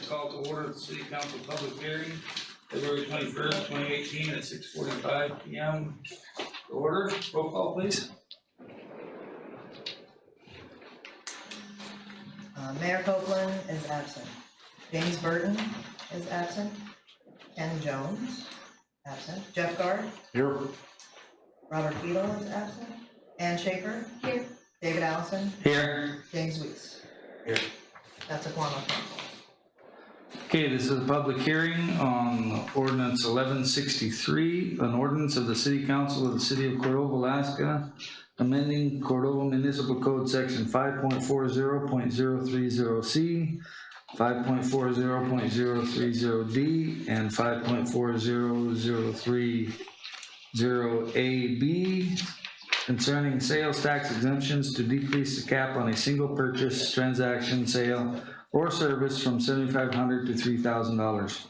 to call to order the City Council public hearing, February 21st, 2018 at 6:45 p.m. Order, roll call please. Mayor Copeland is absent. James Burton is absent. Ken Jones, absent. Jeff Gard, Here. Robert Beadle is absent. Ann Schaefer, Here. David Allison, Here. James Weeks. Here. That's a quorum of council. Okay, this is a public hearing on ordinance 1163, an ordinance of the City Council of the City of Cordova, Alaska, amending Cordova Municipal Code Section 5.40.030C, 5.40.030D, and 5.40.030AB concerning sales tax exemptions to decrease the cap on a single purchase, transaction, sale, or service from $7,500 to $3,000.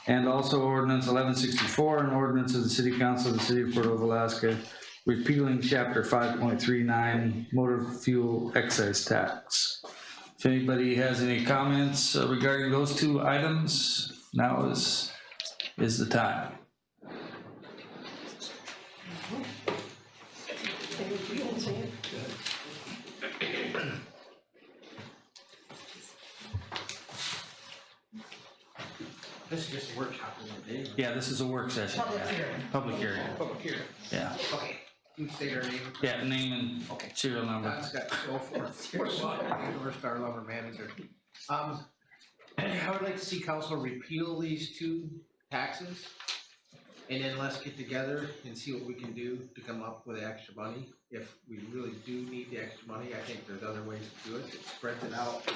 And also ordinance 1164, an ordinance of the City Council of the City of Cordova, Alaska, repealing chapter 5.39 motor fuel excise tax. If anybody has any comments regarding those two items, now is the time. This is just a workshop, isn't it? Yeah, this is a work session. Public hearing. Public hearing, Public hearing. yeah. Okay. You state our name. Yeah, name and Okay. serial number. That's got to go for Star Lumber Manager. I would like to see council repeal these two taxes. And then let's get together and see what we can do to come up with extra money. If we really do need the extra money, I think there's other ways to do it. It spreads it out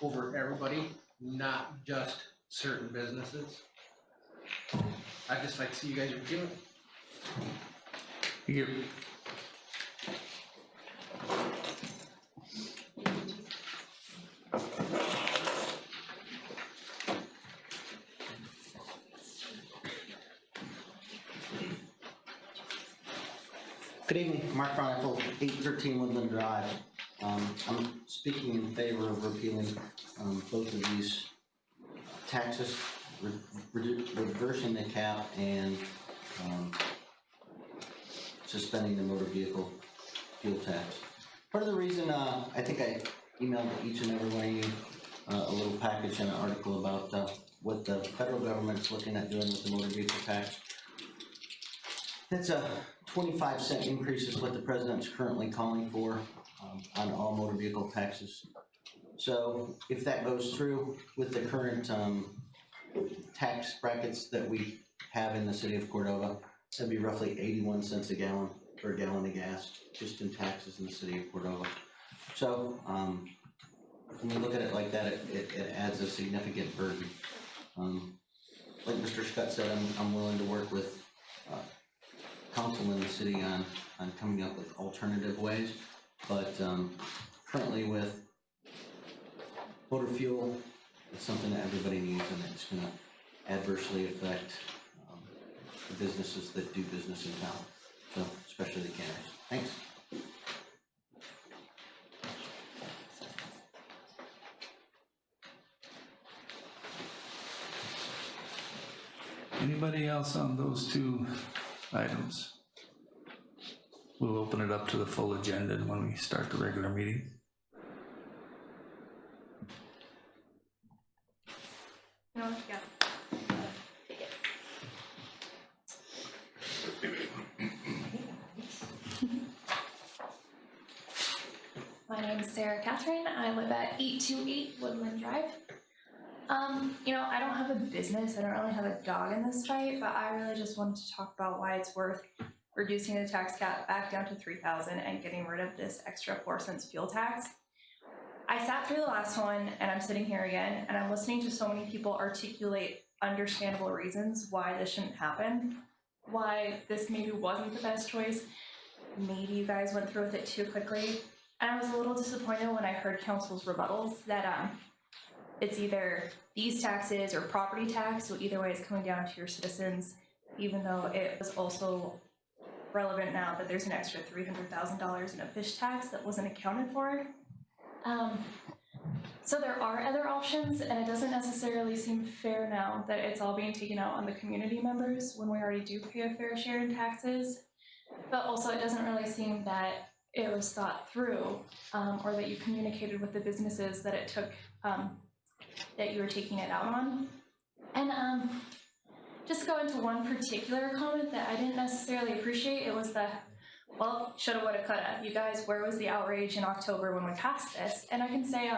over everybody, not just certain businesses. I'd just like to see you guys repeal it. Here. Good evening, Mark Fronifel, 813 Woodland Drive. I'm speaking in favor of repealing both of these taxes, reversing the cap and suspending the motor vehicle fuel tax. Part of the reason, I think I emailed each and every one of you a little package and an article about what the federal government's looking at doing with the motor vehicle tax. It's a 25-cent increase is what the president's currently calling for on all motor vehicle taxes. So if that goes through with the current tax brackets that we have in the city of Cordova, that'd be roughly 81 cents a gallon per gallon of gas just in taxes in the city of Cordova. So when you look at it like that, it adds a significant burden. Like Mr. Scott said, I'm willing to work with council in the city on coming up with alternative ways, but currently with motor fuel, it's something that everybody needs, and it's going to adversely affect the businesses that do business in town, so especially the cannabis. Thanks. Anybody else on those two items? We'll open it up to the full agenda when we start the regular meeting. No, yeah. My name is Sarah Catherine. I live at 828 Woodland Drive. You know, I don't have a business. I don't really have a dog in this fight, but I really just wanted to talk about why it's worth reducing the tax cap back down to $3,000 and getting rid of this extra 4 cents fuel tax. I sat through the last one and I'm sitting here again and I'm listening to so many people articulate understandable reasons why this shouldn't happen, why this maybe wasn't the best choice. Maybe you guys went through with it too quickly. And I was a little disappointed when I heard council's rebuttals that it's either these taxes or property tax, so either way it's coming down to your citizens, even though it was also relevant now that there's an extra $300,000 in a fish tax that wasn't accounted for. So there are other options, and it doesn't necessarily seem fair now that it's all being taken out on the community members when we already do pay a fair share in taxes. But also, it doesn't really seem that it was thought through, or that you communicated with the businesses that it took, that you were taking it out on. And just go into one particular comment that I didn't necessarily appreciate. It was the, well, shoulda, woulda, coulda. You guys, where was the outrage in October when we passed this? And I can say,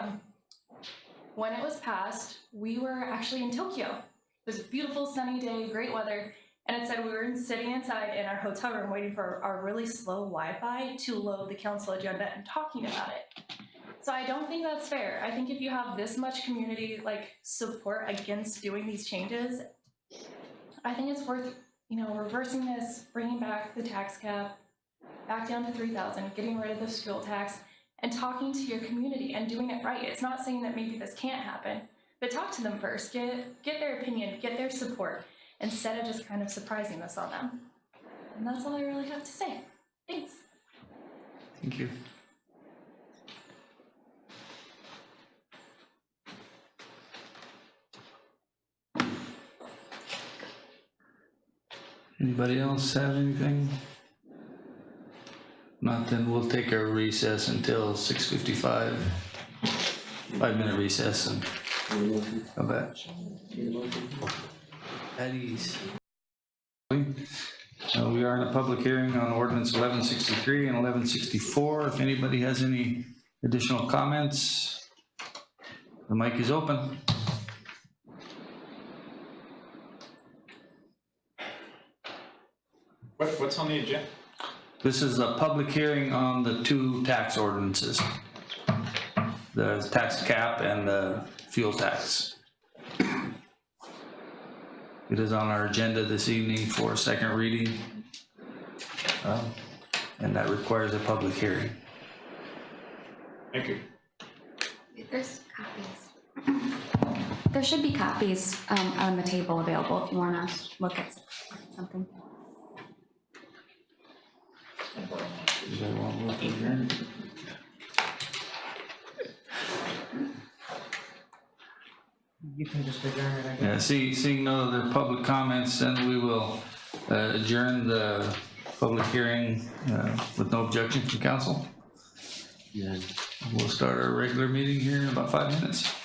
when it was passed, we were actually in Tokyo. It was a beautiful sunny day, great weather, and it said we were sitting inside in our hotel room waiting for our really slow Wi-Fi to load the council agenda and talking about it. So I don't think that's fair. I think if you have this much community support against doing these changes, I think it's worth, reversing this, bringing back the tax cap, back down to 3,000, getting rid of this fuel tax, and talking to your community and doing it right. It's not saying that maybe this can't happen, but talk to them first, get their opinion, get their support, instead of just kind of surprising this on them. And that's all I really have to say. Thanks. Thank you. Anybody else have anything? Not, then we'll take a recess until 6:55. 5-minute recess and come back. At ease. We are in a public hearing on ordinance 1163 and 1164. If anybody has any additional comments, the mic is open. What's on the agenda? This is a public hearing on the two tax ordinances. The tax cap and the fuel tax. It is on our agenda this evening for second reading. And that requires a public hearing. Thank you. There's copies. There should be copies on the table available if you want to look at something. Does everyone look in here? You can just adjourn it, I guess. Yeah, seeing no other public comments, then we will adjourn the public hearing with no objection from council. Yeah. We'll start our regular meeting here in about 5 minutes.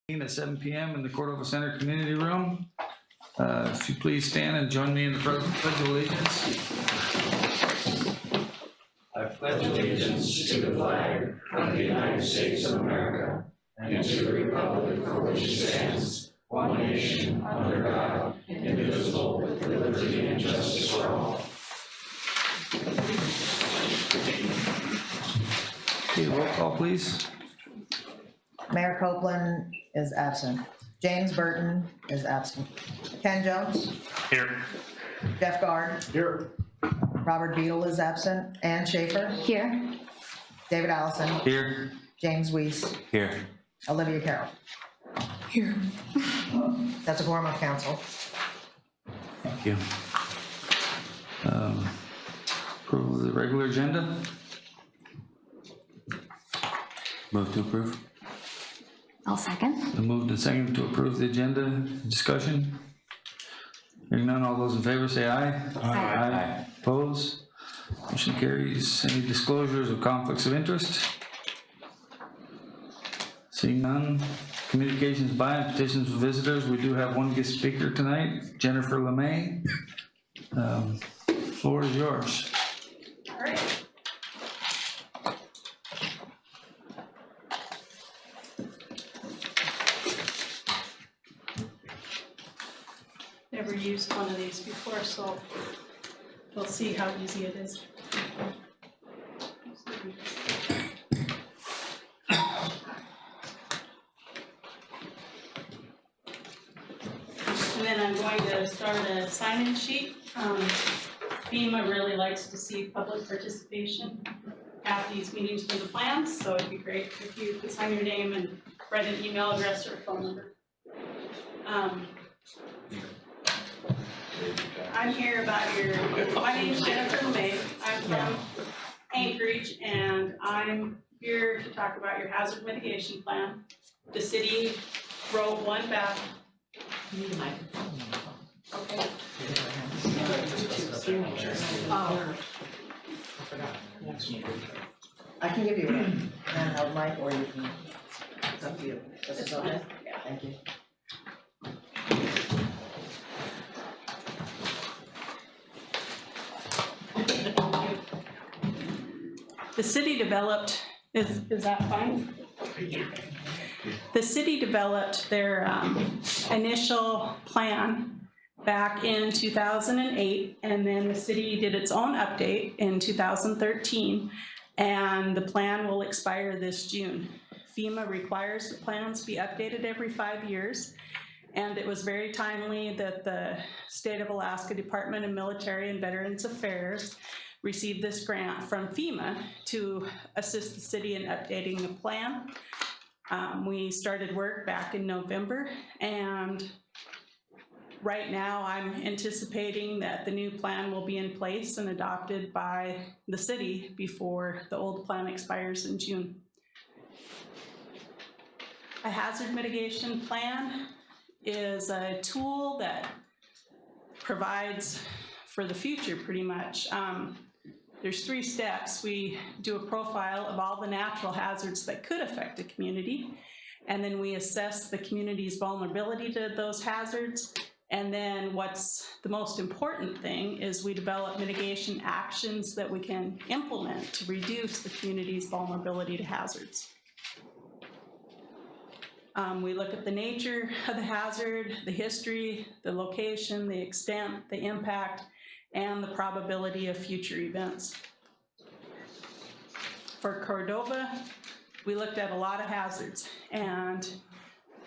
At 7 p.m. in the Cordova Center Community Room. If you please stand and join me in the Pledge of Allegiance. I pledge allegiance to the flag of the United States of America and to the republic for which it stands, one nation, under God, indivisible, with liberty and justice for all. Okay, roll call, please. Mayor Copeland is absent. James Burton is absent. Ken Jones? Here. Jeff Guard? Here. Robert Beadle is absent. Ann Schaefer? Here. David Allison? Here. James Weiss? Here. Olivia Carroll? Here. That's a quorum of council. Thank you. Approval of the regular agenda. Move to approve. I'll second. The moved and seconded to approve the agenda. Discussion? Hearing none, all those in favor say aye. Aye. Opposed? Motion carries. Any disclosures of conflicts of interest? Seeing none. Communications by and petitions for visitors. We do have one guest speaker tonight, Jennifer LeMay. Floor is yours. All right. Never used one of these before, so we'll see how easy it is. And then I'm going to start a sign-in sheet. FEMA really likes to see public participation at these meetings for the plans, so it'd be great if you could sign your name and write an email address or a phone number. I'm here about my name's Jennifer LeMay. I'm from Anchorage, and I'm here to talk about your hazard mitigation plan. The city wrote one back. Need a microphone. Okay. I can give you a handheld mic, or you can, it's up to you. This is okay? Thank you. The city developed, is that fine? The city developed their initial plan back in 2008, and then the city did its own update in 2013, and the plan will expire this June. FEMA requires the plans be updated every 5 years, and it was very timely that the State of Alaska Department of Military and Veterans Affairs received this grant from FEMA to assist the city in updating the plan. We started work back in November, and right now I'm anticipating that the new plan will be in place and adopted by the city before the old plan expires in June. A hazard mitigation plan is a tool that provides for the future pretty much. There's 3 steps. We do a profile of all the natural hazards that could affect a community, and then we assess the community's vulnerability to those hazards. And then what's the most important thing is we develop mitigation actions that we can implement to reduce the community's vulnerability to hazards. We look at the nature of the hazard, the history, the location, the extent, the impact, and the probability of future events. For Cordova, we looked at a lot of hazards, and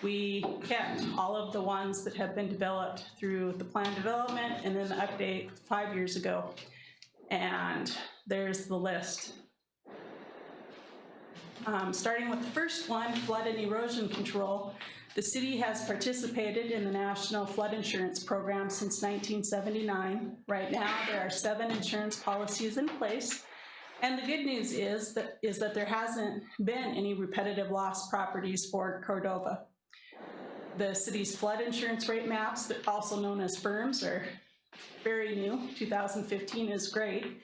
we kept all of the ones that have been developed through the plan development and then the update 5 years ago. And there's the list. Starting with the first one, flood and erosion control. The city has participated in the National Flood Insurance Program since 1979. Right now, there are 7 insurance policies in place. And the good news is that there hasn't been any repetitive loss properties for Cordova. The city's flood insurance rate maps, also known as FIRMs, are very new. 2015 is great.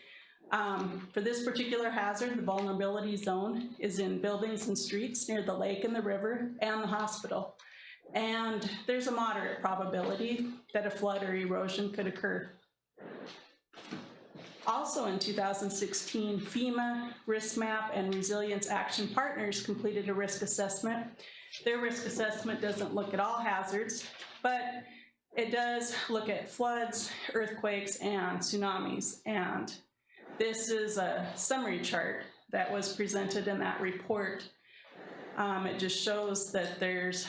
For this particular hazard, the vulnerability zone is in buildings and streets near the lake and the river and the hospital. And there's a moderate probability that a flood or erosion could occur. Also in 2016, FEMA, Risk Map, and Resilience Action Partners completed a risk assessment. Their risk assessment doesn't look at all hazards, but it does look at floods, earthquakes, and tsunamis. And this is a summary chart that was presented in that report. It just shows that there's,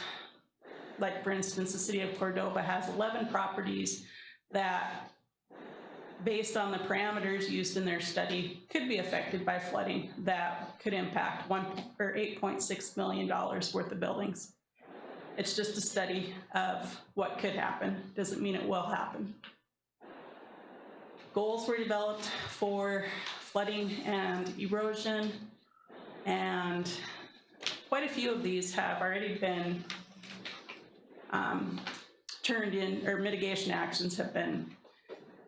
like for instance, the city of Cordova has 11 properties that, based on the parameters used in their study, could be affected by flooding that could impact $8.6 million worth of buildings. It's just a study of what could happen, doesn't mean it will happen. Goals were developed for flooding and erosion, and quite a few of these have already been turned in, or mitigation actions have been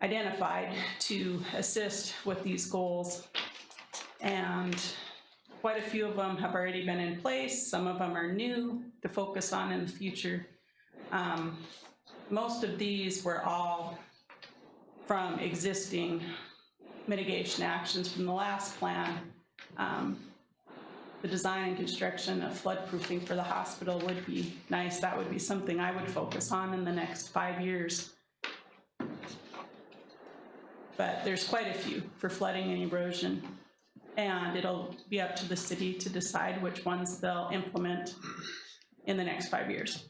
identified to assist with these goals. And quite a few of them have already been in place. Some of them are new to focus on in the future. Most of these were all from existing mitigation actions from the last plan. The design and construction of floodproofing for the hospital would be nice. That would be something I would focus on in the next 5 years. But there's quite a few for flooding and erosion, and it'll be up to the city to decide which ones they'll implement in the next 5 years.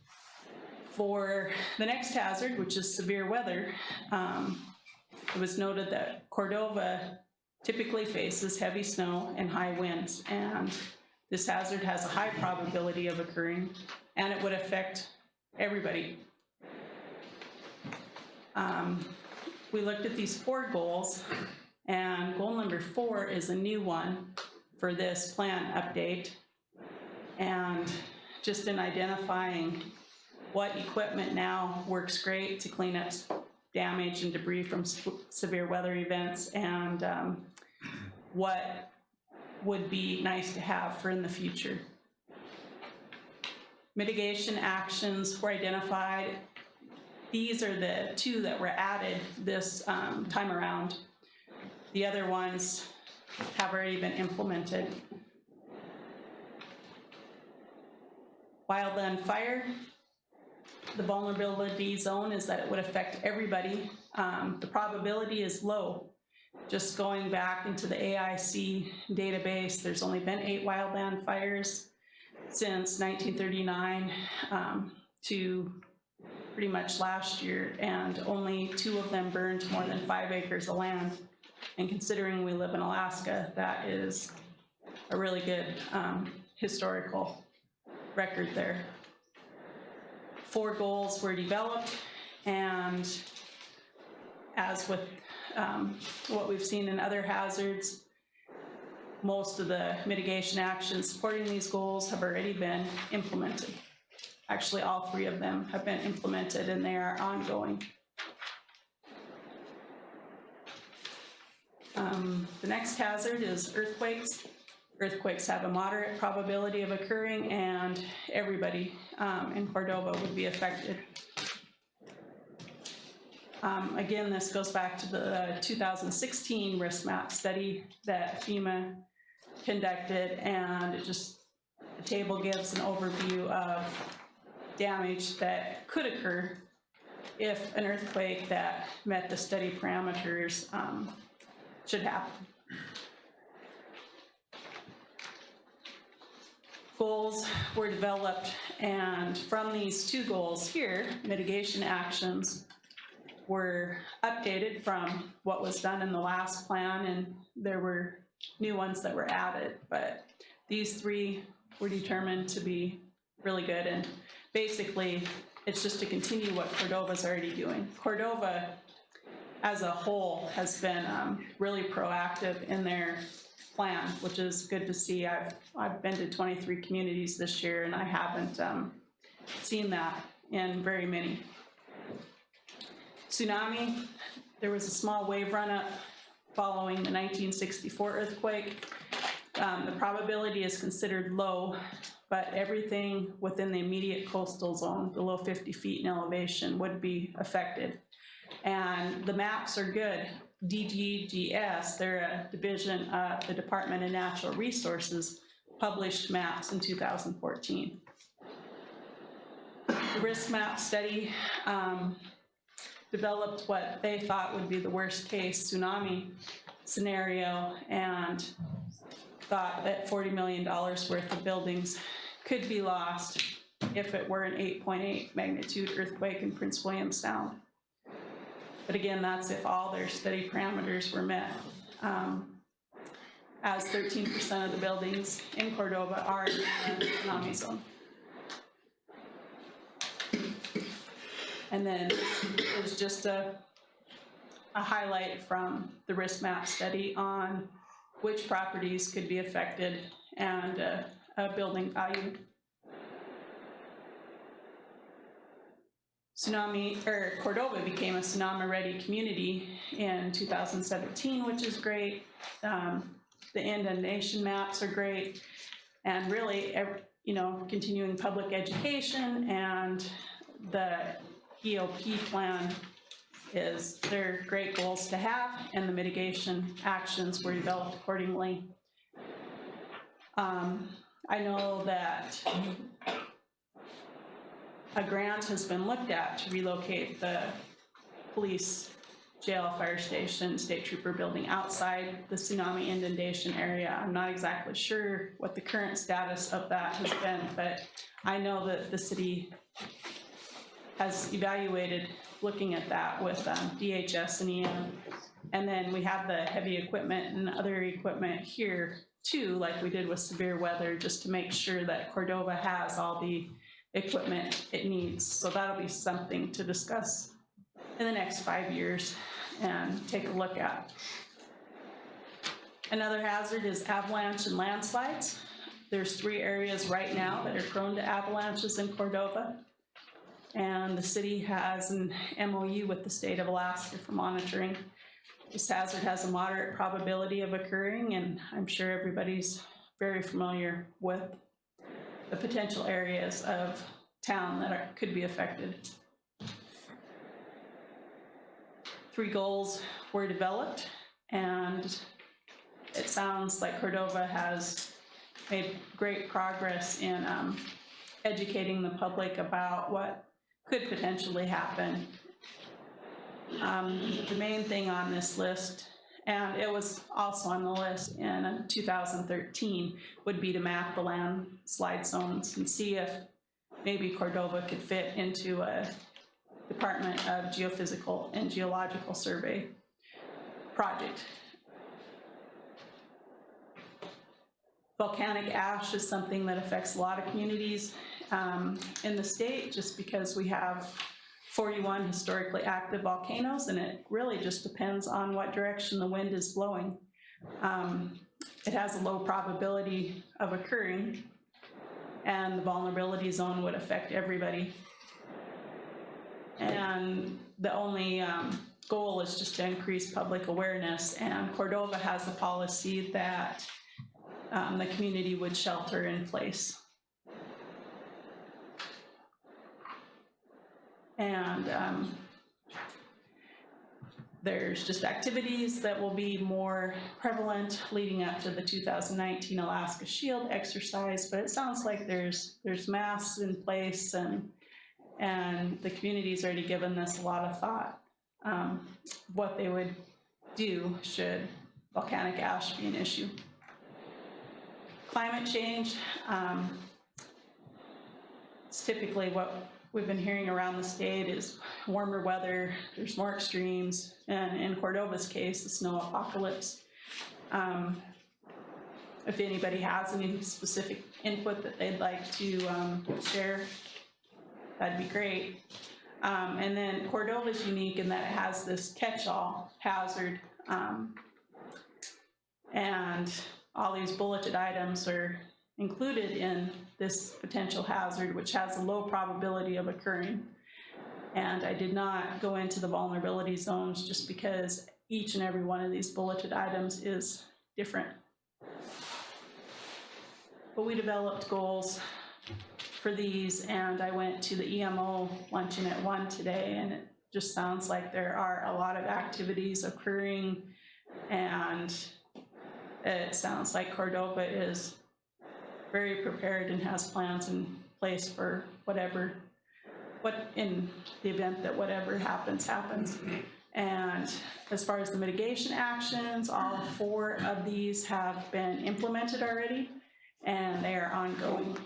For the next hazard, which is severe weather, it was noted that Cordova typically faces heavy snow and high winds, and this hazard has a high probability of occurring, and it would affect everybody. We looked at these 4 goals, and goal number 4 is a new one for this plan update. And just in identifying what equipment now works great to clean up damage and debris from severe weather events, and what would be nice to have for in the future. Mitigation actions were identified. These are the 2 that were added this time around. The other ones have already been implemented. Wildland fire. The vulnerability zone is that it would affect everybody. The probability is low. Just going back into the AIC database, there's only been 8 wildland fires since 1939 to pretty much last year, and only 2 of them burned more than 5 acres of land. And considering we live in Alaska, that is a really good historical record there. 4 goals were developed, and as with what we've seen in other hazards, most of the mitigation actions supporting these goals have already been implemented. Actually, all 3 of them have been implemented, and they are ongoing. The next hazard is earthquakes. Earthquakes have a moderate probability of occurring, and everybody in Cordova would be affected. Again, this goes back to the 2016 risk map study that FEMA conducted, and the table gives an overview of damage that could occur if an earthquake that met the study parameters should happen. Goals were developed, and from these 2 goals here, mitigation actions were updated from what was done in the last plan, and there were new ones that were added, but these 3 were determined to be really good, and basically it's just to continue what Cordova's already doing. Cordova as a whole has been really proactive in their plan, which is good to see. I've been to 23 communities this year, and I haven't seen that in very many. Tsunami, there was a small wave run-up following the 1964 earthquake. The probability is considered low, but everything within the immediate coastal zone, below 50 feet in elevation, would be affected. And the maps are good. DGGS, they're a division of the Department of Natural Resources, published maps in 2014. The risk map study developed what they thought would be the worst case tsunami scenario, and thought that $40 million worth of buildings could be lost if it were an 8.8 magnitude earthquake in Prince William Sound. But again, that's if all their study parameters were met. As 13% of the buildings in Cordova are in the tsunami zone. And then there's just a highlight from the risk map study on which properties could be affected and a building value. Cordova became a tsunami-ready community in 2017, which is great. The inundation maps are great, and really, continuing public education and the EOP plan they're great goals to have, and the mitigation actions were developed accordingly. I know that a grant has been looked at to relocate the police, jail, fire station, state trooper building outside the tsunami inundation area. I'm not exactly sure what the current status of that has been, but I know that the city has evaluated looking at that with DHS and EM. And then we have the heavy equipment and other equipment here too, like we did with severe weather, just to make sure that Cordova has all the equipment it needs. So that'll be something to discuss in the next 5 years and take a look at. Another hazard is avalanche and landslides. There's 3 areas right now that are prone to avalanches in Cordova. And the city has an MOU with the state of Alaska for monitoring. This hazard has a moderate probability of occurring, and I'm sure everybody's very familiar with the potential areas of town that could be affected. 3 goals were developed, and it sounds like Cordova has made great progress in educating the public about what could potentially happen. The main thing on this list, and it was also on the list in 2013, would be to map the landslide zones and see if maybe Cordova could fit into a Department of Geophysical and Geological Survey project. Volcanic ash is something that affects a lot of communities in the state, just because we have 41 historically active volcanoes, and it really just depends on what direction the wind is blowing. It has a low probability of occurring, and the vulnerability zone would affect everybody. And the only goal is just to increase public awareness, and Cordova has a policy that the community would shelter in place. And there's just activities that will be more prevalent leading up to the 2019 Alaska Shield exercise, but it sounds like there's masks in place, and the community's already given this a lot of thought, what they would do should volcanic ash be an issue. Climate change, it's typically what we've been hearing around the state is warmer weather, there's more extremes, and in Cordova's case, the snow apocalypse. If anybody has any specific input that they'd like to share, that'd be great. And then Cordova's unique in that it has this catch-all hazard, and all these bulleted items are included in this potential hazard, which has a low probability of occurring. And I did not go into the vulnerability zones just because each and every one of these bulleted items is different. But we developed goals for these, and I went to the EMO luncheon at 1 today, and it just sounds like there are a lot of activities occurring, and it sounds like Cordova is very prepared and has plans in place for in the event that whatever happens. And as far as the mitigation actions, all 4 of these have been implemented already, and they are ongoing.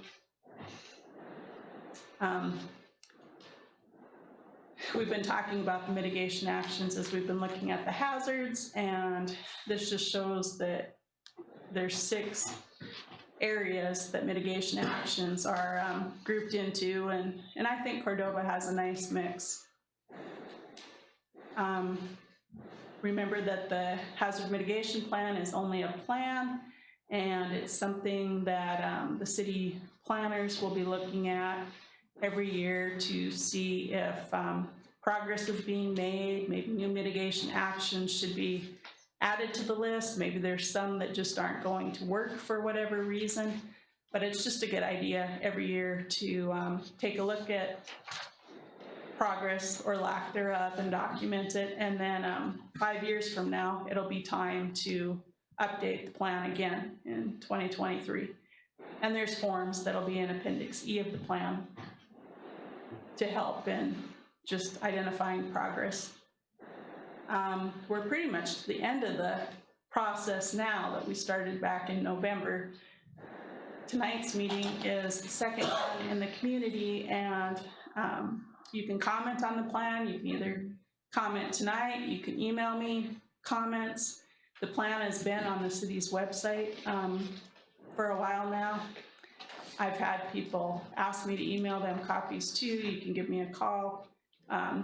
We've been talking about the mitigation actions as we've been looking at the hazards, and this just shows that there's 6 areas that mitigation actions are grouped into, and I think Cordova has a nice mix. Remember that the hazard mitigation plan is only a plan, and it's something that the city planners will be looking at every year to see if progress is being made, maybe new mitigation actions should be added to the list. Maybe there's some that just aren't going to work for whatever reason, but it's just a good idea every year to take a look at progress or lack thereof and document it, and then 5 years from now, it'll be time to update the plan again in 2023. And there's forms that'll be in Appendix E of the plan to help in just identifying progress. We're pretty much to the end of the process now that we started back in November. Tonight's meeting is the second one in the community, and you can comment on the plan. You can either comment tonight, you can email me comments. The plan has been on the city's website for a while now. I've had people ask me to email them copies too. You can give me a call.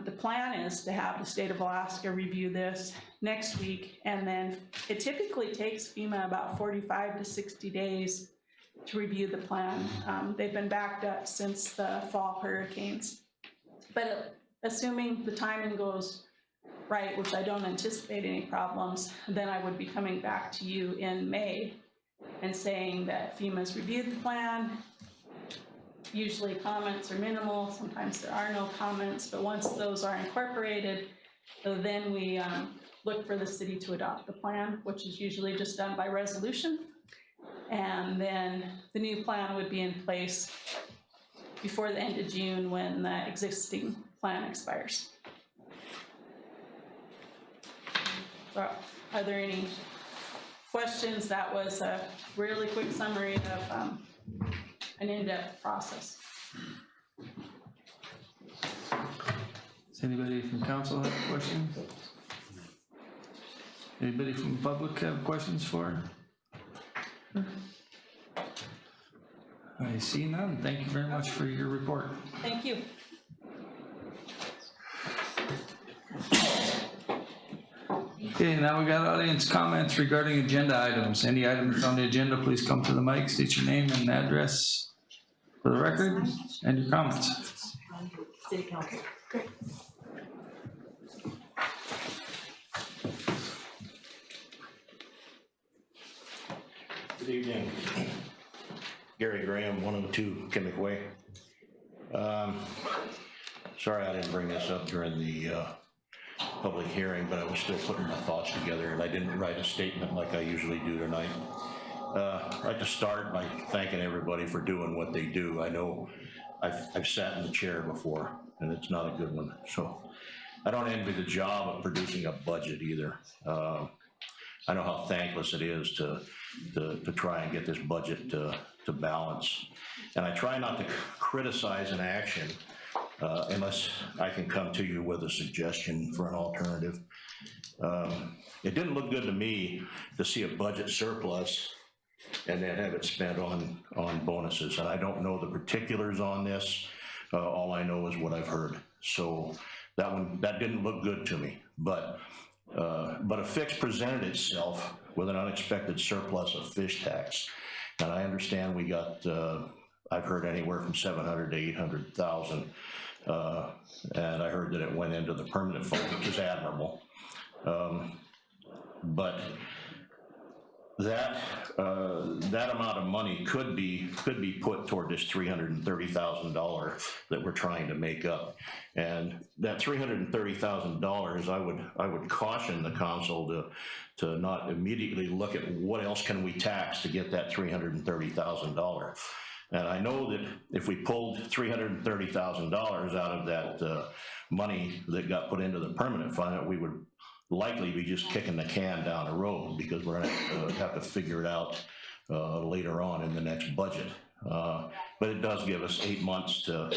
The plan is to have the state of Alaska review this next week, and then it typically takes FEMA about 45 to 60 days to review the plan. They've been backed up since the fall hurricanes. But assuming the timing goes right, which I don't anticipate any problems, then I would be coming back to you in May and saying that FEMA's reviewed the plan. Usually comments are minimal, sometimes there are no comments, but once those are incorporated, then we look for the city to adopt the plan, which is usually just done by resolution. And then the new plan would be in place before the end of June when the existing plan expires. So, are there any questions? That was a really quick summary of an in-depth process. Does anybody from council have a question? Anybody from the public have questions for her? I see none. Thank you very much for your report. Thank you. Okay, now we got audience comments regarding agenda items. Any items on the agenda, please come to the mic, state your name and address for the record, and your comments. City council. Good evening. Gary Graham, 102 Kimmick Way. Sorry I didn't bring this up during the public hearing, but I was still putting my thoughts together, and I didn't write a statement like I usually do tonight. I'd like to start by thanking everybody for doing what they do. I know I've sat in the chair before, and it's not a good one. So I don't envy the job of producing a budget either. I know how thankless it is to try and get this budget to balance. And I try not to criticize an action unless I can come to you with a suggestion for an alternative. It didn't look good to me to see a budget surplus and then have it spent on bonuses. And I don't know the particulars on this. All I know is what I've heard. So that didn't look good to me. But a fix presented itself with an unexpected surplus of fish tax. And I understand we got, I've heard anywhere from 700 to 800,000. And I heard that it went into the permanent fund, which is admirable. But that amount of money could be put toward this $330,000 that we're trying to make up. And that $330,000, I would caution the council to not immediately look at what else can we tax to get that $330,000. And I know that if we pulled $330,000 out of that money that got put into the permanent fund, we would likely be just kicking the can down the road, because we're gonna have to figure it out later on in the next budget. But it does give us 8 months to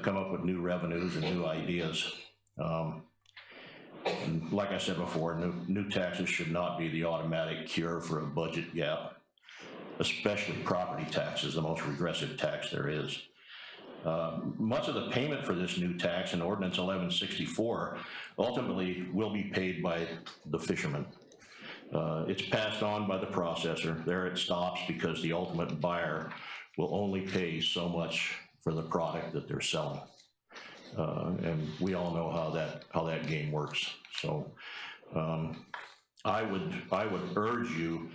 come up with new revenues and new ideas. And like I said before, new taxes should not be the automatic cure for a budget gap, especially property taxes, the most regressive tax there is. Much of the payment for this new tax in Ordinance 1164 ultimately will be paid by the fishermen. It's passed on by the processor. There it stops, because the ultimate buyer will only pay so much for the product that they're selling. And we all know how that game works. So I would urge you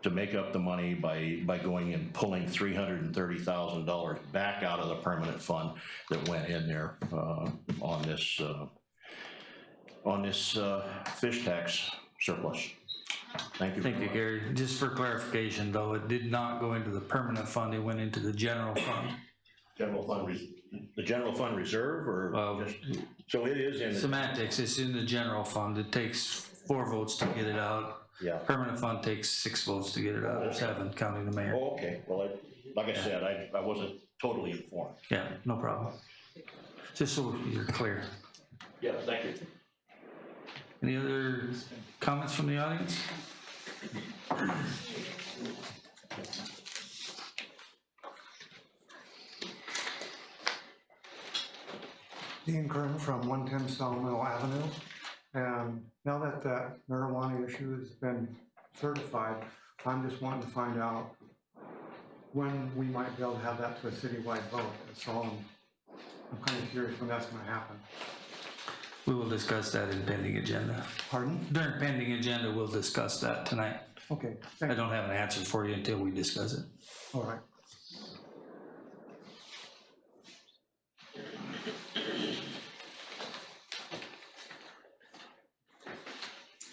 to make up the money by going and pulling $330,000 back out of the permanent fund that went in there on this fish tax surplus. Thank you. Thank you, Gary. Just for clarification, though, it did not go into the permanent fund, it went into the general fund. The general fund reserve, or so it is in Semantics, it's in the general fund. It takes 4 votes to get it out. Yeah. Permanent fund takes 6 votes to get it out, or 7, counting the mayor. Oh, okay. Well, like I said, I wasn't totally informed. Yeah, no problem. Just so you're clear. Yeah, thank you. Any other comments from the audience? Dean Kern from 110 Sawmill Avenue. And now that that marijuana issue has been certified, I'm just wanting to find out when we might be able to have that to a citywide vote. That's all. I'm kind of curious when that's going to happen. We will discuss that in pending agenda. Pardon? During pending agenda, we'll discuss that tonight. Okay, I thank you. don't have an answer for you until we discuss it. All right.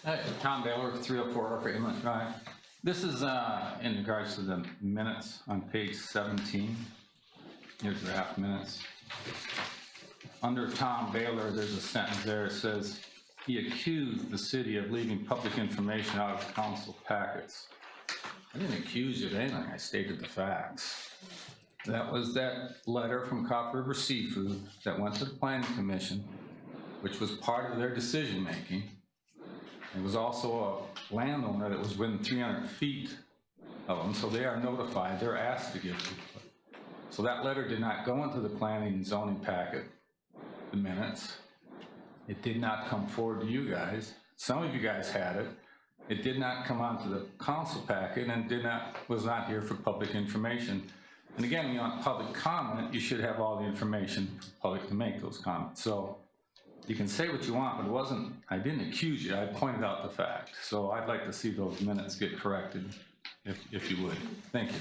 Hi, Tom Baylor, 304 Upper Inlet Drive. This is in regards to the minutes on page 17, your draft minutes. Under Tom Baylor, there's a sentence there that says, he accused the city of leaving public information out of council packets. I didn't accuse you of anything, I stated the facts. That was that letter from Cop River Seafood that went to the Planning Commission, which was part of their decision-making. It was also a landowner that was within 300 feet of them, so they are notified, they're asked to give input. So that letter did not go into the planning and zoning packet, the minutes. It did not come forward to you guys. Some of you guys had it. It did not come onto the council packet and was not here for public information. And again, when you want public comment, you should have all the information for the public to make those comments. So you can say what you want, but I didn't accuse you, I pointed out the fact. So I'd like to see those minutes get corrected, if you would. Thank you.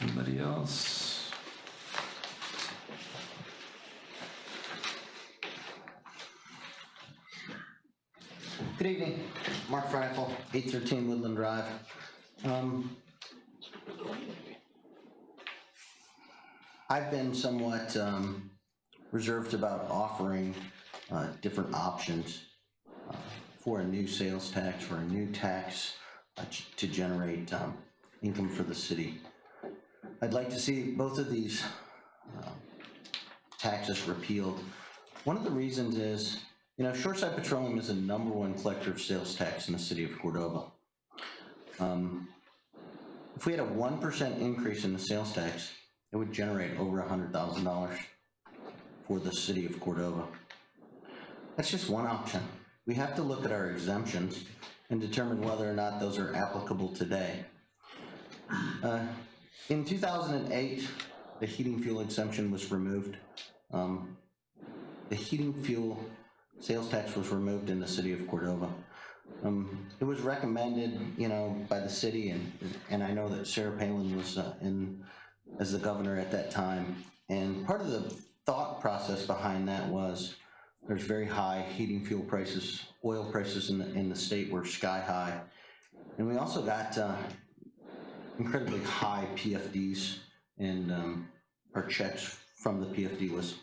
Anybody else? Good evening, Mark Freifel, 813 Woodland Drive. I've been somewhat reserved about offering different options for a new sales tax, for a new tax to generate income for the city. I'd like to see both of these taxes repealed. One of the reasons is, you know, Shoreside Petroleum is the #1 collector of sales tax in the city of Cordova. If we had a 1% increase in the sales tax, it would generate over $100,000 for the city of Cordova. That's just one option. We have to look at our exemptions and determine whether or not those are applicable today. In 2008, the heating fuel exemption was removed. The heating fuel sales tax was removed in the city of Cordova. It was recommended, by the city, and I know that Sarah Palin was as the governor at that time. And part of the thought process behind that was there's very high heating fuel prices, oil prices in the state were sky high. And we also got incredibly high PFDs, and our checks from the PFD was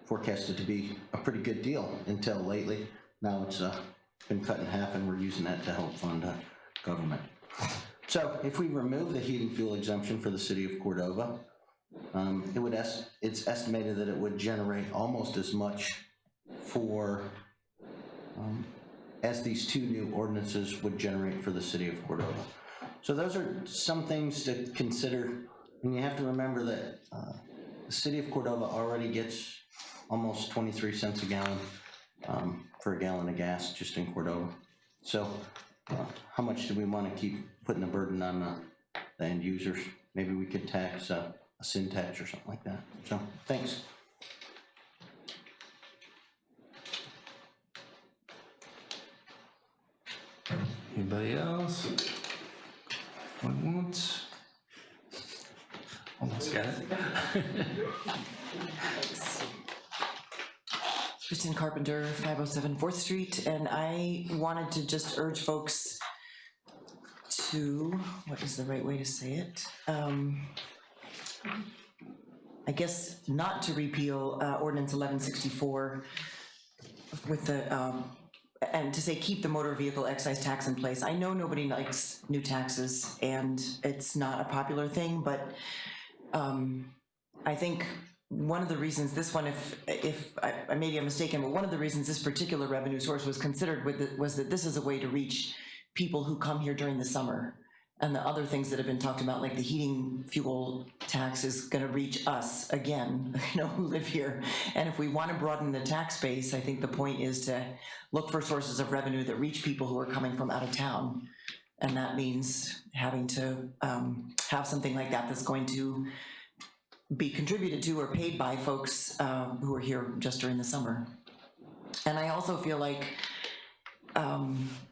forecasted to be a pretty good deal until lately. Now it's been cut in half, and we're using that to help fund government. So if we remove the heating fuel exemption for the city of Cordova, it's estimated that it would generate almost as much as these two new ordinances would generate for the city of Cordova. So those are some things to consider, and you have to remember that the city of Cordova already gets almost 23 cents a gallon for a gallon of gas just in Cordova. So how much do we want to keep putting the burden on the end users? Maybe we could tax a sin tax or something like that. So thanks. Anybody else? Going once? Almost got it. Kristen Carpenter, 507 4th Street, and I wanted to just urge folks to, what is the right way to say it? I guess not to repeal ordinance 1164 with the, and to say keep the motor vehicle excise tax in place. I know nobody likes new taxes, and it's not a popular thing, but I think one of the reasons this one, if I maybe I'm mistaken, but one of the reasons this particular revenue source was considered was that this is a way to reach people who come here during the summer. And the other things that have been talked about, like the heating fuel tax, is gonna reach us again, who live here. And if we wanna broaden the tax base, I think the point is to look for sources of revenue that reach people who are coming from out of town. And that means having to have something like that that's going to be contributed to or paid by folks who are here just during the summer. And I also feel like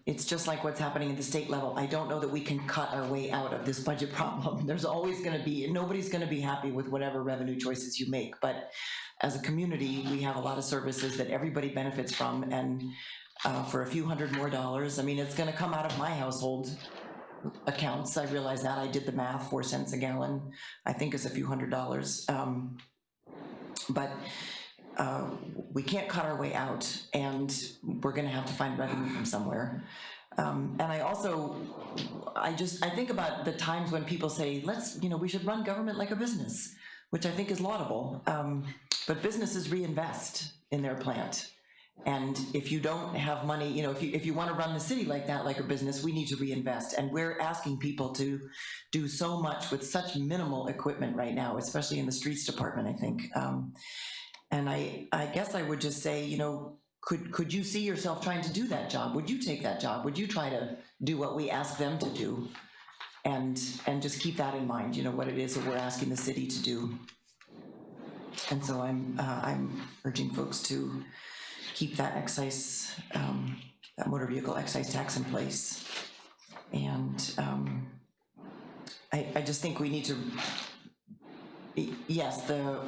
it's just like what's happening at the state level. I don't know that we can cut our way out of this budget problem. There's always going to be, and nobody's going to be happy with whatever revenue choices you make. But as a community, we have a lot of services that everybody benefits from, and for a few $100 more, I mean, it's going to come out of my household accounts. I realize that. I did the math. 4 cents a gallon, I think, is a few $100. But we can't cut our way out, and we're going to have to find revenue from somewhere. And I think about the times when people say, we should run government like a business, which I think is laudable. But businesses reinvest in their plant. And if you don't have money, if you want to run the city like that, like a business, we need to reinvest. And we're asking people to do so much with such minimal equipment right now, especially in the streets department, I think. And I guess I would just say, could you see yourself trying to do that job? Would you take that job? Would you try to do what we ask them to do? And just keep that in mind, what it is that we're asking the city to do. And so I'm urging folks to keep that excise, that motor vehicle excise tax in place. And I just think we need to, yes, the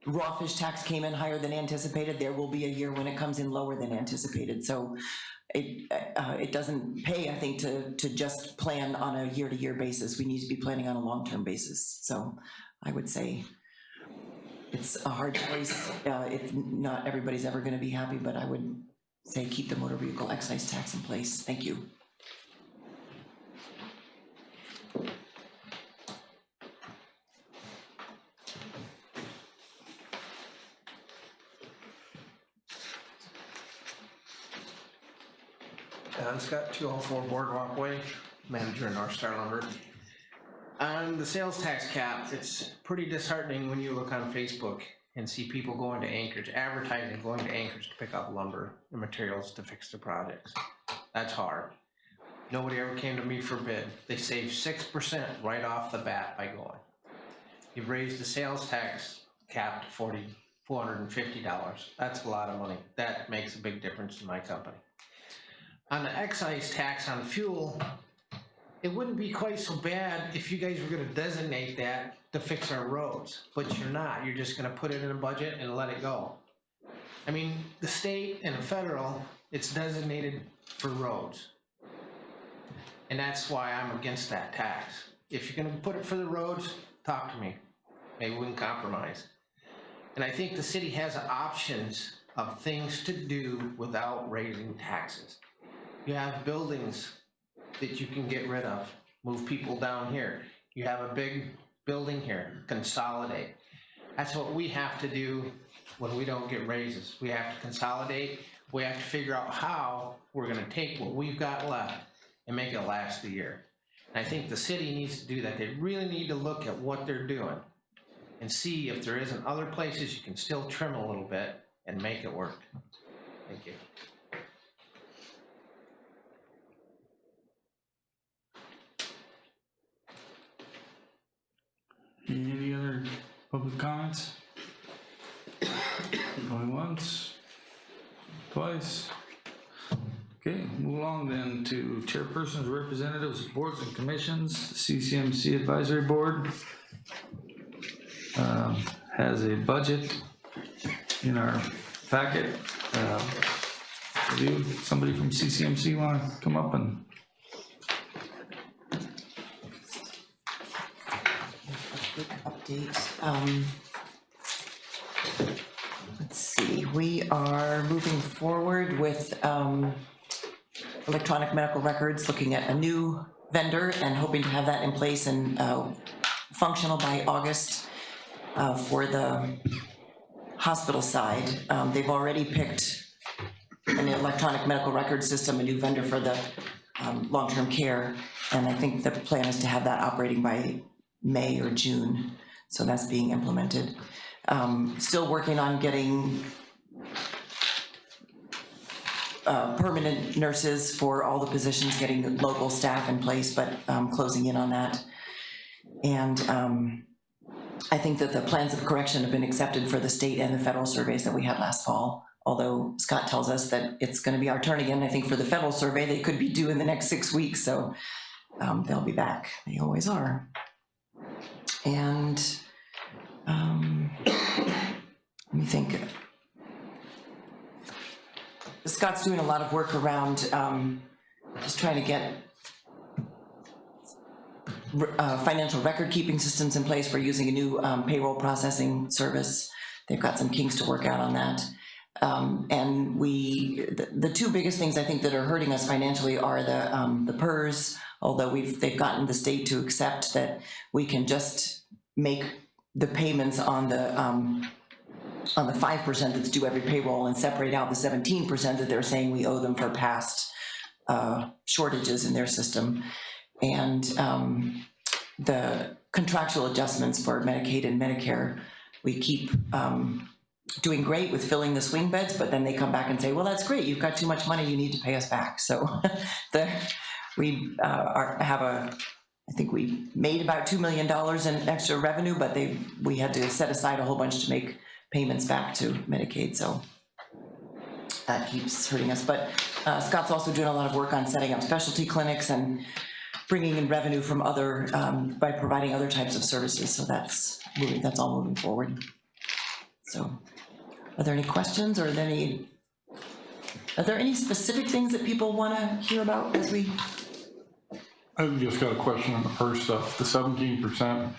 raw fish tax came in higher than anticipated. There will be a year when it comes in lower than anticipated. So it doesn't pay, I think, to just plan on a year-to-year basis. We need to be planning on a long-term basis. So I would say it's a hard choice. Not everybody's ever going to be happy, but I would say keep the motor vehicle excise tax in place. Thank you. Don Scott, 204 Boardwalk Way, manager in North Star Lumber. On the sales tax cap, it's pretty disheartening when you look on Facebook and see people going to Anchorage, advertising going to Anchorage to pick up lumber and materials to fix their projects. That's hard. Nobody ever came to me for a bid. They saved 6% right off the bat by going. You've raised the sales tax cap to $450. That's a lot of money. That makes a big difference in my company. On the excise tax on fuel, it wouldn't be quite so bad if you guys were gonna designate that to fix our roads, but you're not. You're just gonna put it in a budget and let it go. I mean, the state and the federal, it's designated for roads. And that's why I'm against that tax. If you're gonna put it for the roads, talk to me. Maybe we can compromise. And I think the city has options of things to do without raising taxes. You have buildings that you can get rid of, move people down here. You have a big building here, consolidate. That's what we have to do when we don't get raises. We have to consolidate. We have to figure out how we're gonna take what we've got left and make it last a year. And I think the city needs to do that. They really need to look at what they're doing and see if there isn't other places you can still trim a little bit and make it work. Thank you. Any other public comments? Going once, twice. Okay, move along then to chairpersons, representatives, boards and commissions. CCMC Advisory Board has a budget in our packet. Do somebody from CCMC want to come up and? Update. Let's see, we are moving forward with electronic medical records, looking at a new vendor and hoping to have that in place and functional by August for the hospital side. They've already picked an electronic medical record system, a new vendor for the long-term care, and I think the plan is to have that operating by May or June, so that's being implemented. Still working on getting permanent nurses for all the positions, getting local staff in place, but closing in on that. And I think that the plans of correction have been accepted for the state and the federal surveys that we had last fall, although Scott tells us that it's gonna be our turn again. I think for the federal survey, they could be due in the next 6 weeks, so they'll be back. They always are. And let me think. Scott's doing a lot of work around just trying to get financial record keeping systems in place. We're using a new payroll processing service. They've got some kinks to work out on that. And the two biggest things I think that are hurting us financially are the PERS, although they've gotten the state to accept that we can just make the payments on the 5% that's due every payroll and separate out the 17% that they're saying we owe them for past shortages in their system. And the contractual adjustments for Medicaid and Medicare, we keep doing great with filling the swing beds, but then they come back and say, well, that's great, you've got too much money, you need to pay us back. So we I think we made about $2 million in extra revenue, but we had to set aside a whole bunch to make payments back to Medicaid, so that keeps hurting us. But Scott's also doing a lot of work on setting up specialty clinics and bringing in revenue from other, by providing other types of services, so that's all moving forward. So, are there any questions, or are there any specific things that people want to hear about as we? I've just got a question on the PERS stuff. The 17%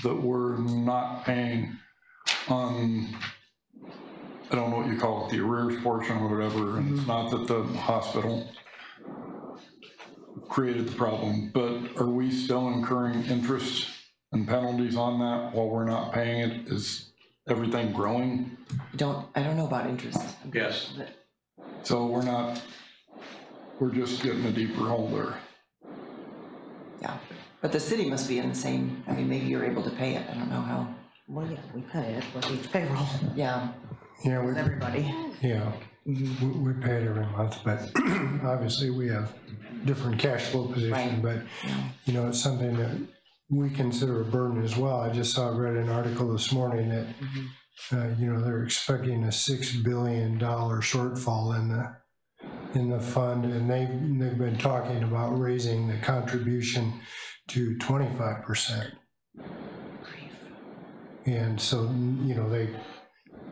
that we're not paying on, I don't know what you call it, the arrears portion or whatever, and it's not that the hospital created the problem, but are we still incurring interest and penalties on that while we're not paying it? Is everything growing? I don't know about interest. Yes. So we're just getting a deeper hole there. Yeah, but the city must be in the same, I mean, maybe you're able to pay it, I don't know how. Well, yeah, we pay it with each payroll, Yeah. Yeah, with everybody. we pay it every month, but obviously we have different cash flow position, but, you know, it's something that we consider a burden as well. I just read an article this morning that, you know, they're expecting a $6 billion shortfall in the fund, and they've been talking about raising the contribution to 25%. And so, you know,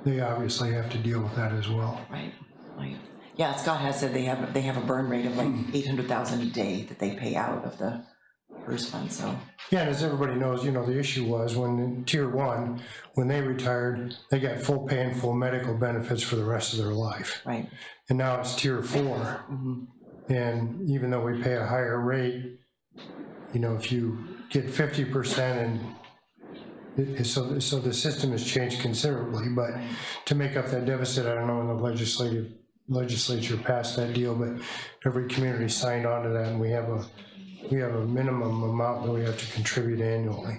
they obviously have to deal with that as well. Right. Yeah, Scott has said they have a burn rate of like 800,000 a day that they pay out of the PERS fund, so. Yeah, and as everybody knows, you know, the issue was when in Tier 1, when they retired, they got full pay and full medical benefits for the rest of their life. Right. And now it's Tier 4. And even though we pay a higher rate, you know, if you get 50% and so the system has changed considerably, but to make up that deficit, I don't know when the legislature passed that deal, but every community signed on to that, and we have a minimum amount that we have to contribute annually.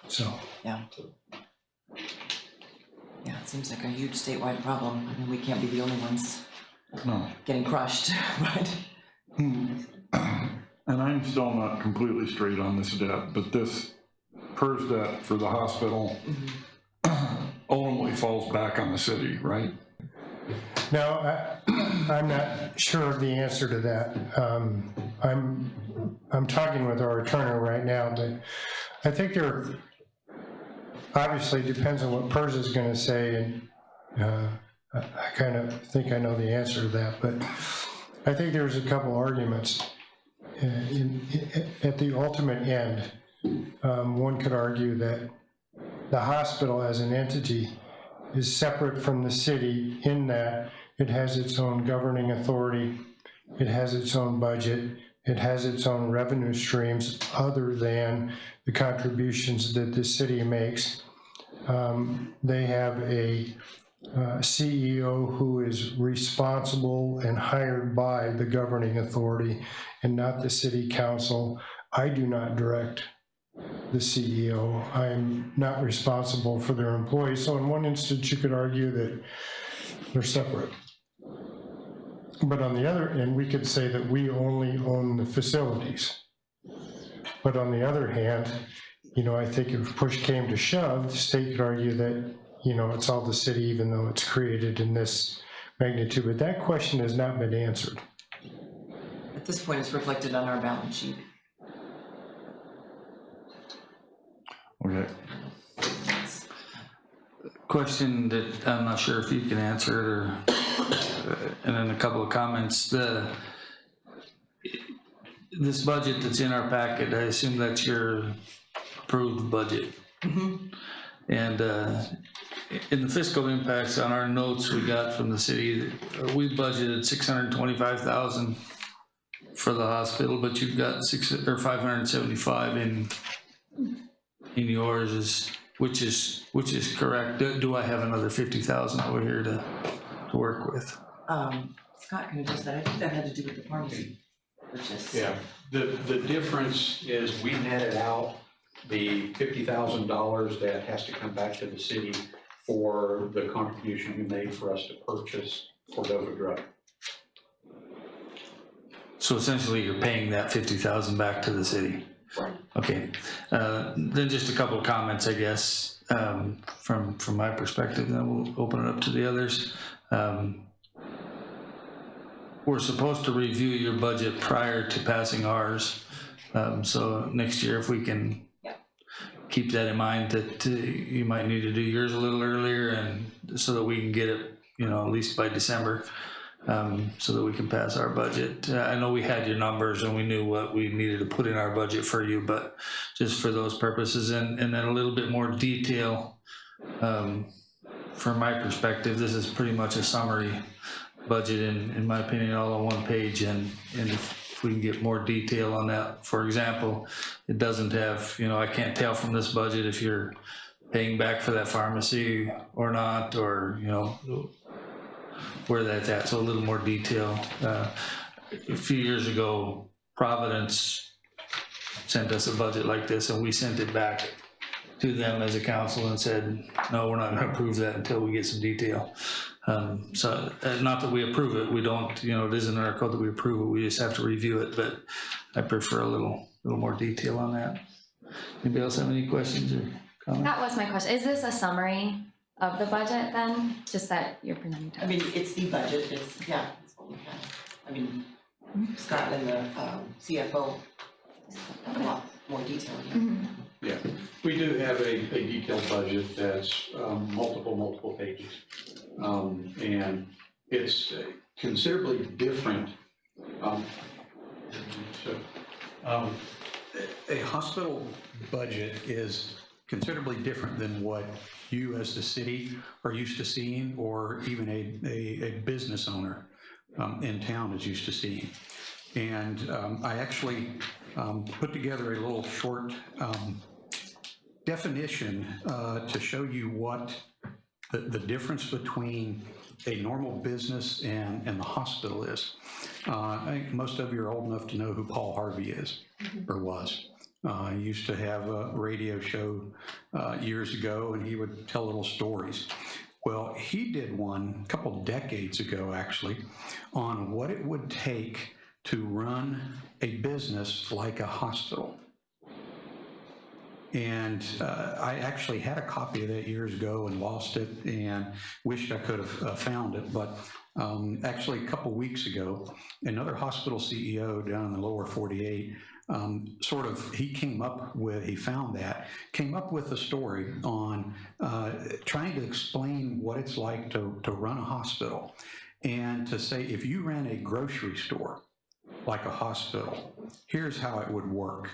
So. Yeah, it seems like a huge statewide problem. I mean, we can't be the only ones getting crushed, but. And I'm still not completely straight on this debt, but this PERS debt for the hospital ultimately falls back on the city, right? Now, I'm not sure of the answer to that. I'm talking with our attorney right now, but I think obviously depends on what PERS is going to say, and I kind of think I know the answer to that, but I think there's a couple arguments. At the ultimate end, one could argue that the hospital as an entity is separate from the city in that it has its own governing authority, it has its own budget, it has its own revenue streams other than the contributions that the city makes. They have a CEO who is responsible and hired by the governing authority and not the city council. I do not direct the CEO. I'm not responsible for their employees. So in one instance, you could argue that they're separate. But on the other end, we could say that we only own the facilities. But on the other hand, you know, I think if push came to shove, the state could argue that, you know, it's all the city, even though it's created in this magnitude. But that question has not been answered. At this point, it's reflected on our balance sheet. Okay. Question that I'm not sure if you can answer it, or and then a couple of comments. This budget that's in our packet, I assume that's your approved budget. And in the fiscal impacts on our notes we got from the city, we budgeted $625,000 for the hospital, but you've got $575 in yours, which is correct. Do I have another $50,000 over here to work with? Scott can address that. I think that had to do with the pharmacy purchase. Yeah, the difference is we netted out the $50,000 that has to come back to the city for the contribution you made for us to purchase Cordova drug. So essentially you're paying that $50,000 back to the city? Right. Okay, then just a couple of comments, I guess, from my perspective, then we'll open it up to the others. We're supposed to review your budget prior to passing ours. So next year, if we can keep that in mind, that you might need to do yours a little earlier, and so that we can get it, you know, at least by December, so that we can pass our budget. I know we had your numbers and we knew what we needed to put in our budget for you, but just for those purposes, and then a little bit more detail. From my perspective, this is pretty much a summary budget, in my opinion, all on one page, and if we can get more detail on that. For example, it doesn't have, you know, I can't tell from this budget if you're paying back for that pharmacy or not, or, you know, where that's at, so a little more detail. A few years ago, Providence sent us a budget like this, and we sent it back to them as a council and said, no, we're not gonna approve that until we get some detail. So, not that we approve it, we don't, you know, it isn't in our code that we approve it, we just have to review it, but I prefer a little more detail on that. Anybody else have any questions or comments? That was my question. Is this a summary of the budget then? Just that you're presenting to I us? mean, it's the budget, it's, yeah, it's what we have. I mean, Scott and the CFO, a lot more detail here. Mhm. Yeah, we do have a detailed budget that's multiple pages. And it's considerably different. A hospital budget is considerably different than what you as the city are used to seeing, or even a business owner in town is used to seeing. And I actually put together a little short definition to show you what the difference between a normal business and the hospital is. I think most of you are old enough to know who Paul Harvey is, or was. He used to have a radio show years ago, and he would tell little stories. Well, he did one a couple decades ago, actually, on what it would take to run a business like a hospital. And I actually had a copy of that years ago and lost it, and wished I could have found it. But actually, a couple weeks ago, another hospital CEO down in the lower 48, he came up with a story on trying to explain what it's like to run a hospital, and to say, if you ran a grocery store like a hospital, here's how it would work.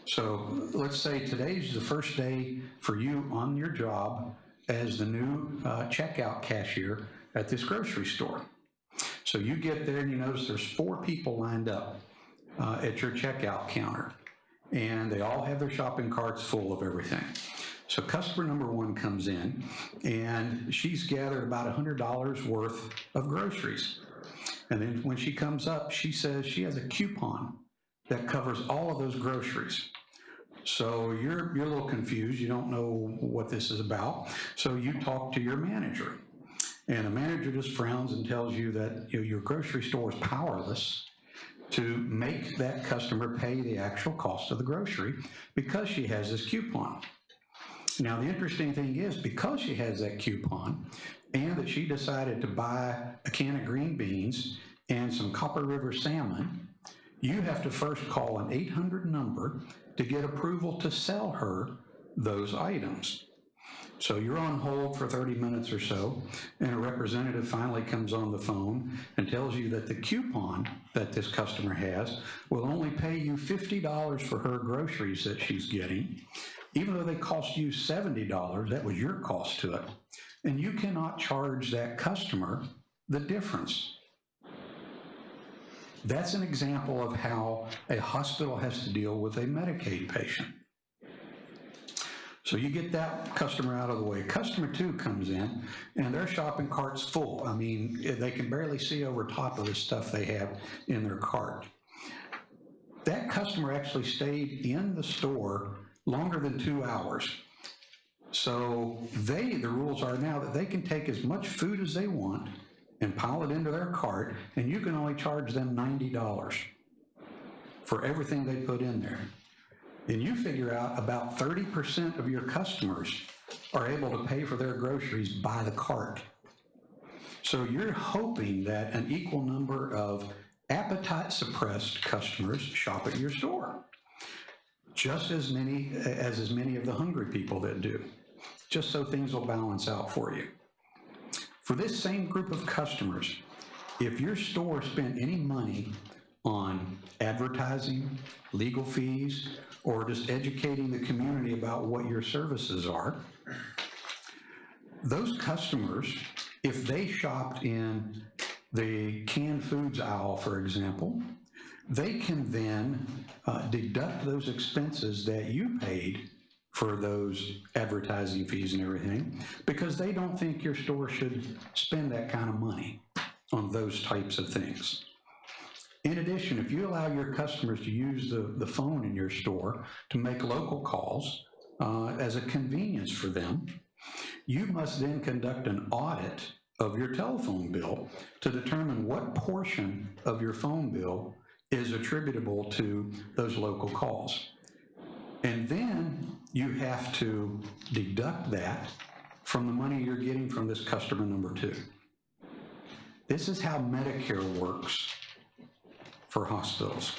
So let's say today's the first day for you on your job as the new checkout cashier at this grocery store. So you get there and you notice there's 4 people lined up at your checkout counter, and they all have their shopping carts full of everything. So customer number 1 comes in, and she's gathered about $100 worth of groceries. And then when she comes up, she says she has a coupon that covers all of those groceries. So you're a little confused, you don't know what this is about, so you talk to your manager. And the manager just frowns and tells you that your grocery store is powerless to make that customer pay the actual cost of the grocery because she has this coupon. Now, the interesting thing is, because she has that coupon and that she decided to buy a can of green beans and some Copper River salmon, you have to first call an 800 number to get approval to sell her those items. So you're on hold for 30 minutes or so, and a representative finally comes on the phone and tells you that the coupon that this customer has will only pay you $50 for her groceries that she's getting, even though they cost you $70, that was your cost to it. And you cannot charge that customer the difference. That's an example of how a hospital has to deal with a Medicaid patient. So you get that customer out of the way. Customer 2 comes in, and their shopping cart's full. I mean, they can barely see over top of the stuff they have in their cart. That customer actually stayed in the store longer than 2 hours. So the rules are now that they can take as much food as they want and pile it into their cart, and you can only charge them $90 for everything they put in there. And you figure out about 30% of your customers are able to pay for their groceries by the cart. So you're hoping that an equal number of appetite-suppressed customers shop at your store, just as many of the hungry people that do, just so things will balance out for you. For this same group of customers, if your store spent any money on advertising, legal fees, or just educating the community about what your services are, those customers, if they shopped in the canned foods aisle, for example, they can then deduct those expenses that you paid for those advertising fees and everything, because they don't think your store should spend that kind of money on those types of things. In addition, if you allow your customers to use the phone in your store to make local calls as a convenience for them, you must then conduct an audit of your telephone bill to determine what portion of your phone bill is attributable to those local calls. And then you have to deduct that from the money you're getting from this customer number 2. This is how Medicare works for hospitals.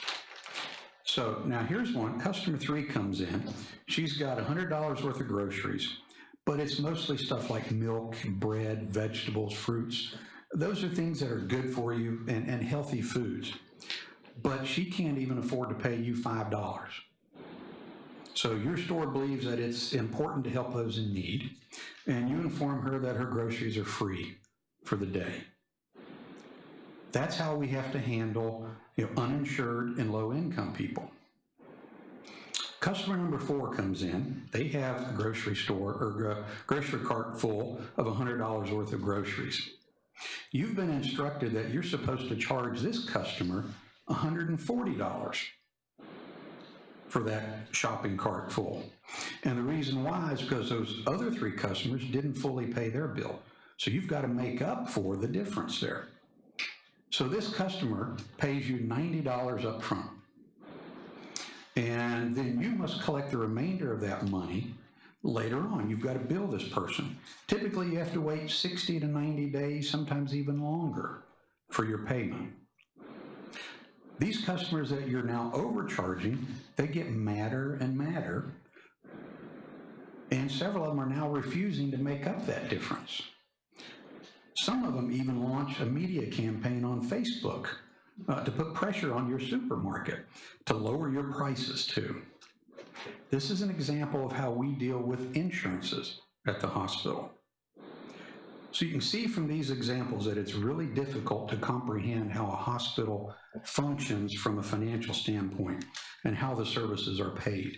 So now here's one, customer 3 comes in, she's got $100 worth of groceries, but it's mostly stuff like milk, bread, vegetables, fruits. Those are things that are good for you and healthy foods. But she can't even afford to pay you $5. So your store believes that it's important to help those in need, and you inform her that her groceries are free for the day. That's how we have to handle, uninsured and low-income people. Customer number 4 comes in. They have a grocery store or a grocery cart full of $100 worth of groceries. You've been instructed that you're supposed to charge this customer $140 for that shopping cart full. And the reason why is because those other 3 customers didn't fully pay their bill. So you've got to make up for the difference there. So this customer pays you $90 up front. And then you must collect the remainder of that money later on. You've got to bill this person. Typically, you have to wait 60 to 90 days, sometimes even longer, for your payment. These customers that you're now overcharging, they get madder and madder, and several of them are now refusing to make up that difference. Some of them even launch a media campaign on Facebook to put pressure on your supermarket to lower your prices too. This is an example of how we deal with insurances at the hospital. So you can see from these examples that it's really difficult to comprehend how a hospital functions from a financial standpoint and how the services are paid.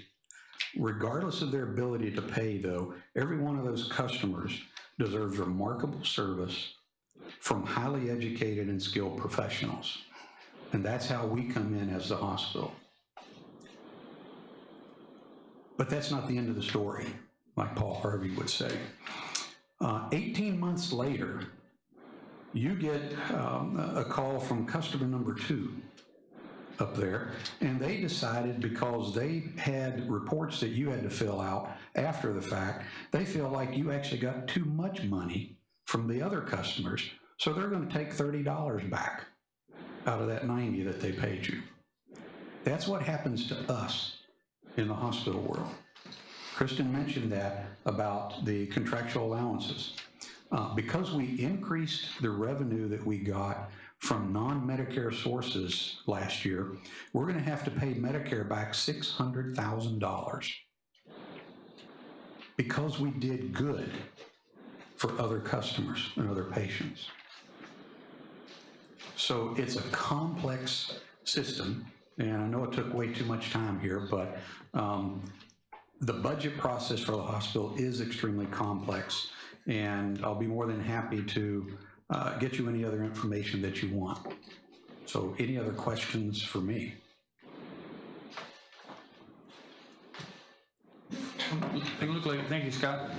Regardless of their ability to pay, though, every one of those customers deserves remarkable service from highly educated and skilled professionals. And that's how we come in as the hospital. But that's not the end of the story, like Paul Harvey would say. 18 months later, you get a call from customer number 2 up there, and they decided, because they had reports that you had to fill out after the fact, they feel like you actually got too much money from the other customers, so they're going to take $30 back out of that $90 that they paid you. That's what happens to us in the hospital world. Kristen mentioned that about the contractual allowances. Because we increased the revenue that we got from non-Medicare sources last year, we're going to have to pay Medicare back $600,000 because we did good for other customers and other patients. So it's a complex system, and I know it took way too much time here, but the budget process for the hospital is extremely complex, and I'll be more than happy to get you any other information that you want. So any other questions for me? Thank you, Scott.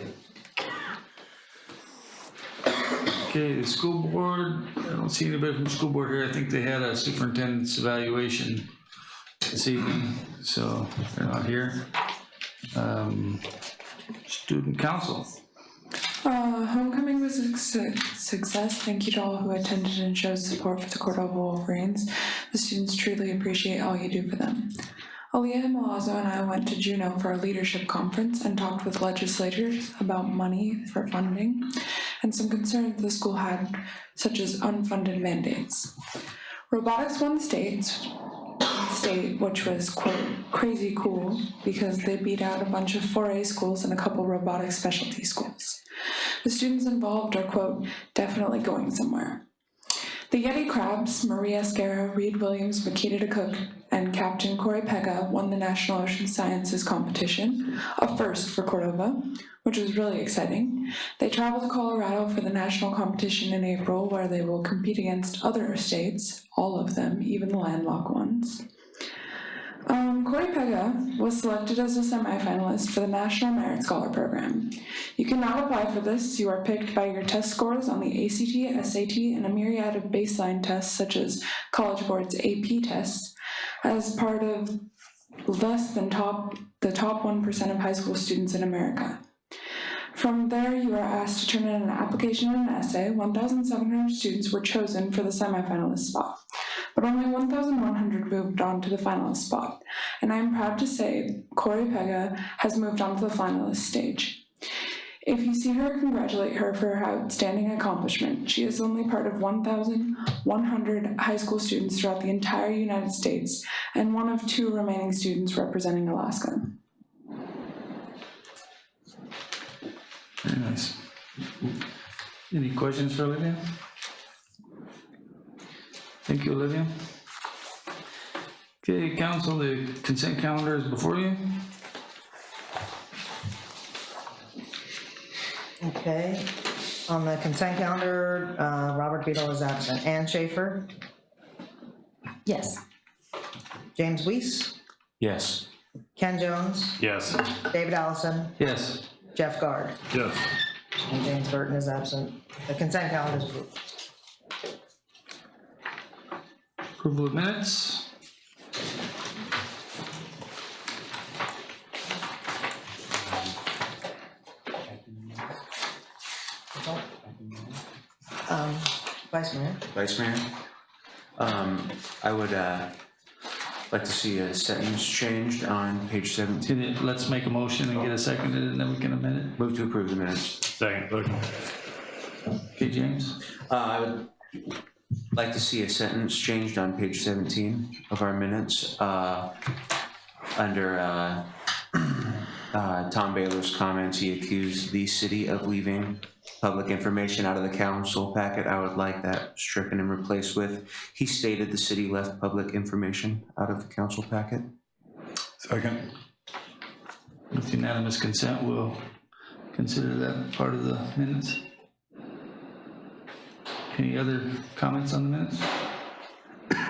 Okay, the school board, I don't see anybody from the school board here. I think they had a superintendent's evaluation this evening, so they're not here. Student council. Homecoming was a success. Thank you to all who attended and showed support for the Cordova Wolverines. The students truly appreciate all you do for them. Aaliyah Milazzo and I went to Juneau for a leadership conference and talked with legislators about money for funding and some concerns the school had, such as unfunded mandates. Robotics won state, which was, quote, crazy cool because they beat out a bunch of 4A schools and a couple robotic specialty schools. The students involved are, quote, definitely going somewhere. The Yeti Crabs, Maria Escara, Reed Williams, Makita DeCook, and Captain Corey Pega won the National Ocean Sciences Competition, a first for Cordova, which was really exciting. They traveled to Colorado for the national competition in April, where they will compete against other states, all of them, even the landlocked ones. Corey Pega was selected as a semifinalist for the National Merit Scholar Program. You can now apply for this. You are picked by your test scores on the ACT, SAT, and a myriad of baseline tests such as College Board's AP tests as part of less than the top 1% of high school students in America. From there, you are asked to turn in an application and an essay. 1,700 students were chosen for the semifinalist spot, but only 1,100 moved on to the finalist spot, and I am proud to say Corey Pega has moved on to the finalist stage. If you see her, congratulate her for her outstanding accomplishment. She is only part of 1,100 high school students throughout the entire United States, and one of 2 remaining students representing Alaska. Very nice. Any questions for Olivia? Thank you, Olivia. Okay, council, the consent calendar is before you. Okay, on the consent calendar, Robert Beadle is absent. Ann Schaefer, Yes. James Weiss, Yes. Ken Jones, Yes. David Allison, Yes. Jeff Guard, Yes. and James Burton is absent. The consent calendar is approved. Approval of minutes. Vice Mayor, Vice Mayor, I would like to see a sentence changed on page 17. Let's make a motion and get a seconded, and then we can amend it. Move to approve the minutes. Second. Okay, James? I would like to see a sentence changed on page 17 of our minutes, under Tom Baylor's comments. He accused the city of leaving public information out of the council packet. I would like that stricken and replaced with, he stated the city left public information out of the council packet. Second. With unanimous consent, we'll consider that part of the minutes. Any other comments on the minutes?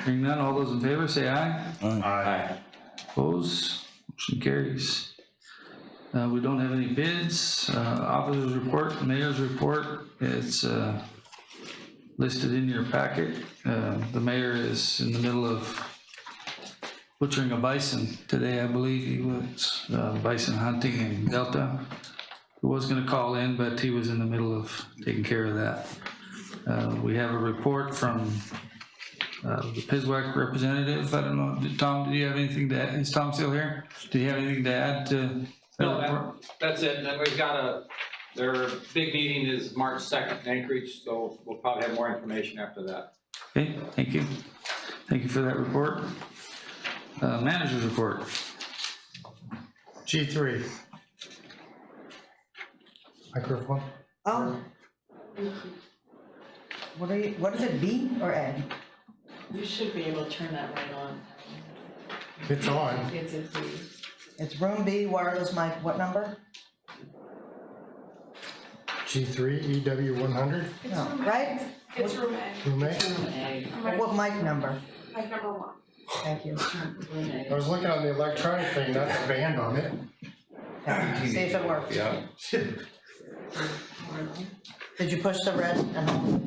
Hearing none, all those in favor say aye. Aye. Opposed? Motion carries. We don't have any bids. Officers report, mayor's report, it's listed in your packet. The mayor is in the middle of butchering a bison today, I believe. He was bison hunting in Delta. He was gonna call in, but he was in the middle of taking care of that. We have a report from the PISWAC representative. I don't know, Tom, do you have anything to add? Is Tom still here? Do you have anything to add to? No, that's it, and then we've got their big meeting is March 2nd in Anchorage, so we'll probably have more information after that. Okay, thank you. Thank you for that report. Manager's report. G3. Microphone. oh. What is it, B or A? You should be able to turn that right on. It's on. It's a B. It's room B, wireless mic, what number? G3, EW100. No, right? It's room A. Room A? Room A. What mic number? Like number 1. Thank you. Room A. I was looking on the electronic thing, not the band on it. Okay, see if it works. Yeah. Did you push the red and hold?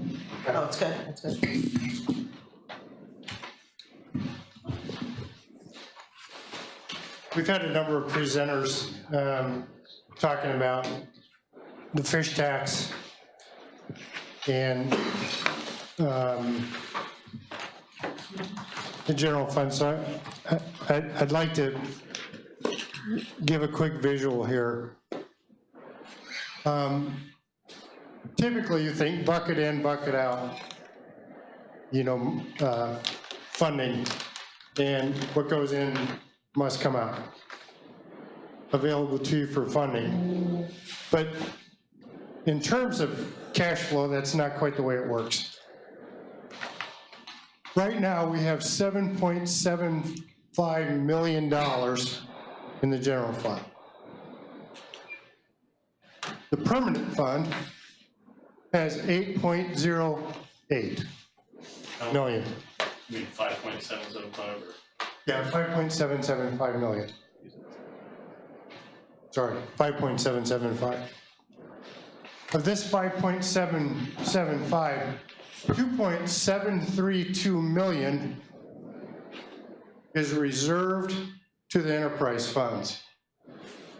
Oh, it's good, it's good. We've had a number of presenters talking about the fish tax and the general fund. So I'd like to give a quick visual here. Typically, you think bucket in, bucket out, funding, and what goes in must come out, available to you for funding. But in terms of cash flow, that's not quite the way it works. Right now, we have $7.75 million in the general fund. The permanent fund has 8.08 million. I mean, 5.775. Yeah, 5.775 million. Sorry, 5.775. Of this 5.775, 2.732 million is reserved to the enterprise funds.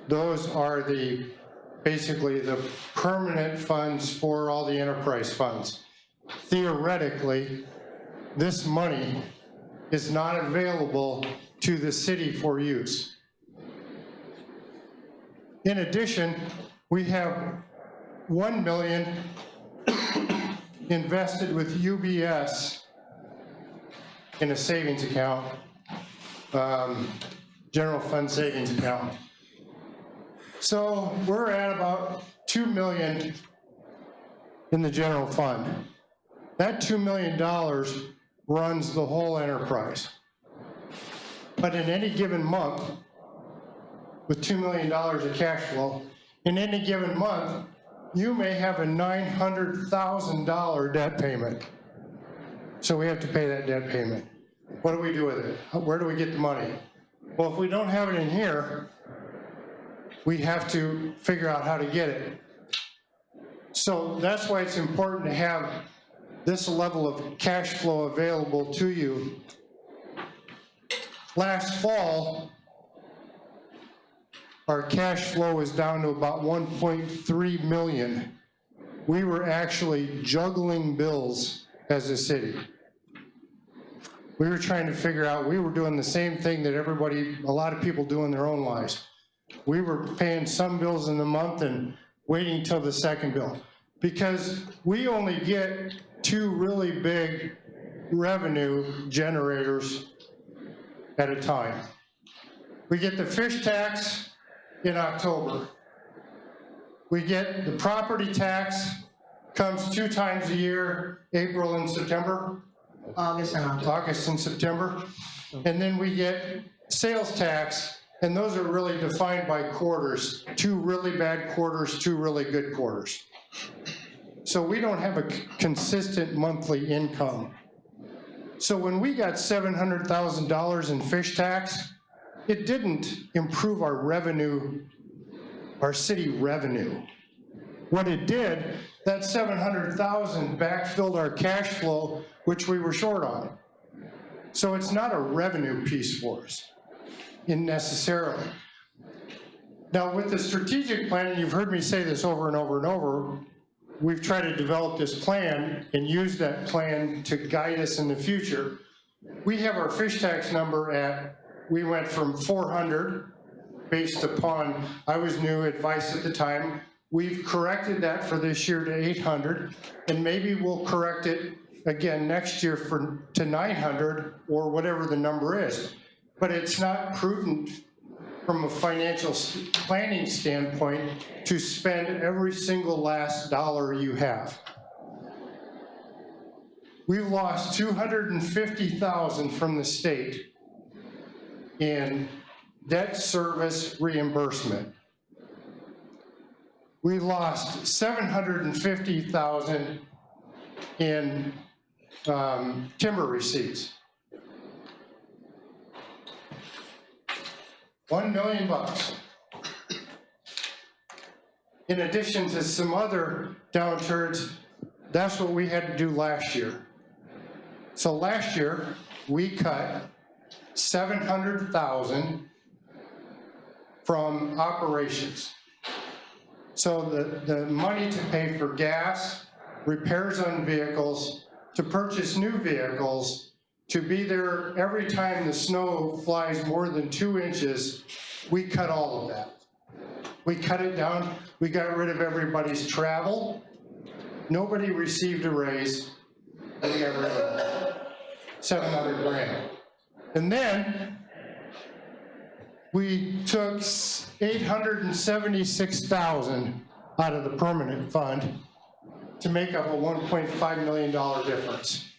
Those are basically the permanent funds for all the enterprise funds. Theoretically, this money is not available to the city for use. In addition, we have 1 million invested with UBS in a savings account, general fund savings account. So we're at about 2 million in the general fund. That $2 million runs the whole enterprise. But in any given month, with $2 million of cash flow, in any given month, you may have a $900,000 debt payment. So we have to pay that debt payment. What do we do with it? Where do we get the money? Well, if we don't have it in here, we have to figure out how to get it. So that's why it's important to have this level of cash flow available to you. Last fall, our cash flow was down to about 1.3 million. We were actually juggling bills as a city. We were trying to figure out, we were doing the same thing that a lot of people do in their own lives. We were paying some bills in the month and waiting till the second bill. Because we only get 2 really big revenue generators at a time. We get the fish tax in October. We get the property tax, comes 2 times a year, April and September. August and October. August and September. And then we get sales tax, and those are really defined by quarters. 2 really bad quarters, 2 really good quarters. So we don't have a consistent monthly income. So when we got $700,000 in fish tax, it didn't improve our revenue, our city revenue. What it did, that $700,000 backfilled our cash flow, which we were short on. So it's not a revenue piece for us, necessarily. Now with the strategic plan, and you've heard me say this over and over and over, we've tried to develop this plan and use that plan to guide us in the future. We have our fish tax number we went from 400 based upon, I was new advice at the time. We've corrected that for this year to 800, and maybe we'll correct it again next year to 900 or whatever the number is. But it's not prudent from a financial planning standpoint to spend every single last dollar you have. We've lost $250,000 from the state in debt service reimbursement. We lost $750,000 in timber receipts. $1 million. In addition to some other downturns, that's what we had to do last year. So last year, we cut $700,000 from operations. So the money to pay for gas, repairs on vehicles, to purchase new vehicles, to be there every time the snow flies more than 2 inches, we cut all of that. We cut it down. We got rid of everybody's travel. Nobody received a raise. We got rid of $700,000. And then we took $876,000 out of the permanent fund to make up a $1.5 million difference.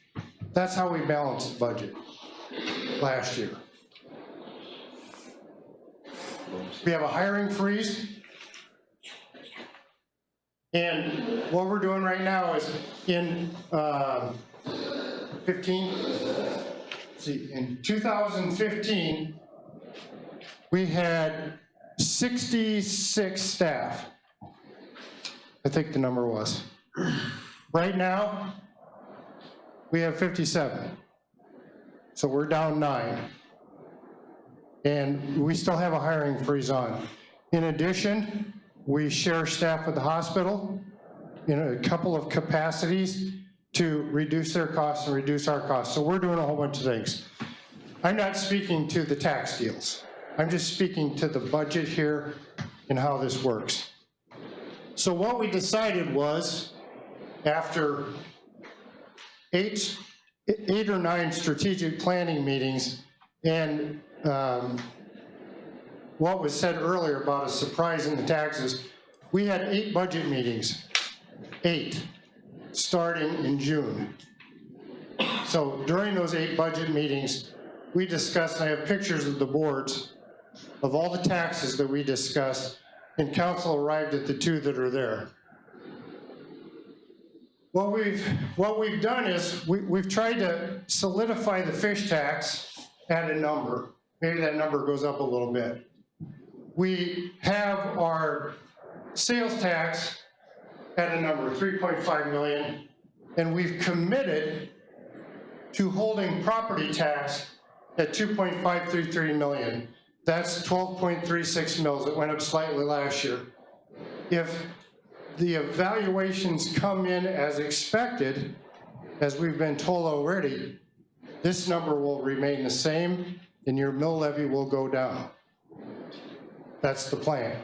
That's how we balanced the budget last year. We have a hiring freeze. And what we're doing right now is in 15, see, in 2015, we had 66 staff. I think the number was. Right now, we have 57. So we're down 9. And we still have a hiring freeze on. In addition, we share staff with the hospital in a couple of capacities to reduce their costs and reduce our costs. So we're doing a whole bunch of things. I'm not speaking to the tax deals. I'm just speaking to the budget here and how this works. So what we decided was, after eight or 9 strategic planning meetings, and what was said earlier about a surprise in the taxes, we had 8 budget meetings, 8, starting in June. So during those 8 budget meetings, we discussed, and I have pictures of the boards of all the taxes that we discussed, and council arrived at the 2 that are there. What we've done is we've tried to solidify the fish tax at a number. Maybe that number goes up a little bit. We have our sales tax at a number, 3.5 million, and we've committed to holding property tax at 2.533 million. That's 12.36 mils. It went up slightly last year. If the evaluations come in as expected, as we've been told already, this number will remain the same and your mill levy will go down. That's the plan.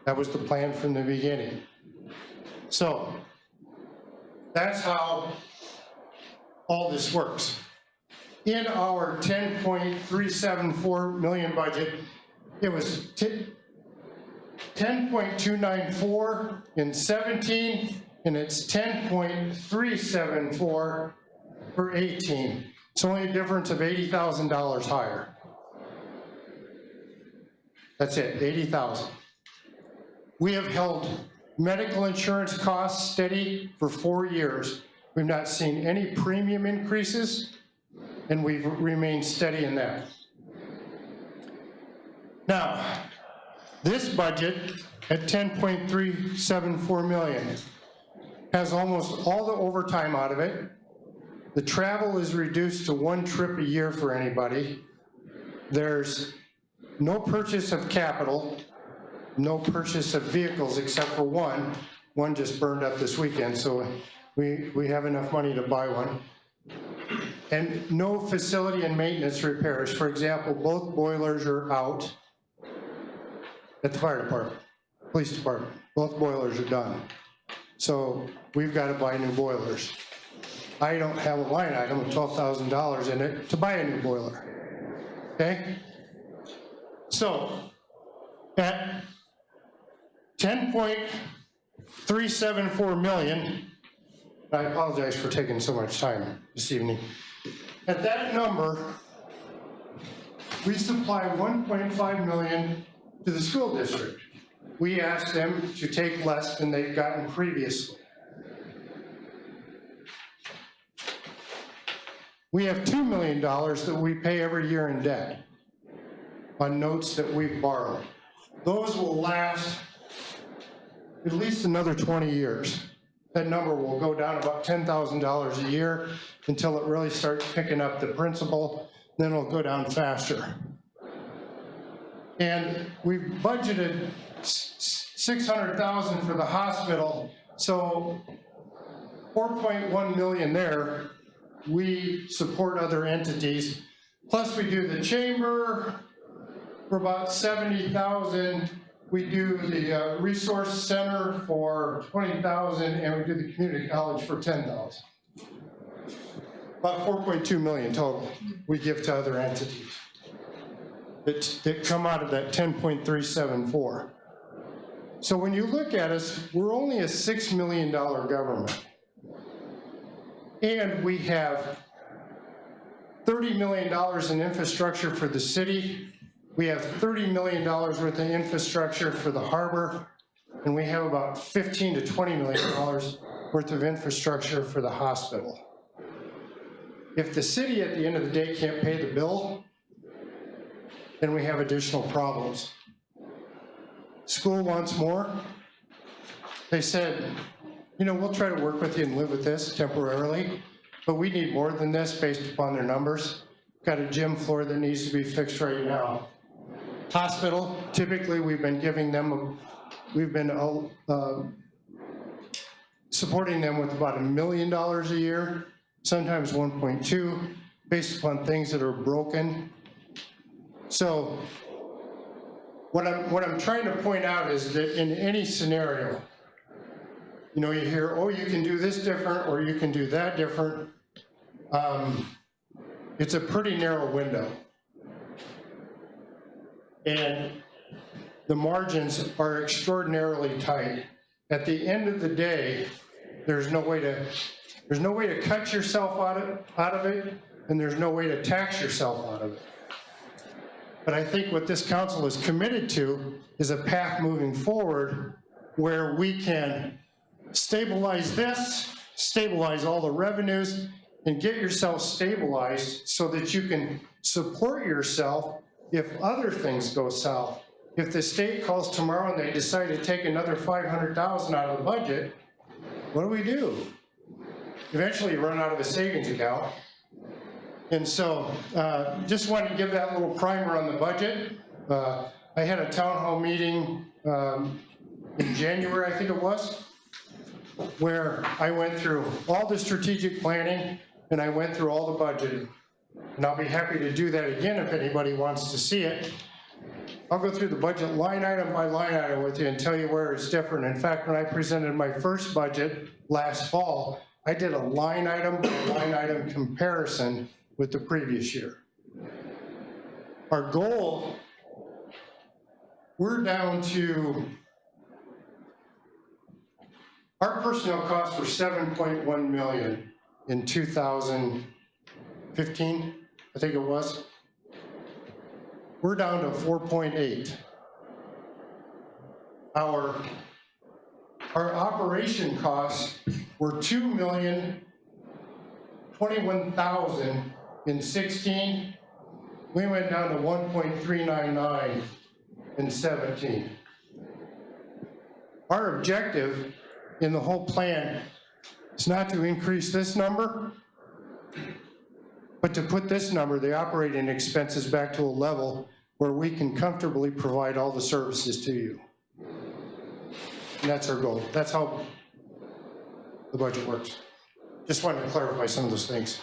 That was the plan from the beginning. So that's how all this works. In our 10.374 million budget, it was 10.294 in 17, and it's 10.374 for 18. It's only a difference of $80,000 higher. That's it, 80,000. We have held medical insurance costs steady for 4 years. We've not seen any premium increases, and we've remained steady in that. Now, this budget at 10.374 million has almost all the overtime out of it. The travel is reduced to 1 trip a year for anybody. There's no purchase of capital, no purchase of vehicles except for one. One just burned up this weekend, so we have enough money to buy one. And no facility and maintenance repairs. For example, both boilers are out at the fire department, police department. Both boilers are done. So we've got to buy new boilers. I don't have a line item of $12,000 in it to buy a new boiler, okay? So at 10.374 million, I apologize for taking so much time this evening. At that number, we supply 1.5 million to the school district. We asked them to take less than they've gotten previously. We have $2 million that we pay every year in debt on notes that we've borrowed. Those will last at least another 20 years. That number will go down about $10,000 a year until it really starts picking up the principal, then it'll go down faster. And we've budgeted $600,000 for the hospital, so 4.1 million there. We support other entities. Plus we do the chamber for about 70,000. We do the resource center for 20,000, and we do the community college for 10,000. About 4.2 million total we give to other entities that come out of that 10.374. So when you look at us, we're only a $6 million government. And we have $30 million in infrastructure for the city. We have $30 million worth of infrastructure for the harbor. And we have about $15 to $20 million worth of infrastructure for the hospital. if the city at the end of the day can't pay the bill, then we have additional problems. School wants more. They said, you know, we'll try to work with you and live with this temporarily, but we need more than this based upon their numbers. Got a gym floor that needs to be fixed right now. Hospital, typically we've been giving them, supporting them with about $1 million a year, sometimes 1.2, based upon things that are broken. So what I'm trying to point out is that in any scenario, you know, you hear, oh, you can do this different or you can do that different. It's a pretty narrow window. And the margins are extraordinarily tight. At the end of the day, there's no way to cut yourself out of it, and there's no way to tax yourself out of it. But I think what this council is committed to is a path moving forward where we can stabilize this, stabilize all the revenues, and get yourself stabilized so that you can support yourself if other things go south. If the state calls tomorrow and they decide to take another $500,000 out of the budget, what do? Eventually you run out of a savings account. And so just wanted to give that little primer on the budget. I had a town hall meeting in January, I think it was, where I went through all the strategic planning and I went through all the budgeting. And I'll be happy to do that again if anybody wants to see it. I'll go through the budget line item by line item with you and tell you where it's different. In fact, when I presented my first budget last fall, I did a line item by line item comparison with the previous year. Our goal, we're down to, our personnel costs were $7.1 million in 2015, I think it was. We're down to 4.8. Our operation costs were $2,021,000 in 16. We went down to 1.399 in 17. Our objective in the whole plan is not to increase this number, but to put this number, the operating expenses, back to a level where we can comfortably provide all the services to you. And that's our goal. That's how the budget works. Just wanted to clarify some of those things.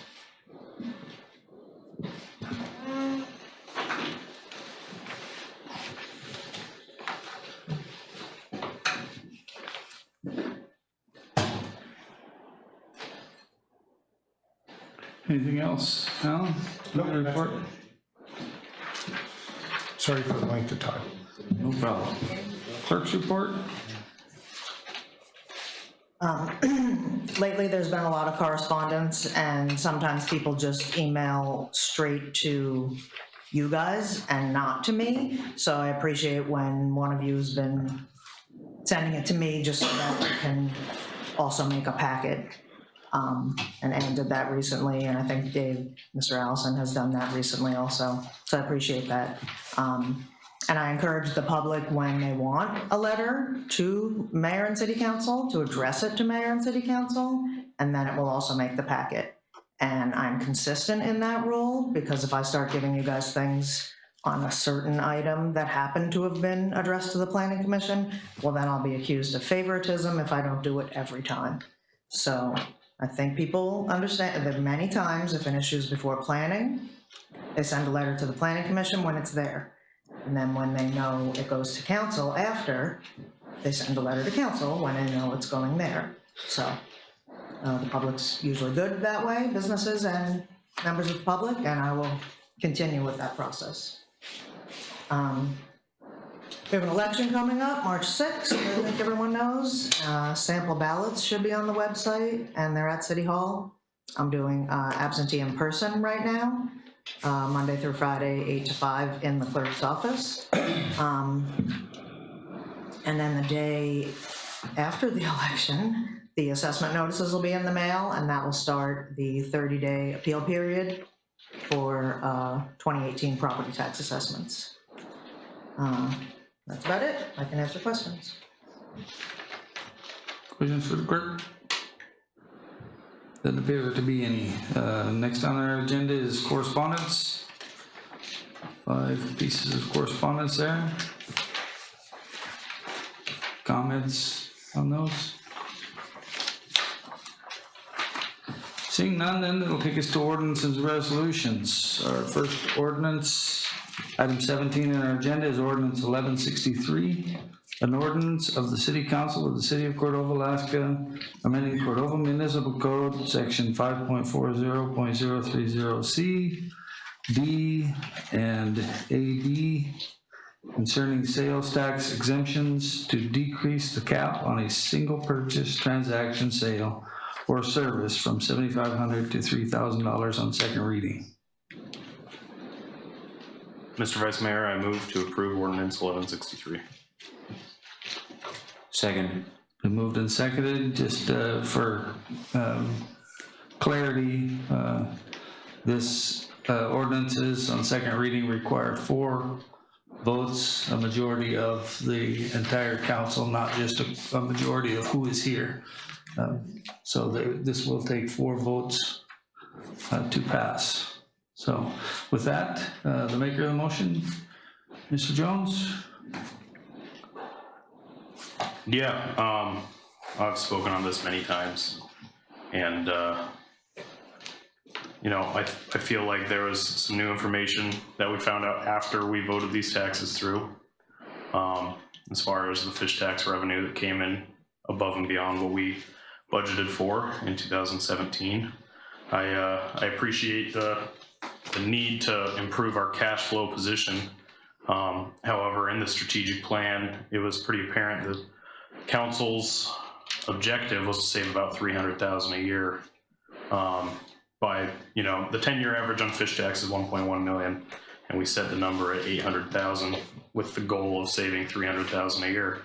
Anything else, Alan? No report? Sorry for the length of time. No problem. Clerk's report? Lately, there's been a lot of correspondence, and sometimes people just email straight to you guys and not to me. So I appreciate when one of you has been sending it to me just so that we can also make a packet. And Ann did that recently, and I think Mr. Allison has done that recently also. So I appreciate that. And I encourage the public, when they want a letter to mayor and city council, to address it to mayor and city council, and then it will also make the packet. And I'm consistent in that rule, because if I start giving you guys things on a certain item that happened to have been addressed to the planning commission, well, then I'll be accused of favoritism if I don't do it every time. So I think people understand that many times if an issue is before planning, they send a letter to the planning commission when it's there. And then when they know it goes to council after, they send a letter to council when they know it's going there. So the public's usually good that way, businesses and members of the public, and I will continue with that process. We have an election coming up, March 6th, I think everyone knows. Sample ballots should be on the website, and they're at City Hall. I'm doing absentee in person right now, Monday through Friday, 8 to 5 in the clerk's office. And then the day after the election, the assessment notices will be in the mail, and that will start the 30-day appeal period for 2018 property tax assessments. That's about it. I can answer questions. Questions for the clerk? Doesn't appear to be any. Next on our agenda is correspondence. 5 pieces of correspondence there. Comments on those? Seeing none, then it'll take us to ordinances and resolutions. Our first ordinance, item 17 in our agenda, is ordinance 1163, an ordinance of the City Council of the City of Cordova, Alaska, amending Cordova Municipal Code, section 5.40.030C, D, and AD, concerning sales tax exemptions to decrease the cap on a single purchase transaction sale or service from $7,500 to $3,000 on second reading. Mr. Vice Mayor, I move to approve ordinance 1163. Second. Been moved and seconded, just for clarity, this ordinances on second reading require 4 votes, a majority of the entire council, not just a majority of who is here. So this will take 4 votes to pass. So with that, the maker of the motion, Mr. Jones? Yeah, I've spoken on this many times, and you know, I feel like there was some new information that we found out after we voted these taxes through, as far as the fish tax revenue that came in above and beyond what we budgeted for in 2017. I appreciate the need to improve our cash flow position. However, in the strategic plan, it was pretty apparent that council's objective was to save about $300,000 a year. By, you know, the 10-year average on fish tax is 1.1 million, and we set the number at 800,000 with the goal of saving 300,000 a year.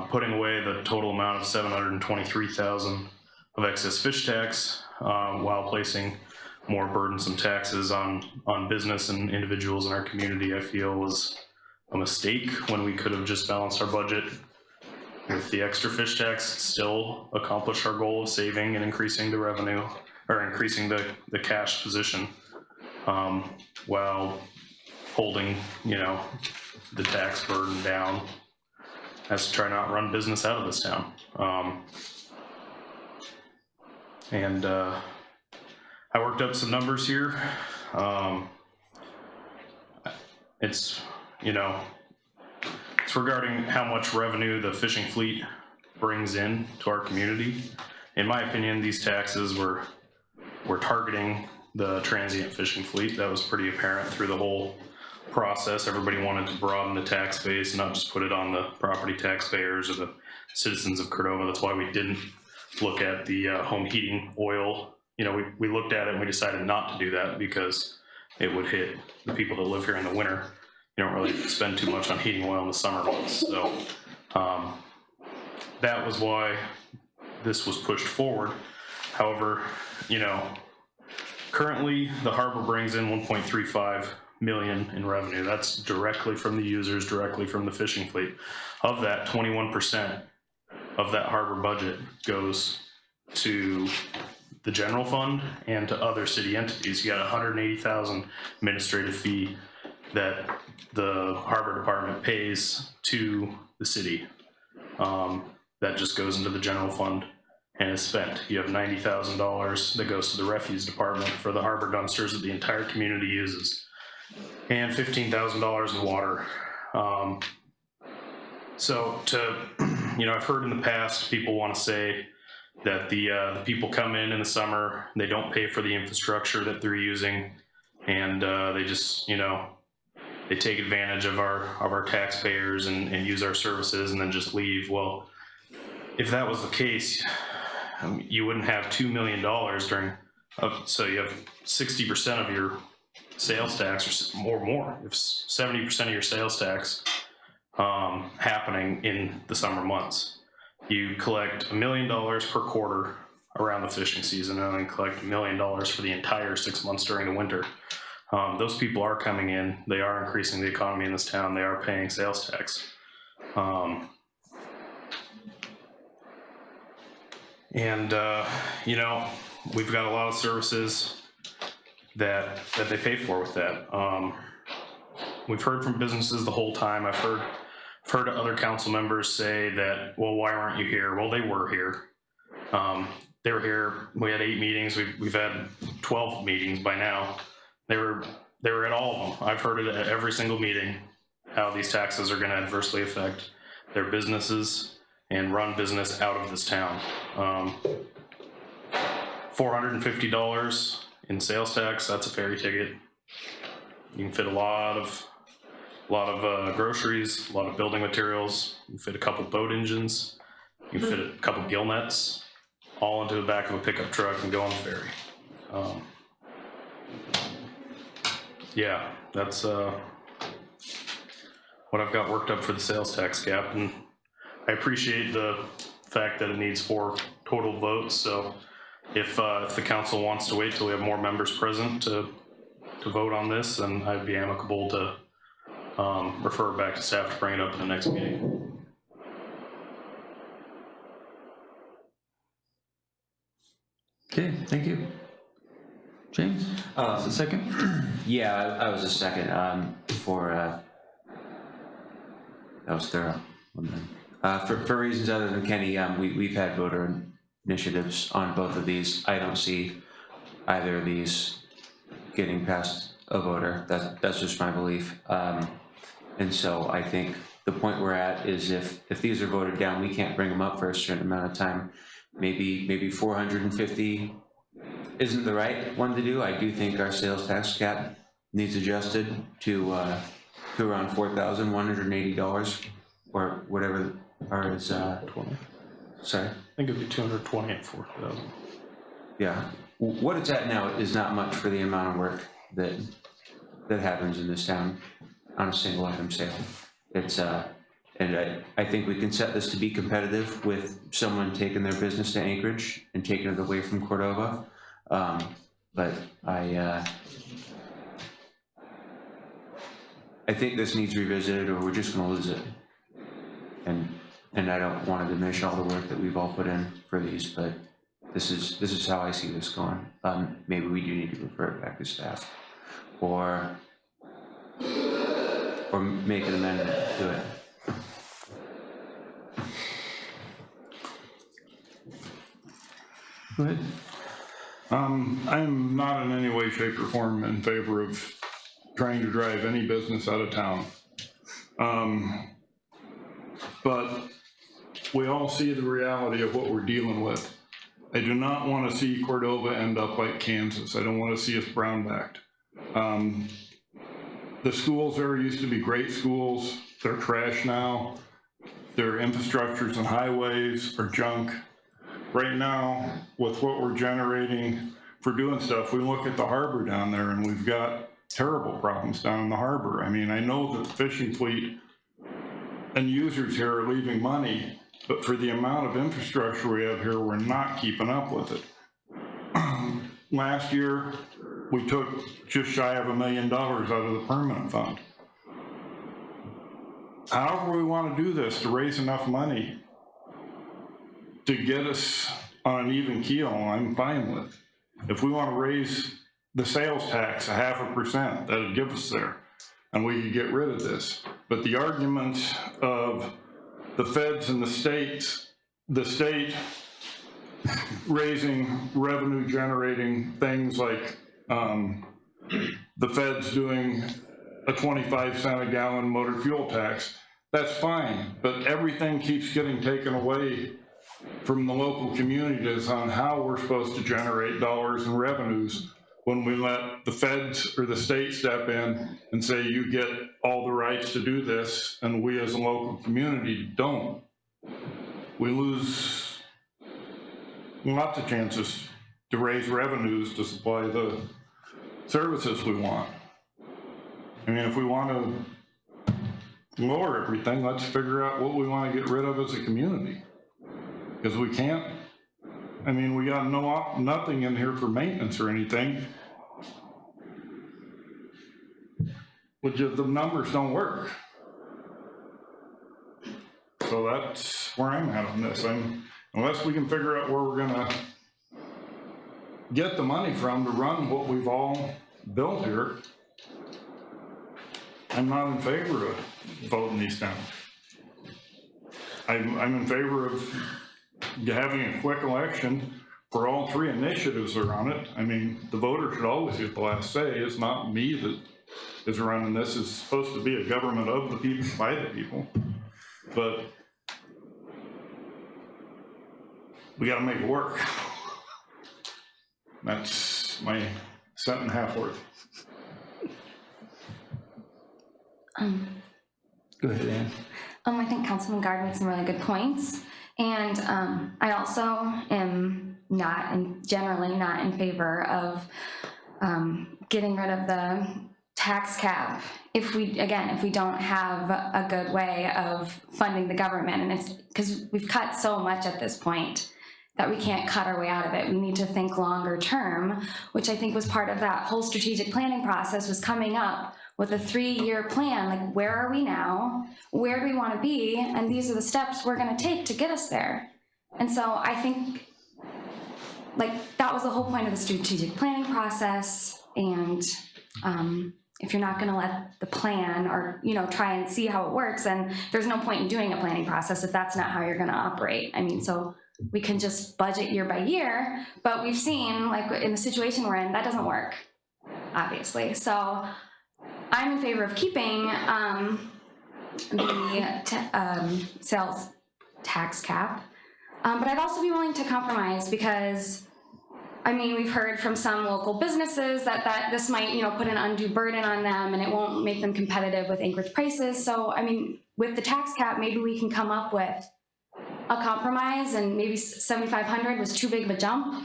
Putting away the total amount of 723,000 of excess fish tax, while placing more burdensome taxes on business and individuals in our community, I feel was a mistake when we could have just balanced our budget with the extra fish tax, still accomplish our goal of saving and increasing the revenue, or increasing the cash position, while holding, you know, the tax burden down as to try not run business out of this town. I worked up some numbers here. It's, you know, it's regarding how much revenue the fishing fleet brings in to our community. In my opinion, these taxes were targeting the transient fishing fleet. That was pretty apparent through the whole process. Everybody wanted to broaden the tax base, not just put it on the property taxpayers or the citizens of Cordova. That's why we didn't look at the home heating oil. You know, we looked at it and we decided not to do that because it would hit the people that live here in the winter. You don't really spend too much on heating oil in the summer months. So that was why this was pushed forward. However, you know, currently the harbor brings in 1.35 million in revenue. That's directly from the users, directly from the fishing fleet. Of that, 21% of that harbor budget goes to the general fund and to other city entities. You got 180,000 administrative fee that the harbor department pays to the city. That just goes into the general fund and is spent. You have $90,000 that goes to the refuse department for the harbor dumpsters that the entire community uses, and $15,000 in water. So you know, I've heard in the past people want to say that the people come in the summer, they don't pay for the infrastructure that they're using, and they just, you know, they take advantage of our taxpayers and use our services and then just leave. Well, if that was the case, you wouldn't have $2 million during, so you have 60% of your sales tax or more, if 70% of your sales tax happening in the summer months. you collect $1 million per quarter around the fishing season, and then collect $1 million for the entire 6 months during the winter. Those people are coming in, they are increasing the economy in this town, they are paying sales tax. You know, we've got a lot of services that they pay for with that. We've heard from businesses the whole time. I've heard other council members say that, well, why aren't you here? Well, they were here. They were here. We had 8 meetings. We've had 12 meetings by now. They were at all of them. I've heard it at every single meeting, how these taxes are going to adversely affect their businesses and run business out of this town. $450 in sales tax, that's a ferry ticket. You can fit a lot of groceries, a lot of building materials. You can fit a couple boat engines. You can fit a couple gill nets, all into the back of a pickup truck and go on the ferry. Yeah, that's what I've got worked up for the sales tax cap, and I appreciate the fact that it needs 4 total votes. So if the council wants to wait till we have more members present to vote on this, then I'd be amicable to refer it back to staff to bring it up in the next meeting. Okay, thank you. James, a second? Yeah, I was a second, that was thorough. For reasons other than Kenny, we've had voter initiatives on both of these. I don't see either of these getting past a voter. That's just my belief. And so I think the point we're at is if these are voted down, we can't bring them up for a certain amount of time. Maybe 450 isn't the right one to do. I do think our sales tax cap needs adjusted to around $4,180 or whatever ours. 20. Sorry. I think it'd be 220 at 4,000. Yeah, what it's at now is not much for the amount of work that happens in this town on a single item sale. It's and I think we can set this to be competitive with someone taking their business to Anchorage and taking it away from Cordova. But I think this needs revisited, or we're just gonna lose it. And I don't want to diminish all the work that we've all put in for these, but this is how I see this going. Maybe we do need to refer it back to staff, or make an amendment to it. Go ahead. I'm not in any way, shape, or form in favor of trying to drive any business out of town. But we all see the reality of what we're dealing with. I do not want to see Cordova end up like Kansas. I don't want to see us brown-backed. The schools there used to be great schools. They're trash now. Their infrastructures and highways are junk. Right now, with what we're generating for doing stuff, we look at the harbor down there and we've got terrible problems down in the harbor. I mean, I know that the fishing fleet and users here are leaving money, but for the amount of infrastructure we have here, we're not keeping up with it. Last year, we took just shy of $1 million out of the permanent fund. However we want to do this to raise enough money to get us on an even keel, I'm fine with. If we want to raise the sales tax 0.5%, that'd give us there, and we could get rid of this. But the arguments of the feds and the state raising revenue generating things like the feds doing a 25-cent a gallon motor fuel tax, that's fine, but everything keeps getting taken away from the local communities on how we're supposed to generate dollars and revenues when we let the feds or the state step in and say you get all the rights to do this and we as a local community don't. We lose lots of chances to raise revenues to supply the services we want. I mean, if we want to lower everything, let's figure out what we want to get rid of as a community. Because we can't, I mean, we got nothing in here for maintenance or anything. Which if the numbers don't work. So that's where I'm at on this. Unless we can figure out where we're gonna get the money from to run what we've all built here, I'm not in favor of voting these down. I'm in favor of having a quick election for all three initiatives that are on it. I mean, the voter should always get the last say. It's not me that is running this. It's supposed to be a government of the people, by the people. But we gotta make it work. That's my cent and a half worth. Go ahead, Ann. I think Councilman Guard made some really good points. And I also am generally not in favor of getting rid of the tax cap if we don't have a good way of funding the government. And it's because we've cut so much at this point that we can't cut our way out of it. We need to think longer term, which I think was part of that whole strategic planning process, was coming up with a 3-year plan. Like, where are we now? Where do we want to be? And these are the steps we're going to take to get us there. And so I think, like, that was the whole point of the strategic planning process. And if you're not going to let the plan or, try and see how it works, then there's no point in doing a planning process if that's not how you're going to operate. I mean, so we can just budget year by year, but we've seen, like, in the situation we're in, that doesn't work, obviously. So I'm in favor of keeping the sales tax cap, but I'd also be willing to compromise because, I mean, we've heard from some local businesses that this might, put an undue burden on them and it won't make them competitive with Anchorage prices. So, I mean, with the tax cap, maybe we can come up with a compromise, and maybe 7,500 was too big of a jump.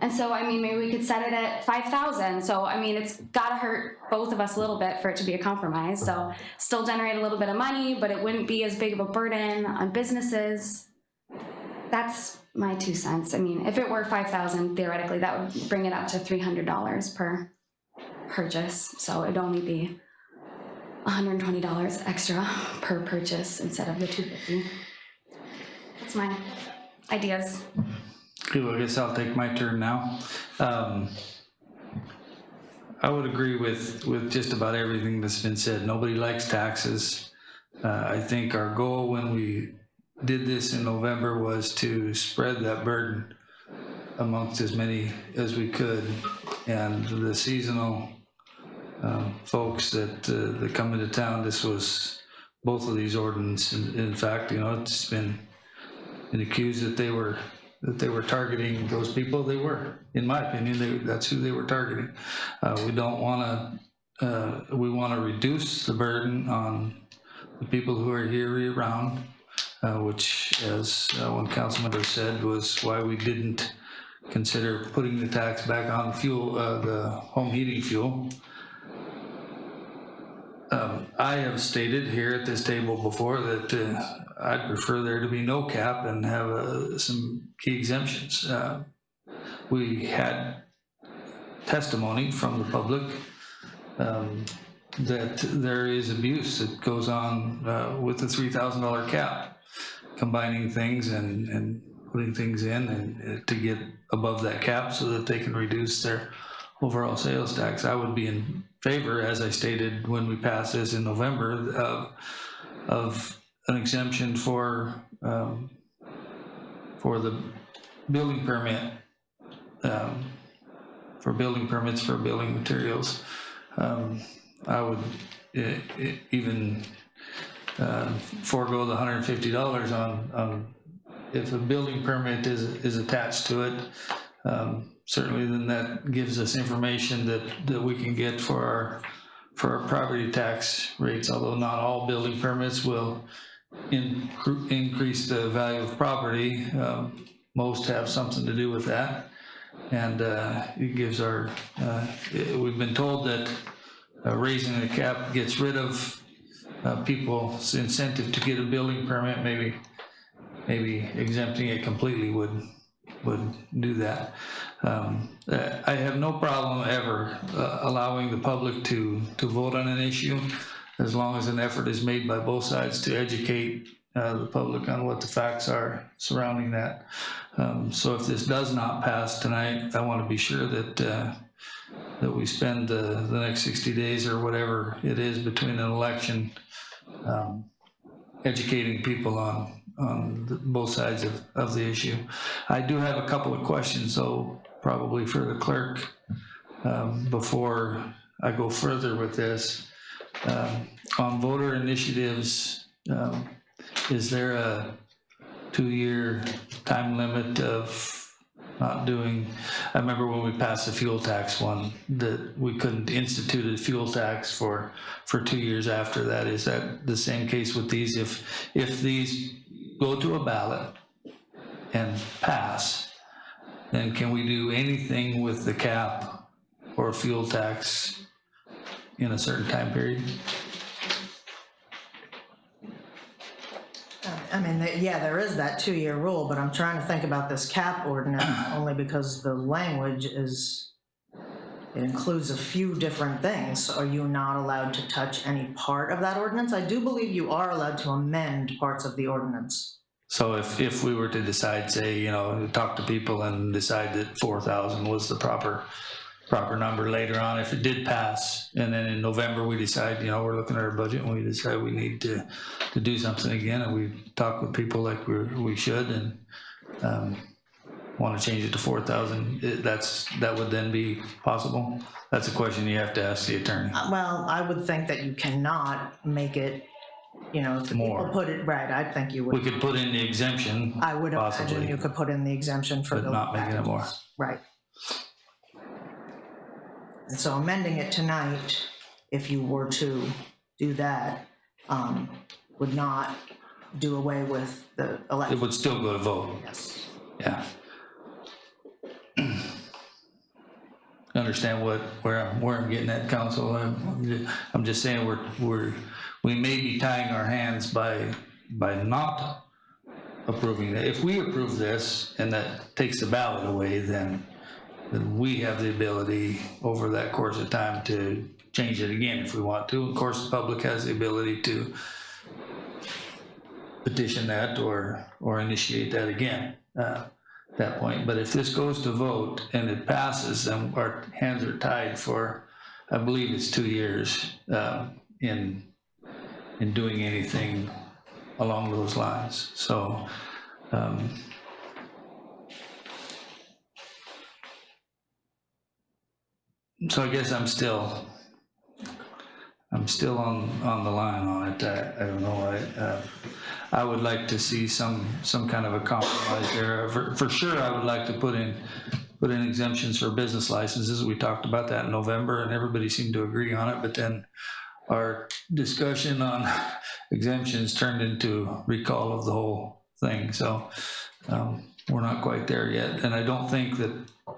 And so, I mean, maybe we could set it at 5,000. So, I mean, it's gotta hurt both of us a little bit for it to be a compromise. So still generate a little bit of money, but it wouldn't be as big of a burden on businesses. That's my 2 cents. I mean, if it were 5,000, theoretically, that would bring it up to $300 per purchase. So it'd only be $120 extra per purchase instead of the $250. That's my ideas. Okay, well, I guess I'll take my turn now. I would agree with just about everything that's been said. Nobody likes taxes. I think our goal when we did this in November was to spread that burden amongst as many as we could. And the seasonal folks that come into town, this was both of these ordinances. In fact, it's been accused that they were targeting those people. They were, in my opinion, that's who they were targeting. We don't want to, we want to reduce the burden on the people who are here year-round, which, as one council member said, was why we didn't consider putting the tax back on fuel, the home heating fuel. I have stated here at this table before that I'd prefer there to be no cap and have some key exemptions. We had testimony from the public that there is abuse that goes on with the $3,000 cap, combining things and putting things in and to get above that cap so that they can reduce their overall sales tax. I would be in favor, as I stated when we passed this in November, of an exemption for the building permit, for building permits for building materials. I would even forego the $150 on if a building permit is attached to it. Certainly then that gives us information that we can get for our property tax rates, although not all building permits will increase the value of property. Most have something to do with that. And it gives our, we've been told that raising the cap gets rid of people's incentive to get a building permit. Maybe maybe exempting it completely would do that. I have no problem ever allowing the public to vote on an issue, as long as an effort is made by both sides to educate the public on what the facts are surrounding that. So if this does not pass tonight, I want to be sure that we spend the next 60 days or whatever it is between an election educating people on both sides of the issue. I do have a couple of questions, though, probably for the clerk, before I go further with this. On voter initiatives, is there a 2-year time limit of not doing? I remember when we passed the fuel tax one, that we couldn't institute a fuel tax for 2 years after that. Is that the same case with these? If these go to a ballot and pass, then can we do anything with the cap or fuel tax in a certain time period? I mean, yeah, there is that 2-year rule, but I'm trying to think about this cap ordinance only because the language is, it includes a few different things. Are you not allowed to touch any part of that ordinance? I do believe you are allowed to amend parts of the ordinance. So if we were to decide, say, talk to people and decide that 4,000 was the proper number later on, if it did pass, and then in November we decide, we're looking at our budget and we decide we need to do something again, and we talk with people like we should, and want to change it to 4,000, that would then be possible? That's a question you have to ask the attorney. Well, I would think that you cannot make it, if the More. people put it, right, I think you would. We could put in the exemption, I would imagine possibly, you could put in the exemption for but the not making it more. Right. And so amending it tonight, if you were to do that, would not do away with the election. It would still go to vote. Yes. Yeah. Understand where I'm getting at, council. I'm just saying we may be tying our hands by not approving it. If we approve this and that takes the ballot away, then we have the ability over that course of time to change it again if we want to. Of course, the public has the ability to petition that or initiate that again at that point. But if this goes to vote and it passes, then our hands are tied for, I believe it's 2 years in doing anything along those lines. So so I guess I'm still on the line on it. I don't know. I would like to see some kind of a compromise there. For sure, I would like to put in exemptions for business licenses. We talked about that in November, and everybody seemed to agree on it. But then our discussion on exemptions turned into recall of the whole thing. So we're not quite there yet, and I don't think that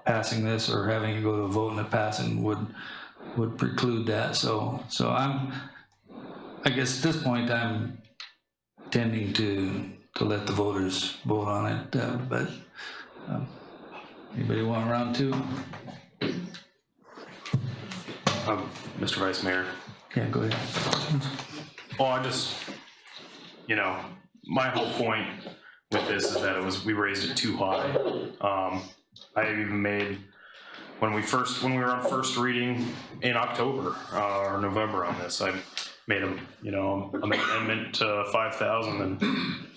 passing this or having it go to a vote and it passing would preclude that. So I guess at this point I'm tending to let the voters vote on it. But anybody want round two? Mr. Vice Mayor. Yeah, go ahead. Well, I just, my whole point with this is that we raised it too high. I even made, when we were on first reading in October or November on this, I made an amendment to 5,000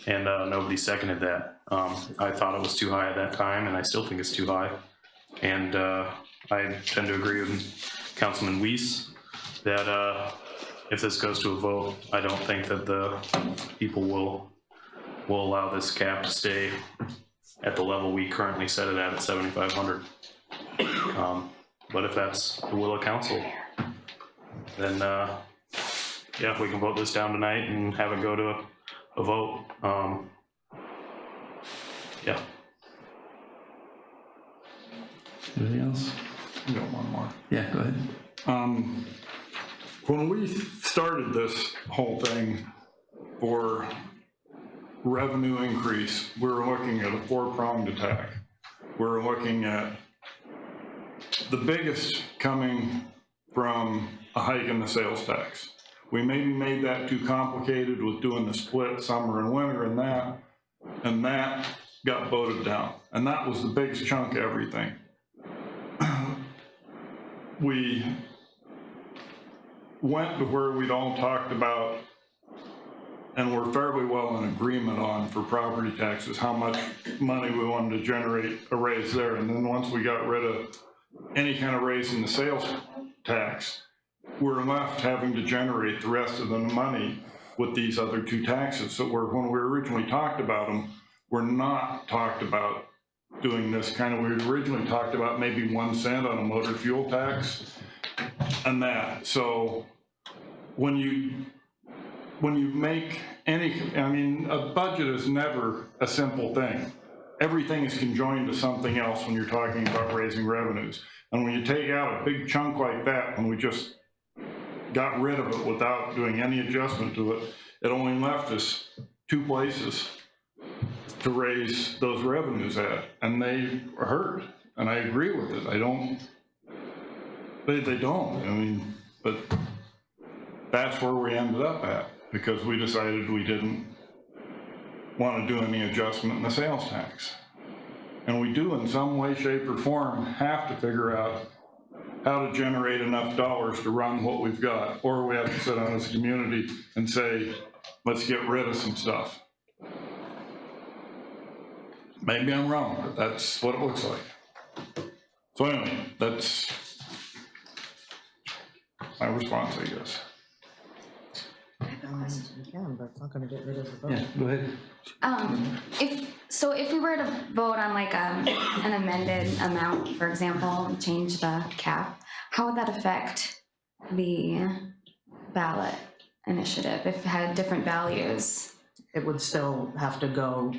and nobody seconded that. I thought it was too high at that time, and I still think it's too high. And I tend to agree with Councilman Weiss that if this goes to a vote, I don't think that the people will allow this cap to stay at the level we currently set it at 7,500. But if that's the will of council, then yeah, we can vote this down tonight and have it go to a vote. Yeah. Anything else? I got one more. Yeah, go ahead. When we started this whole thing for revenue increase, we're looking at a four-pronged attack. We're looking at the biggest coming from a hike in the sales tax. We maybe made that too complicated with doing the split summer and winter and that got voted down. And that was the biggest chunk of everything. We went to where we'd all talked about, and we're fairly well in agreement on for property taxes, how much money we wanted to generate a raise there. And then once we got rid of any kind of raise in the sales tax, we're left having to generate the rest of the money with these other two taxes. So when we originally talked about them, we're not talked about doing this kind of, we originally talked about maybe 1 cent on a motor fuel tax and that. So when you make any, I mean, a budget is never a simple thing. Everything is conjoined to something else when you're talking about raising revenues. And when you take out a big chunk like that, when we just got rid of it without doing any adjustment to it, it only left us 2 places to raise those revenues at, and they hurt. And I agree with it. They don't. I mean, but that's where we ended up at, because we decided we didn't want to do any adjustment in the sales tax. And we do, in some way, shape, or form, have to figure out how to generate enough dollars to run what we've got, or we have to sit down as a community and say, let's get rid of some stuff. Maybe I'm wrong, but that's what it looks like. So anyway, that's my response, I guess. You can, but it's not gonna get rid of the vote. Yeah, go ahead. If we were to vote on like an amended amount, for example, change the cap, how would that affect the ballot initiative if it had different values? It would still have to go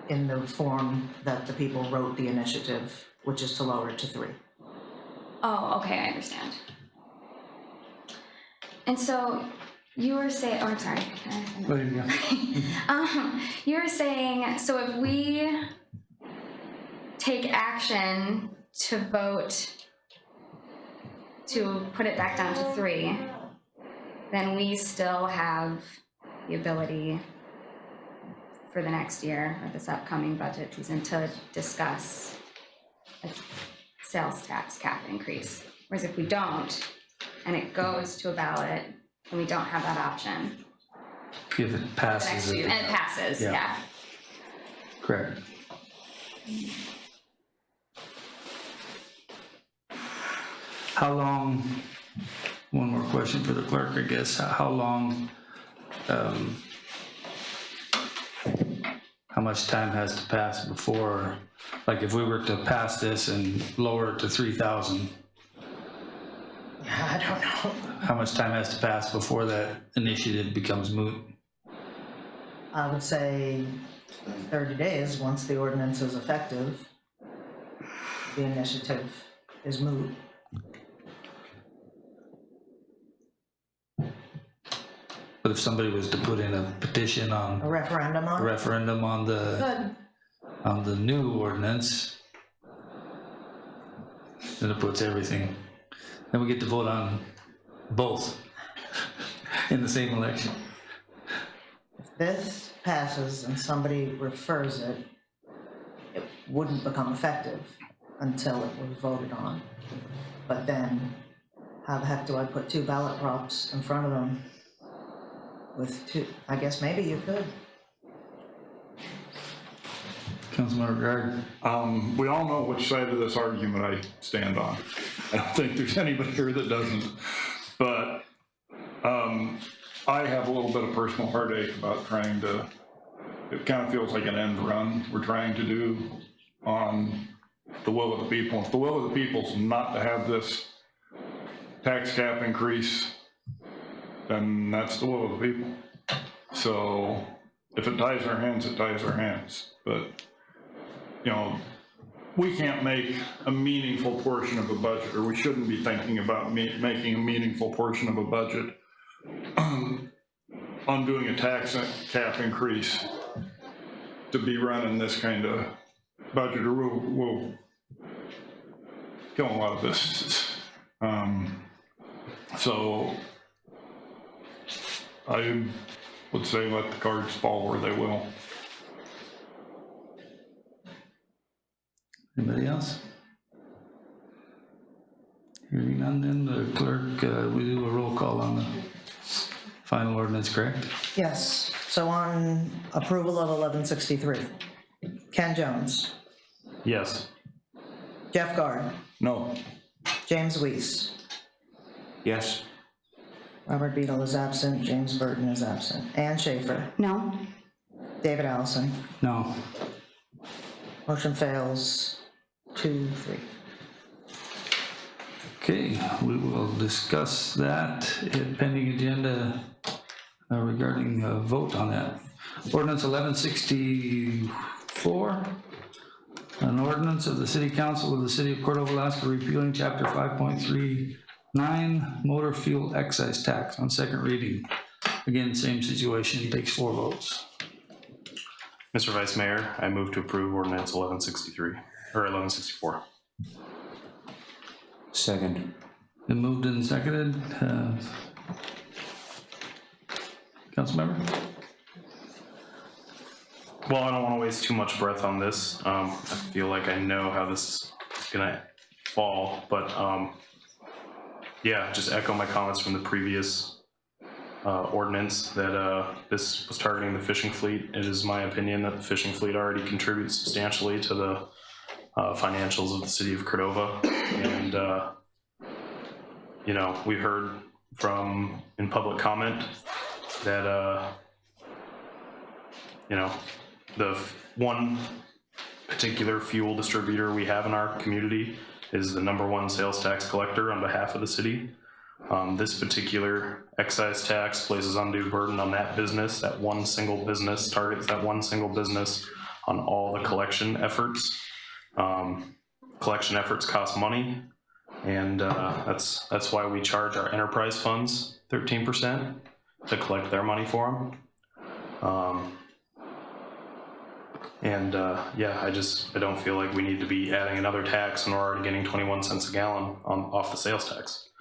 in the form that the people wrote the initiative, which is to lower it to 3. Oh, okay, I understand. And so you were saying, oh, I'm sorry. There you go. You were saying, so if we take action to vote to put it back down to 3, then we still have the ability for the next year, or this upcoming budget season, to discuss a sales tax cap increase. Whereas if we don't, and it goes to a ballot, and we don't have that option. If it passes. The next year, and it passes, yeah. Correct. How long, one more question for the clerk, I guess. How long, how much time has to pass before, like if we were to pass this and lower it to 3,000? I don't know. How much time has to pass before that initiative becomes moot? I would say 30 days, once the ordinance is effective, the initiative is moot. But if somebody was to put in a petition on A referendum on a it? referendum on the new ordinance, then it puts everything, then we get to vote on both in the same election. If this passes and somebody refers it, it wouldn't become effective until it was voted on. But then, how the heck do I put 2 ballot props in front of them with 2? I guess maybe you could. Councilmember Gard. We all know which side of this argument I stand on. I don't think there's anybody here that doesn't. But I have a little bit of personal heartache about trying to, it kind of feels like an end run we're trying to do on the will of the people. If the will of the people is not to have this tax cap increase, then that's the will of the people. So if it ties our hands, it ties our hands. But, you know, we can't make a meaningful portion of a budget, or we shouldn't be thinking about making a meaningful portion of a budget on doing a tax cap increase to be running this kind of budget, or we'll kill a lot of businesses. So I would say let the cards fall where they will. Anybody else? Hearing none, then the clerk, we do a roll call on the final ordinance, correct? Yes, so on approval of 1163, Ken Jones, Yes. Jeff Guard, No. James Weiss, Yes. Robert Beadle is absent, James Burton is absent, Ann Schaefer, No. David Allison. No. Motion fails 2-3. Okay, we will discuss that in pending agenda regarding a vote on that. Ordinance 1164, an ordinance of the City Council of the City of Cordova, Alaska, repealing Chapter 5.39 motor fuel excise tax on second reading. Again, same situation, takes 4 votes. Mr. Vice Mayor, I move to approve ordinance 1163, or 1164. Second. Been moved and seconded. Councilmember? Well, I don't want to waste too much breath on this. I feel like I know how this is gonna fall, but yeah, just echo my comments from the previous ordinance that this was targeting the fishing fleet. It is my opinion that the fishing fleet already contributes substantially to the financials of the city of Cordova. And, you know, we heard from, in public comment, that, you know, the one particular fuel distributor we have in our community is the #1 sales tax collector on behalf of the city. This particular excise tax places undue burden on that business. That one single business targets that one single business on all the collection efforts. Collection efforts cost money, and that's why we charge our enterprise funds 13% to collect their money for them. Yeah, I don't feel like we need to be adding another tax when we're already getting 21 cents a gallon off the sales tax.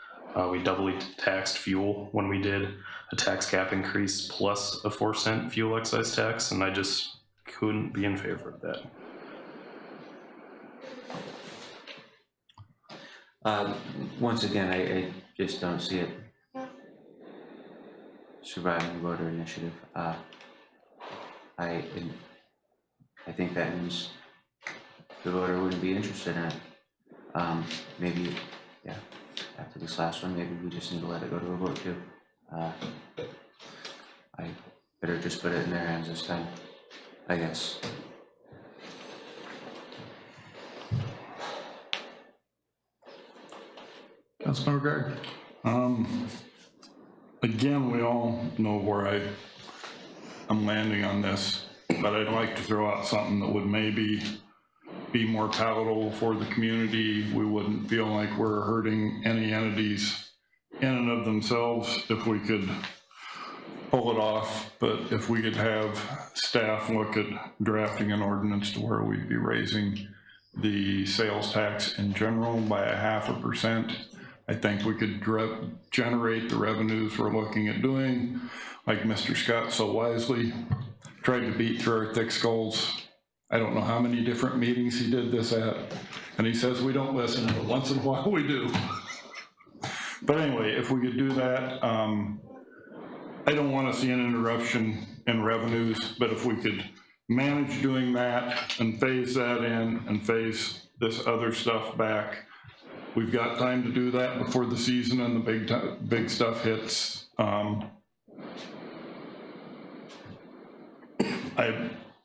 We doubly taxed fuel when we did a tax cap increase plus a 4-cent fuel excise tax, and I just couldn't be in favor of that. Once again, I just don't see it surviving the voter initiative. I think that means the voter wouldn't be interested in it. Maybe, yeah, after this last one, maybe we just need to let it go to a vote too. I better just put it in their hands this time, I guess. Councilmember Gard. Again, we all know where I'm landing on this, but I'd like to throw out something that would maybe be more palatable for the community. We wouldn't feel like we're hurting any entities in and of themselves if we could pull it off, but if we could have staff look at drafting an ordinance to where we'd be raising the sales tax in general by 0.5%, I think we could generate the revenues we're looking at doing, like Mr. Scott so wisely tried to beat through our thick skulls. I don't know how many different meetings he did this at, and he says we don't listen, but once in a while we do. But anyway, if we could do that, I don't want to see an interruption in revenues, but if we could manage doing that and phase that in and phase this other stuff back, we've got time to do that before the season and the big stuff hits.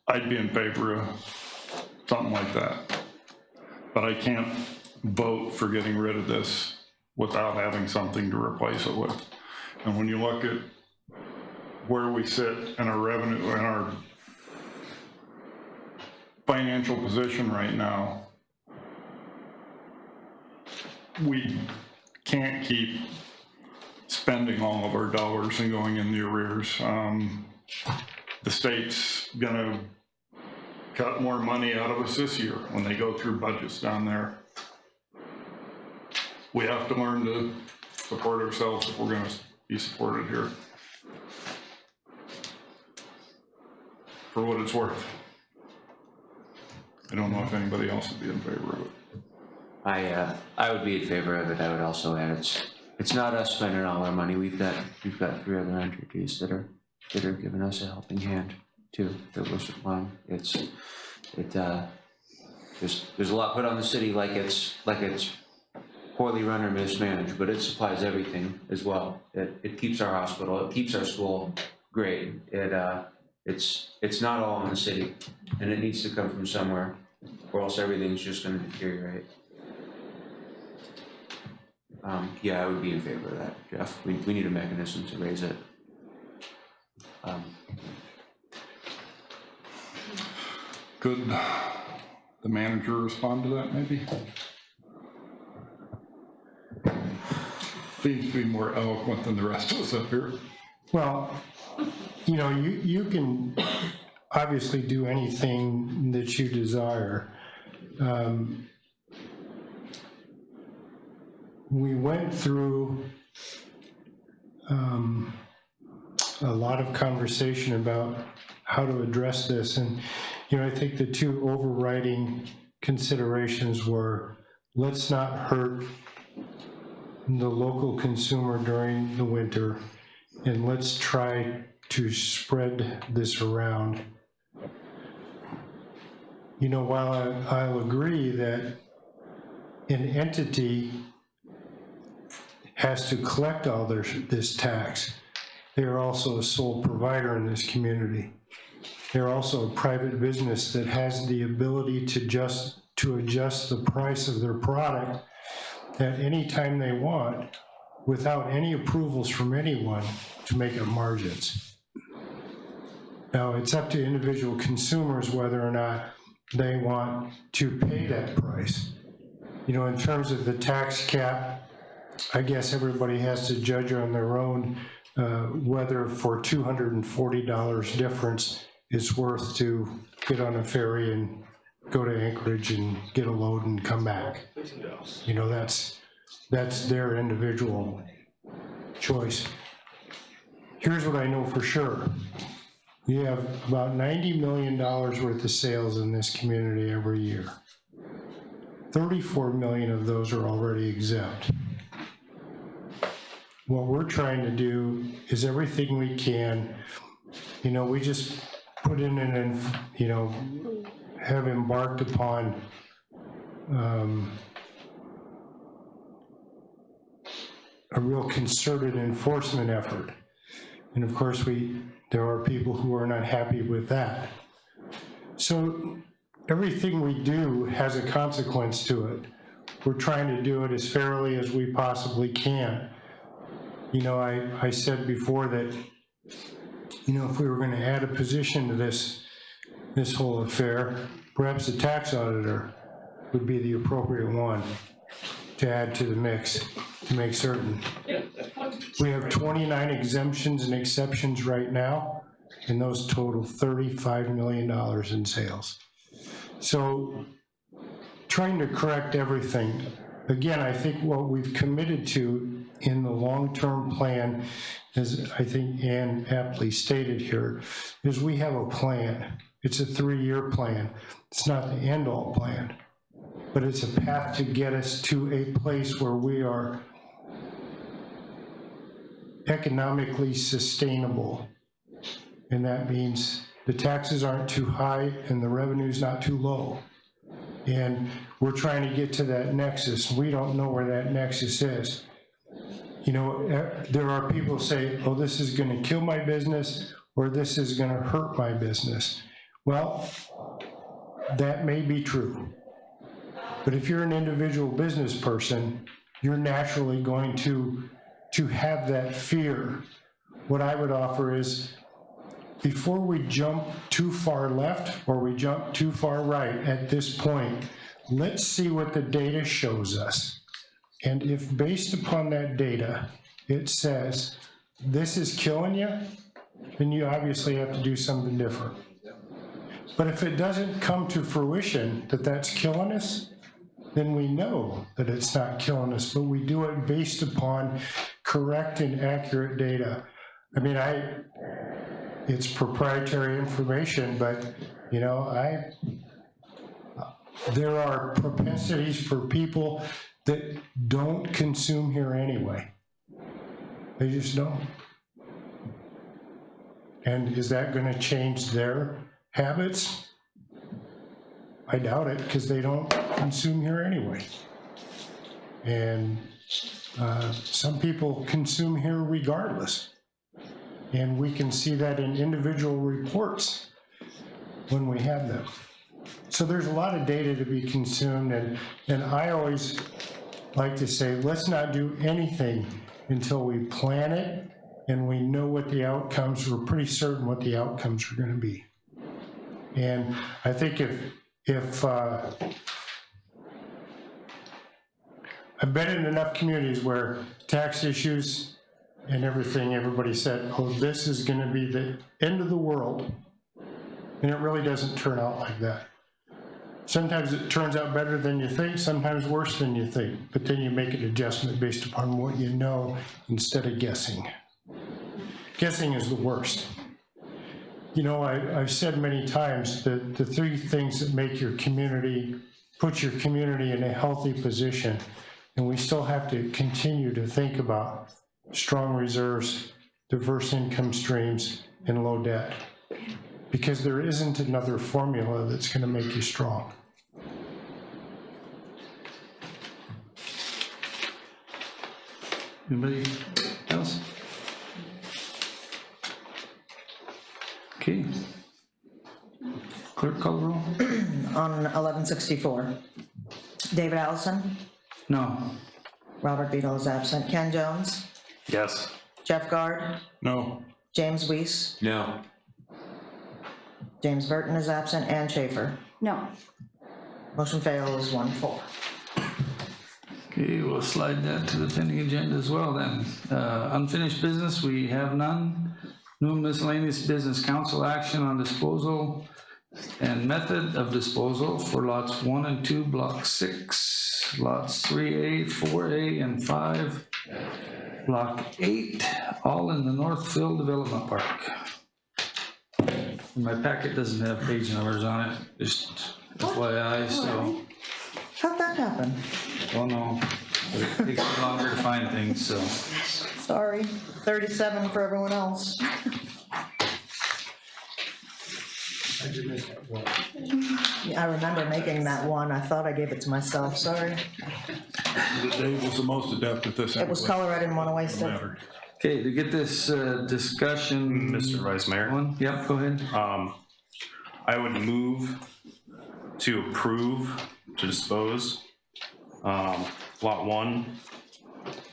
I'd be in favor of something like that, but I can't vote for getting rid of this without having something to replace it with. And when you look at where we sit in our revenue and our financial position right now, we can't keep spending all of our dollars and going in the arrears. The state's gonna cut more money out of us this year when they go through budgets down there. We have to learn to support ourselves if we're gonna be supported here. For what it's worth. I don't know if anybody else would be in favor of it. I would be in favor of it. I would also add, it's not us spending all our money. We've got 3 other entities that are giving us a helping hand too, that we're supplying. There's a lot put on the city like it's poorly run or mismanaged, but it supplies everything as well. It keeps our hospital, it keeps our school great. It's not all in the city, and it needs to come from somewhere, or else everything's just gonna deteriorate. Yeah, I would be in favor of that, Jeff. We need a mechanism to raise it. Could the manager respond to that, maybe? Seems to be more eloquent than the rest of us up here. Well, you know, you can obviously do anything that you desire. We went through a lot of conversation about how to address this, and you know, I think the two overriding considerations were, let's not hurt the local consumer during the winter, and let's try to spread this around. You know, while I'll agree that an entity has to collect all this tax, they are also a sole provider in this community. They're also a private business that has the ability to adjust the price of their product at any time they want without any approvals from anyone to make up margins. Now, it's up to individual consumers whether or not they want to pay that price. You know, in terms of the tax cap, I guess everybody has to judge on their own whether for $240 difference it's worth to get on a ferry and go to Anchorage and get a load and come back. You know, that's their individual choice. Here's what I know for sure. We have about $90 million worth of sales in this community every year. 34 million of those are already exempt. What we're trying to do is everything we can. You know, we just put in have embarked upon a real concerted enforcement effort. And of course, there are people who are not happy with that. So everything we do has a consequence to it. We're trying to do it as fairly as we possibly can. You know, I said before that, you know, if we were going to add a position to this whole affair, perhaps the tax auditor would be the appropriate one to add to the mix to make certain. We have 29 exemptions and exceptions right now, and those total $35 million in sales. So trying to correct everything. Again, I think what we've committed to in the long-term plan, as I think Ann aptly stated here, is we have a plan. It's a 3-year plan. It's not the end-all plan, but it's a path to get us to a place where we are economically sustainable. And that means the taxes aren't too high and the revenue's not too low. And we're trying to get to that nexus. We don't know where that nexus is. You know, there are people who say, oh, this is gonna kill my business, or this is gonna hurt my business. Well, that may be true. But if you're an individual business person, you're naturally going to have that fear. What I would offer is, before we jump too far left or we jump too far right at this point, let's see what the data shows us. And if based upon that data, it says, this is killing you, then you obviously have to do something different. But if it doesn't come to fruition that that's killing us, then we know that it's not killing us, but we do it based upon correct and accurate data. I mean, it's proprietary information, but, you know, there are propensities for people that don't consume here anyway. They just don't. And is that gonna change their habits? I doubt it, because they don't consume here anyway. And some people consume here regardless. And we can see that in individual reports when we have them. So there's a lot of data to be consumed, and I always like to say, let's not do anything until we plan it and we know what the outcomes, we're pretty certain what the outcomes are gonna be. And I think if I've been in enough communities where tax issues and everything, everybody said, oh, this is gonna be the end of the world. And it really doesn't turn out like that. Sometimes it turns out better than you think, sometimes worse than you think, but then you make an adjustment based upon what you know instead of guessing. Guessing is the worst. You know, I've said many times that the three things that make your community, put your community in a healthy position, and we still have to continue to think about strong reserves, diverse income streams, and low debt. Because there isn't another formula that's gonna make you strong. Anybody else? Okay. Clerk call the roll? On 1164, David Allison, No. Robert Beadle is absent, Ken Jones, Yes. Jeff Guard, No. James Weiss, No. James Burton is absent, Ann Schaefer. No. Motion fails 1-4. Okay, we'll slide that to the pending agenda as well then. Unfinished business, we have none. New miscellaneous business, council action on disposal and method of disposal for lots 1 and 2, block 6, lots 3A, 4A, and 5, block 8, all in the Northfield Development Park. My packet doesn't have page numbers on it, just FYI, so, How'd that happen? don't know. But it takes me longer to find things, so. Sorry, 37 for everyone else. Yeah, I remember making that one. I thought I gave it to myself, sorry. Dave was the most adept at this. It was color, I didn't want to waste it. Okay, to get this discussion. Mr. Vice Mayor. One, yep, go ahead. I would move to approve to dispose lot 1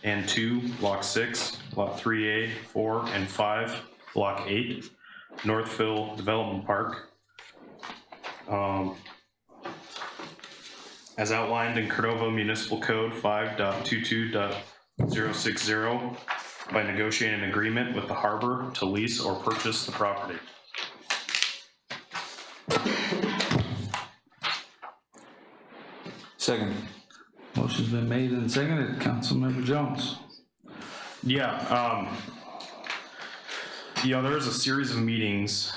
and 2, block 6, lot 3A, 4, and 5, block 8, Northville Development Park. As outlined in Cordova Municipal Code 5.22.060 by negotiating an agreement with the harbor to lease or purchase the property. Second. Motion's been made and seconded. Councilmember Jones. Yeah, there was a series of meetings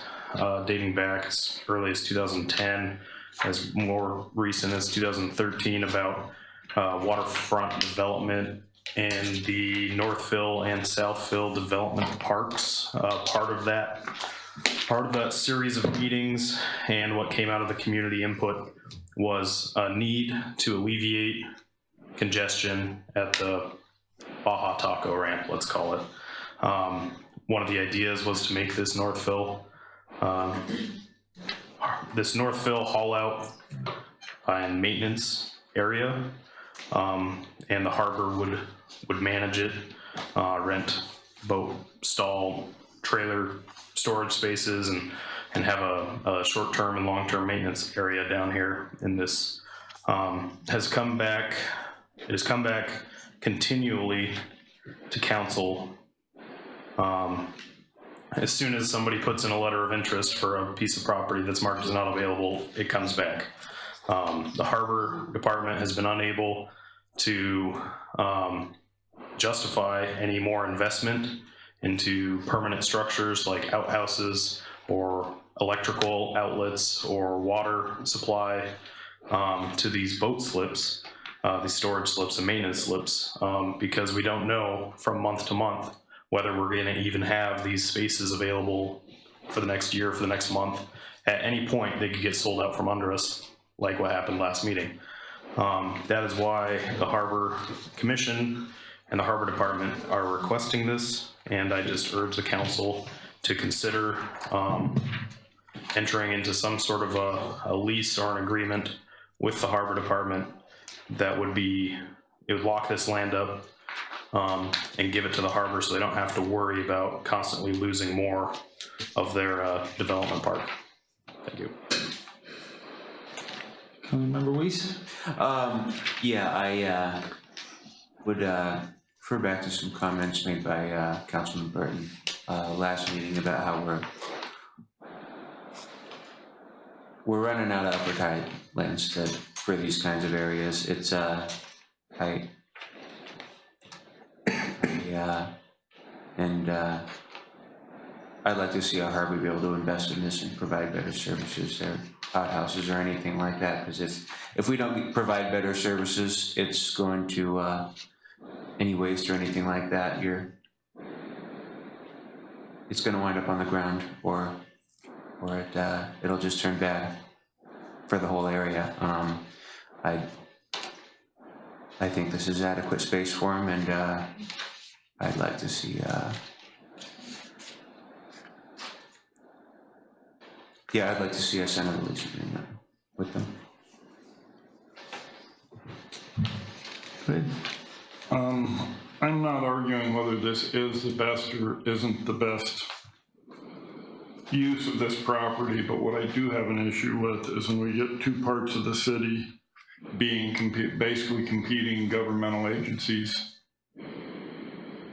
dating back as early as 2010, as more recent as 2013, about waterfront development in the Northville and Southville development parks. Part of that series of meetings and what came out of the community input was a need to alleviate congestion at the Baja Taco ramp, let's call it. One of the ideas was to make this Northville haul out and maintenance area, and the harbor would manage it, rent boat stall trailer storage spaces, and have a short-term and long-term maintenance area down here in this. It has come back continually to council as soon as somebody puts in a letter of interest for a piece of property that's marked as not available, it comes back. The harbor department has been unable to justify any more investment into permanent structures like outhouses or electrical outlets or water supply to these boat slips, these storage slips and maintenance slips, because we don't know from month to month whether we're going to even have these spaces available for the next year, for the next month. At any point, they could get sold out from under us, like what happened last meeting. That is why the Harbor Commission and the Harbor Department are requesting this, and I just urge the council to consider entering into some sort of a lease or an agreement with the Harbor Department that would be, it would lock this land up and give it to the harbor so they don't have to worry about constantly losing more of their development park. Thank you. Councilmember Weiss? Yeah, I would refer back to some comments made by Councilman Burton last meeting about how we're running out of upper tide lands for these kinds of areas. It's I'd like to see our harbor be able to invest in this and provide better services there, outhouses or anything like that, because if we don't provide better services, it's going to any waste or anything like that, it's going to wind up on the ground, or it'll just turn bad for the whole area. I think this is adequate space for them, and I'd like to see I'd like to see us enter the lease agreement with them. Good. I'm not arguing whether this is the best or isn't the best use of this property, but what I do have an issue with is when we get two parts of the city being basically competing governmental agencies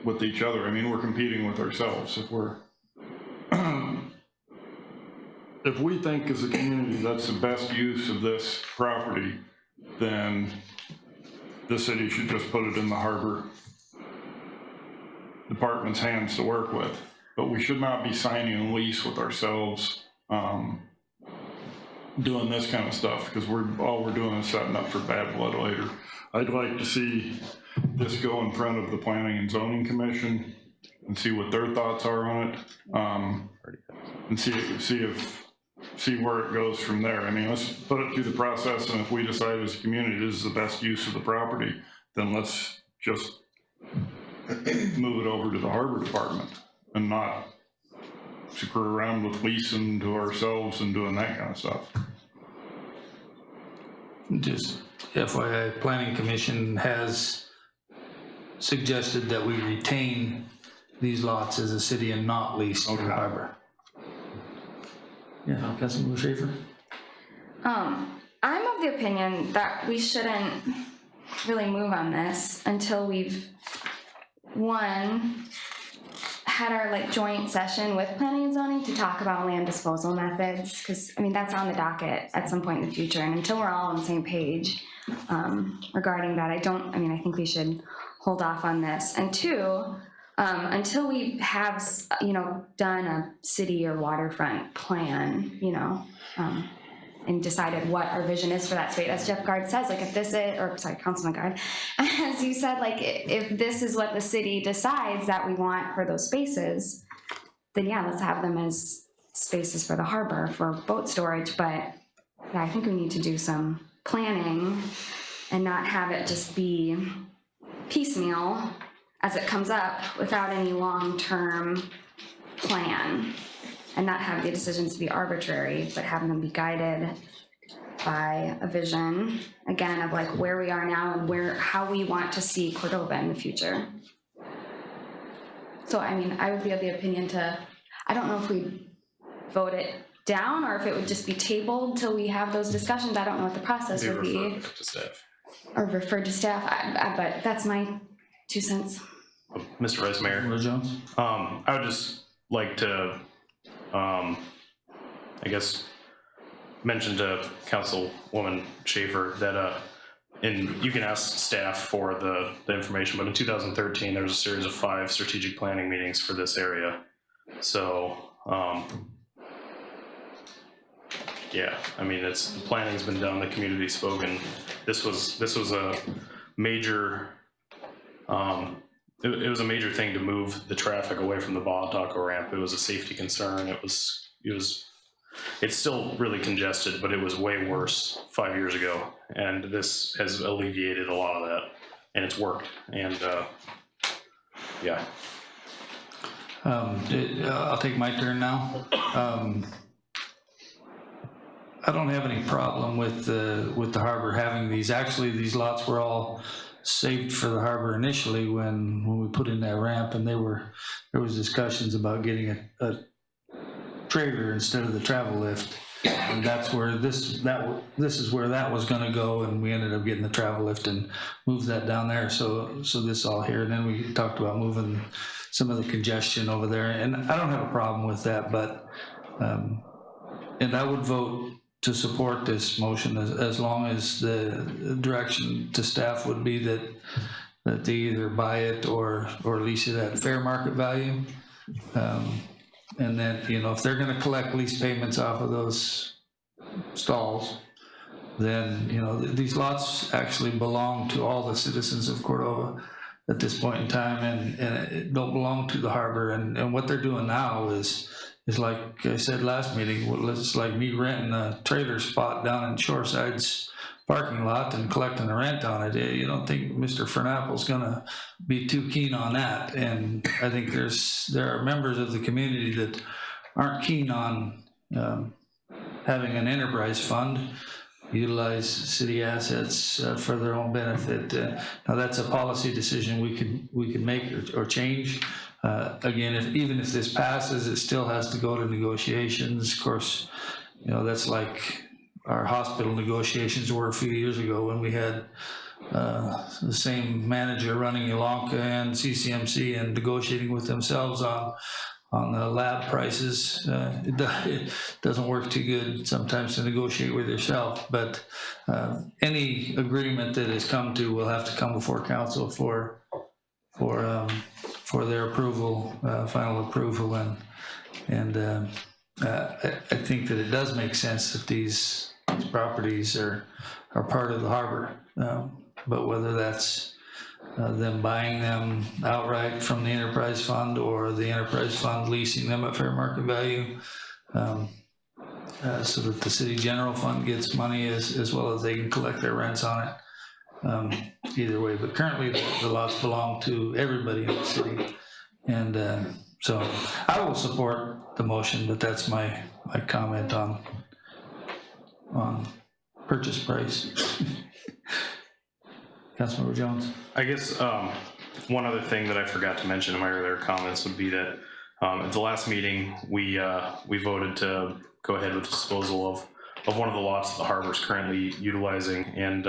with each other. I mean, we're competing with ourselves. If we think as a community that's the best use of this property, then the city should just put it in the harbor department's hands to work with. But we should not be signing a lease with ourselves doing this kind of stuff, because all we're doing is setting up for bad blood later. I'd like to see this go in front of the Planning and Zoning Commission and see what their thoughts are on it, and see where it goes from there. I mean, let's put it through the process, and if we decide as a community this is the best use of the property, then let's just move it over to the harbor department and not screw around with leasing to ourselves and doing that kind of stuff. Just FYI, Planning Commission has suggested that we retain these lots as a city and not lease to the harbor. Yeah, Councilmember Schaefer? I'm of the opinion that we shouldn't really move on this until we've, one, had our joint session with planning and zoning to talk about land disposal methods, because I mean that's on the docket at some point in the future, and until we're all on the same page regarding that, I think we should hold off on this. And two, until we have done a city or waterfront plan, and decided what our vision is for that space, as Jeff Gard says, Councilman Gard, as you said, if this is what the city decides that we want for those spaces, then yeah, let's have them as spaces for the harbor for boat storage. But yeah, I think we need to do some planning and not have it just be piecemeal as it comes up without any long-term plan, and not have the decisions be arbitrary, but have them be guided by a vision, again, of where we are now and how we want to see Cordova in the future. So, I mean, I would be of the opinion I don't know if we vote it down or if it would just be tabled till we have those discussions. I don't know what the process would be. Referred to staff. Or referred to staff, but that's my 2 cents. Mr. Vice Mayor. Jones? I would just like to, I guess, mention to Councilwoman Schaefer that, and you can ask staff for the information, but in 2013, there was a series of 5 strategic planning meetings for this area. So, yeah, I mean, the planning's been done, the community's spoken. This was a major, it was a major thing to move the traffic away from the Baja Taco ramp. It was a safety concern. It's still really congested, but it was way worse 5 years ago. And this has alleviated a lot of that, and it's worked. And yeah. I'll take my turn now. I don't have any problem with the harbor having these. Actually, these lots were all saved for the harbor initially when we put in that ramp, and there was discussions about getting a trailer instead of the travel lift, and that's where this is where that was going to go, and we ended up getting the travel lift and moved that down there. So this all here, and then we talked about moving some of the congestion over there, and I don't have a problem with that, but and I would vote to support this motion as long as the direction to staff would be that they either buy it or lease it at fair market value. And then, if they're gonna collect lease payments off of those stalls, then, these lots actually belong to all the citizens of Cordova at this point in time, and it don't belong to the harbor. And what they're doing now is like I said last meeting, it's like me renting a trailer spot down in Shoreside's parking lot and collecting the rent on it. You don't think Mr. Fernapple's gonna be too keen on that. And I think there are members of the community that aren't keen on having an enterprise fund utilize city assets for their own benefit. Now that's a policy decision we could make or change. Again, even if this passes, it still has to go to negotiations. Of course, that's like our hospital negotiations were a few years ago when we had the same manager running Yolonka and CCMC and negotiating with themselves on the lab prices. It doesn't work too good sometimes to negotiate with yourself, but any agreement that is come to will have to come before council for their approval, final approval, and I think that it does make sense that these properties are part of the harbor, but whether that's them buying them outright from the enterprise fund or the enterprise fund leasing them at fair market value, so that the city general fund gets money as well as they can collect their rents on it. Either way, but currently the lots belong to everybody in the city, and so I will support the motion, but that's my comment on purchase price. Councilmember Jones. I guess one other thing that I forgot to mention in my earlier comments would be that at the last meeting, we voted to go ahead with disposal of one of the lots that the harbor is currently utilizing. And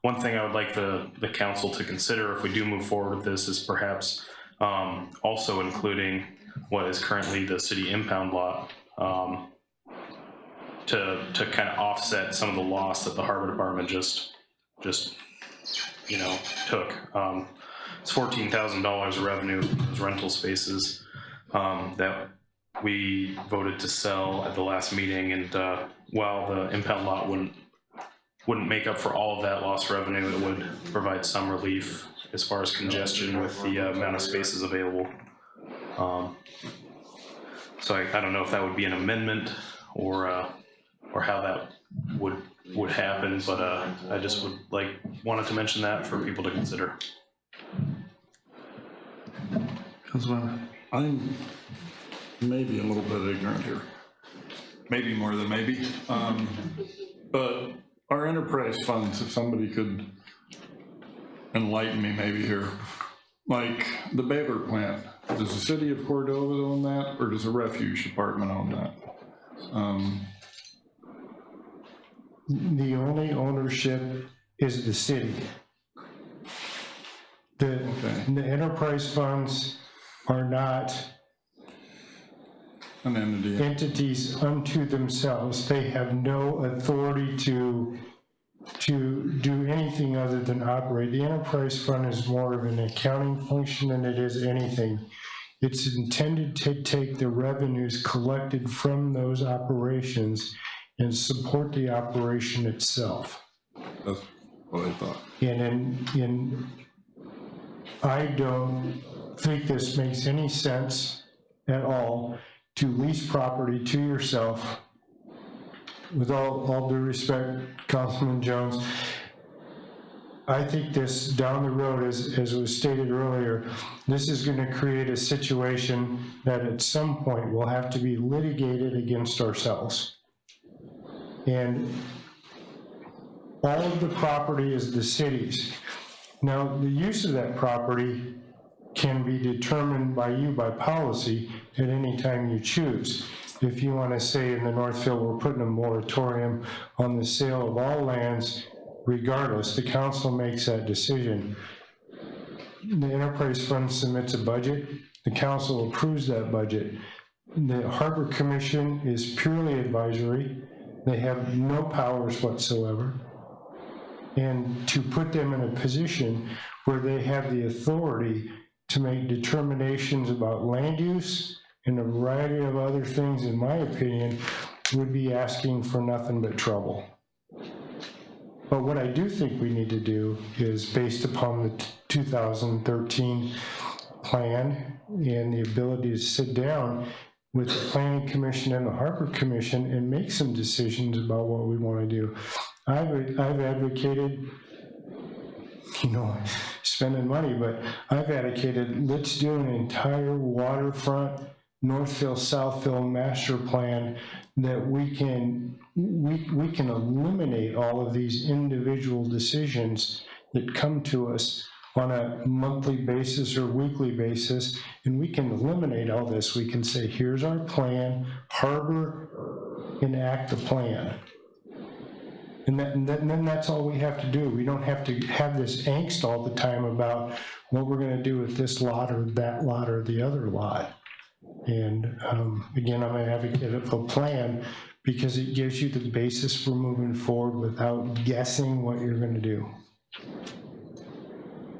one thing I would like the council to consider if we do move forward with this is perhaps also including what is currently the city impound lot to kind of offset some of the loss that the harbor department just took. It's $14,000 of revenue from those rental spaces that we voted to sell at the last meeting, and while the impound lot wouldn't make up for all of that lost revenue, it would provide some relief as far as congestion with the amount of spaces available. So I don't know if that would be an amendment or how that would happen, but I just wanted to mention that for people to consider. I'm maybe a little bit ignorant here, maybe more than maybe, but our enterprise funds, if somebody could enlighten me maybe here, like the Baylor plant, does the city of Cordova own that, or does the refuge department own that? The only ownership is the city. The enterprise funds are not An entity. entities unto themselves. They have no authority to do anything other than operate. The enterprise fund is more of an accounting function than it is anything. It's intended to take the revenues collected from those operations and support the operation itself. That's what I thought. And I don't think this makes any sense at all to lease property to yourself. With all due respect, Councilman Jones, I think this down the road, as was stated earlier, this is gonna create a situation that at some point will have to be litigated against ourselves. And all of the property is the city's. Now, the use of that property can be determined by you by policy at any time you choose. If you want to say in the Northfield, we're putting a moratorium on the sale of all lands, regardless, the council makes that decision. The enterprise fund submits a budget, the council approves that budget. The Harbor Commission is purely advisory. They have no powers whatsoever. And to put them in a position where they have the authority to make determinations about land use and a variety of other things, in my opinion, would be asking for nothing but trouble. But what I do think we need to do is, based upon the 2013 plan and the ability to sit down with the Planning Commission and the Harbor Commission and make some decisions about what we want to do. I've advocated, spending money, but I've advocated, let's do an entire waterfront Northfield, Southfield master plan that we can eliminate all of these individual decisions that come to us on a monthly basis or weekly basis, and we can eliminate all this. We can say, here's our plan, Harbor, enact the plan. And then that's all we have to do. We don't have to have this angst all the time about what we're gonna do with this lot or that lot or the other lot. And again, I'm an advocate of a plan because it gives you the basis for moving forward without guessing what you're gonna do.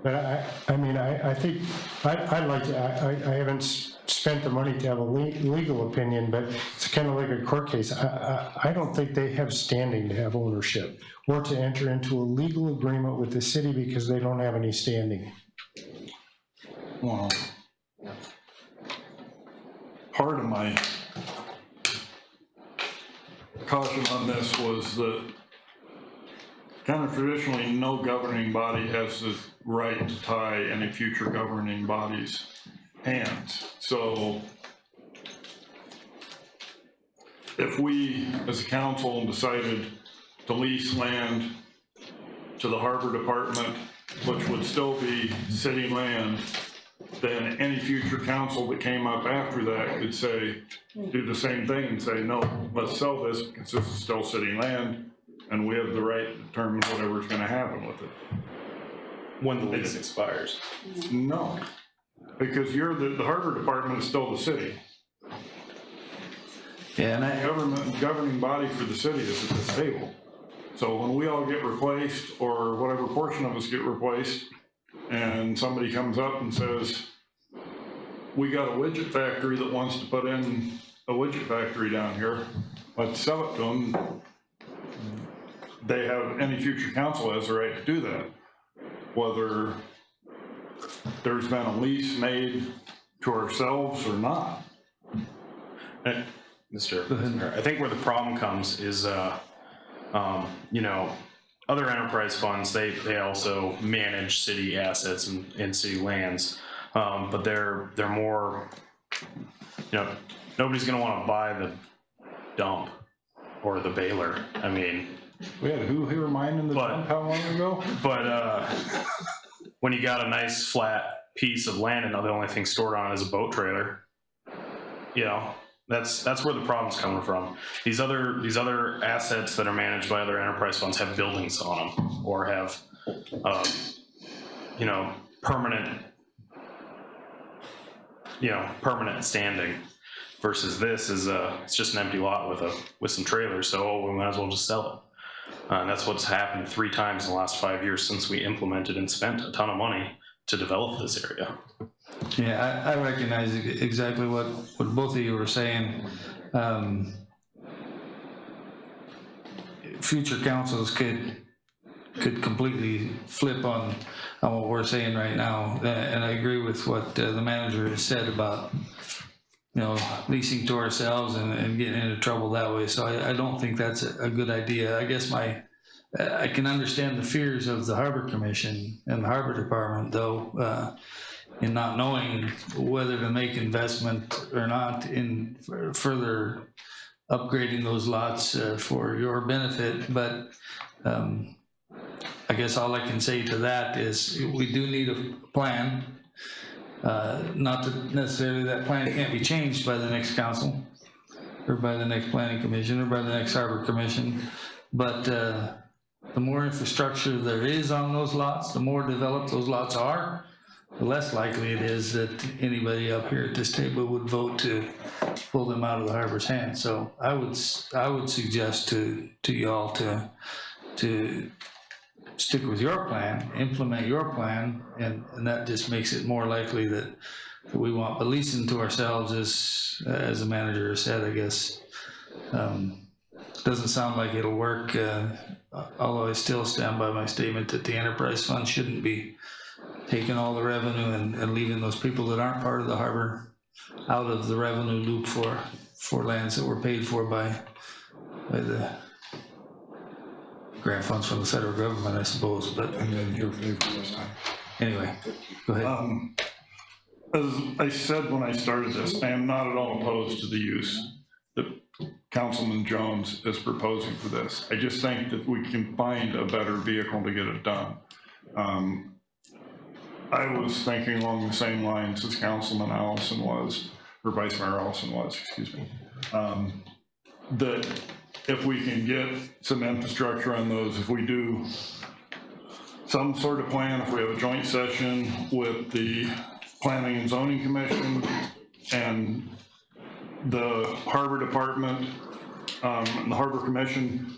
But I think, I'd like to, I haven't spent the money to have a legal opinion, but it's kind of like a court case. I don't think they have standing to have ownership or to enter into a legal agreement with the city because they don't have any standing. Well, part of my caution on this was that kind of traditionally, no governing body has the right to tie any future governing body's hands. So if we, as a council, decided to lease land to the harbor department, which would still be city land, then any future council that came up after that could say, do the same thing and say, no, let's sell this because this is still city land. And we have the right to determine whatever's gonna happen with it. When the lease expires. No, because the harbor department is still the city. Yeah, and The governing body for the city is at this table. So when we all get replaced, or whatever portion of us get replaced, and somebody comes up and says, we got a widget factory that wants to put in a widget factory down here, let's sell it to them. They have, any future council has the right to do that. Whether there's been a lease made to ourselves or not. And Mr. Mayor, I think where the problem comes is, other enterprise funds, they also manage city assets and city lands, but they're more, nobody's gonna wanna buy the dump or the baler. I mean, we had who here mining the dump how long ago? But when you got a nice flat piece of land and the only thing stored on it is a boat trailer, that's where the problem's coming from. These other assets that are managed by other enterprise funds have buildings on them or have permanent standing. versus this is, it's just an empty lot with some trailers, so we might as well just sell it. And that's what's happened 3 times in the last 5 years since we implemented and spent a ton of money to develop this area. Yeah, I recognize exactly what both of you were saying. Future councils could completely flip on what we're saying right now. And I agree with what the manager has said about, you know, leasing to ourselves and getting into trouble that way. So I don't think that's a good idea. I guess I can understand the fears of the Harbor Commission and the Harbor Department, though, in not knowing whether to make investment or not in further upgrading those lots for your benefit. But I guess all I can say to that is we do need a plan. Not that necessarily that plan can't be changed by the next council or by the next planning commission or by the next harbor commission. But the more infrastructure there is on those lots, the more developed those lots are, the less likely it is that anybody up here at this table would vote to pull them out of the harbor's hands. So I would suggest to y'all to stick with your plan, implement your plan, and that just makes it more likely that we want. But leasing to ourselves is, as the manager said, I guess, doesn't sound like it'll work, although I still stand by my statement that the enterprise fund shouldn't be taking all the revenue and leaving those people that aren't part of the harbor out of the revenue loop for lands that were paid for by the grant funds from the federal government, I suppose. But And then your favor this time. Anyway, go ahead. As I said when I started this, I am not at all opposed to the use that Councilman Jones is proposing for this. I just think that we can find a better vehicle to get it done. I was thinking along the same lines as Councilman Allison was, or Vice Mayor Allison was, excuse me. That if we can get some infrastructure on those, if we do some sort of plan, if we have a joint session with the Planning and Zoning Commission and the Harbor Department, and the Harbor Commission,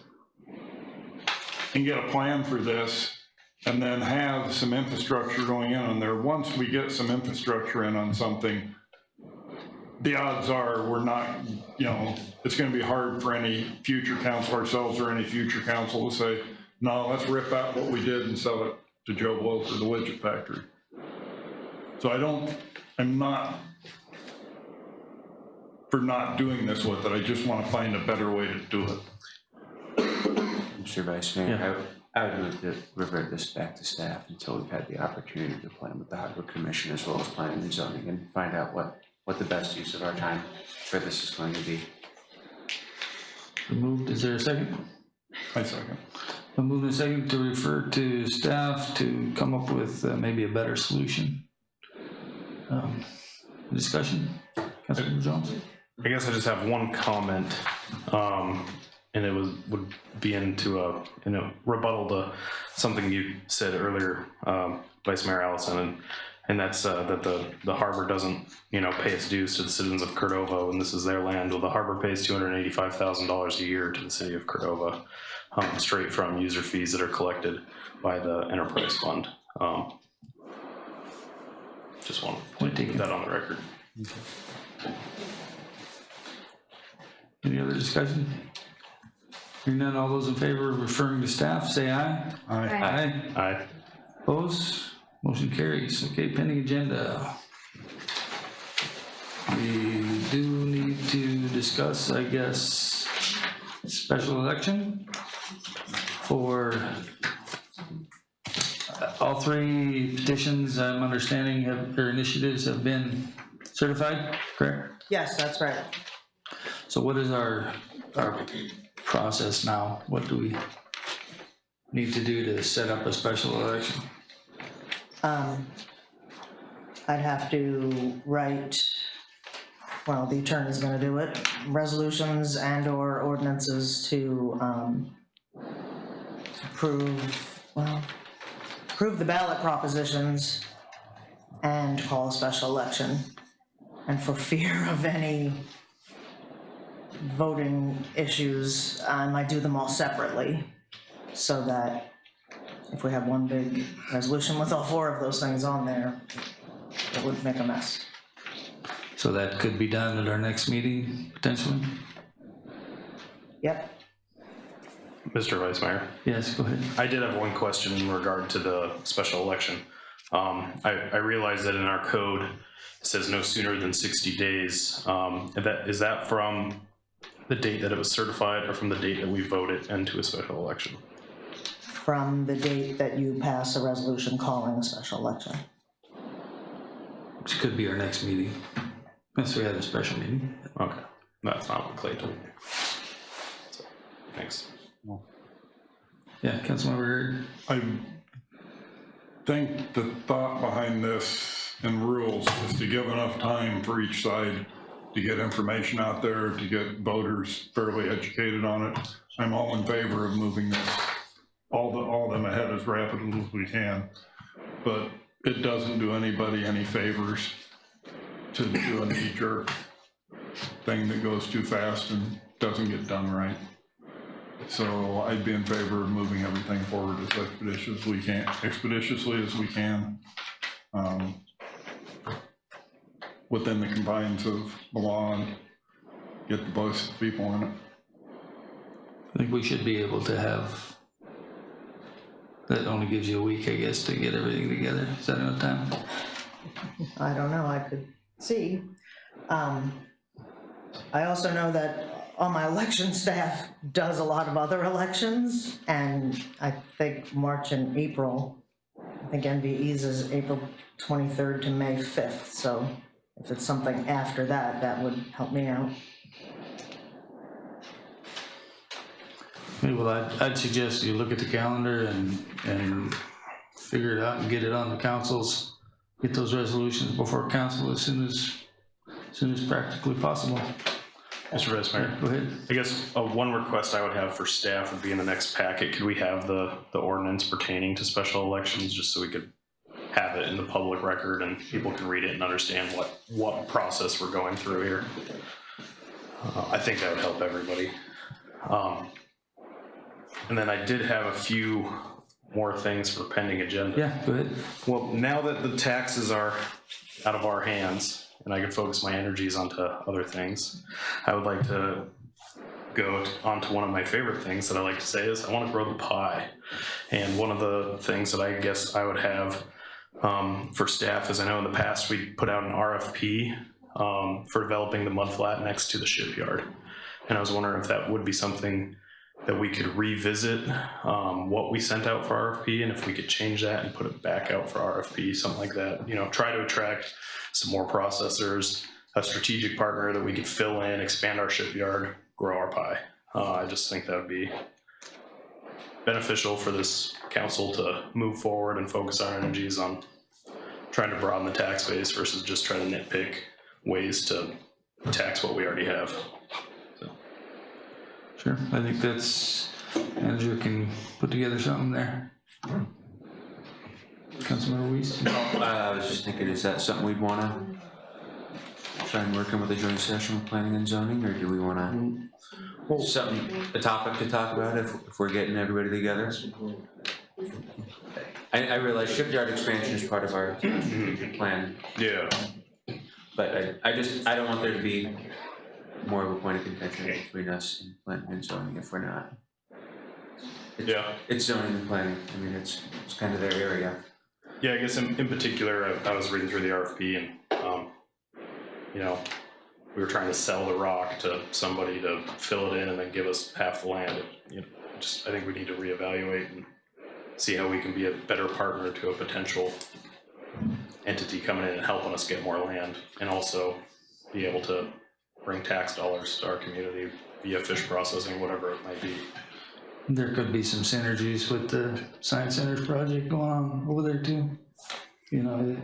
and get a plan for this, and then have some infrastructure going in on there. Once we get some infrastructure in on something, the odds are we're not, you know, it's gonna be hard for any future council, ourselves or any future council, to say, no, let's rip out what we did and sell it to Joe Blow for the widget factory. So I'm not for not doing this with it. I just wanna find a better way to do it. Mr. Vice Mayor, I would move to revert this back to staff until we've had the opportunity to plan with the Harbor Commission as well as planning and zoning and find out what the best use of our time for this is going to be. Moved, is there a second? I second. A move and a second to refer to staff to come up with maybe a better solution. Discussion, Councilman Jones? I guess I just have one comment, and it would be into a rebuttal to something you said earlier, Vice Mayor Allison, and that's that the harbor doesn't pay its dues to the citizens of Cordova, and this is their land. Well, the harbor pays $285,000 a year to the city of Cordova, straight from user fees that are collected by the enterprise fund. Just want to put that on the record. Any other discussion? Hearing none, all those in favor of referring to staff, say aye. Aye. Aye. Aye. Opposed? Motion carries. Okay, pending agenda. We do need to discuss, I guess, special election for all 3 petitions, I'm understanding, or initiatives have been certified, correct? Yes, that's right. So what is our process now? What do we need to do to set up a special election? I'd have to write, well, the attorney's gonna do it, resolutions and or ordinances to approve the ballot propositions and call a special election. And for fear of any voting issues, I might do them all separately, so that if we have one big resolution with all 4 of those things on there, it would make a mess. So that could be done at our next meeting, potentially? Yep. Mr. Vice Mayor, Yes, go ahead. I did have one question in regard to the special election. I realize that in our code, it says no sooner than 60 days. Is that from the date that it was certified or from the date that we voted into a special election? From the date that you pass a resolution calling a special election. Which could be our next meeting, unless we have a special meeting. Okay, that's not what Clay told me. So, thanks. Yeah, Councilmember Hurd. I think the thought behind this and rules is to give enough time for each side to get information out there, to get voters fairly educated on it. I'm all in favor of moving this, all of them ahead as rapidly as we can, but it doesn't do anybody any favors to do a knee-jerk thing that goes too fast and doesn't get done right. So I'd be in favor of moving everything forward as expeditiously as we can, within the confines of the law, and get the voice of the people in it. I think we should be able to have, that only gives you a week, I guess, to get everything together. Is that enough time? I don't know, I could see. I also know that all my election staff does a lot of other elections, and I think March and April, I think NVE's is April 23rd to May 5th, so if it's something after that, that would help me out. Okay, well, I'd suggest you look at the calendar and figure it out and get it on the councils, get those resolutions before council as soon as practically possible. Mr. Vice Mayor, Go ahead. I guess one request I would have for staff would be in the next packet, could we have the ordinance pertaining to special elections, just so we could have it in the public record and people can read it and understand what process we're going through here. I think that would help everybody. And then I did have a few more things for pending agenda. Yeah, go ahead. Well, now that the taxes are out of our hands and I can focus my energies onto other things, I would like to go on to one of my favorite things that I like to say is I want to grow the pie. And one of the things that I guess I would have for staff is, I know in the past we put out an RFP for developing the mudflat next to the shipyard. And I was wondering if that would be something that we could revisit what we sent out for RFP, and if we could change that and put it back out for RFP, something like that. You know, try to attract some more processors, a strategic partner that we could fill in, expand our shipyard, grow our pie. I just think that would be beneficial for this council to move forward and focus our energies on trying to broaden the tax base versus just trying to nitpick ways to tax what we already have. Sure, I think that's, manager can put together something there. Councilmember Weiss? I was just thinking, is that something we'd wanna try and work in with a joint session with planning and zoning, or do we wanna, a topic to talk about if we're getting everybody together? I realize shipyard expansion is part of our strategic plan. Yeah. But I don't want there to be more of a point of contention between us and planning and zoning if we're not. It's zoning and planning, I mean, it's kind of their area. Yeah, I guess in particular, I was reading through the RFP and, you know, we were trying to sell the rock to somebody to fill it in and then give us half the land. You know, just, I think we need to reevaluate and see how we can be a better partner to a potential entity coming in and helping us get more land, and also be able to bring tax dollars to our community via fish processing, whatever it might be. There could be some synergies with the Science Center's project going on over there too. You know,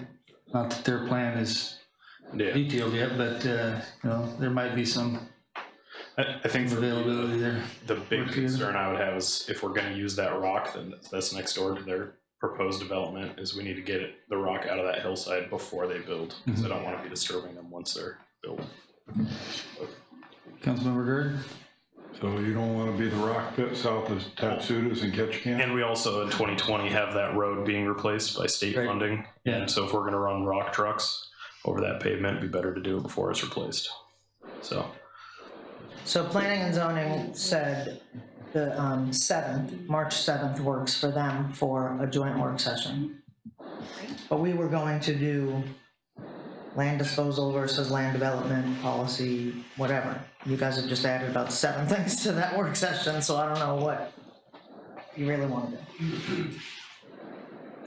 not that their plan is detailed yet, but you know, there might be some I think for availability there. The big concern I would have is if we're gonna use that rock, then that's next door to their proposed development, is we need to get the rock out of that hillside before they build, because I don't want to be disturbing them once they're built. Councilmember Gerd? So you don't wanna be the rock pit south of Tatsudas and Ketchikan? And we also in 2020 have that road being replaced by state Right. funding. Yeah. And so if we're gonna run rock trucks over that pavement, it'd be better to do it before it's replaced. So, So planning and zoning said the 7th, March 7th works for them for a joint work session. But we were going to do land disposal versus land development policy, whatever. You guys have just added about 7 things to that work session, so I don't know what you really want to do.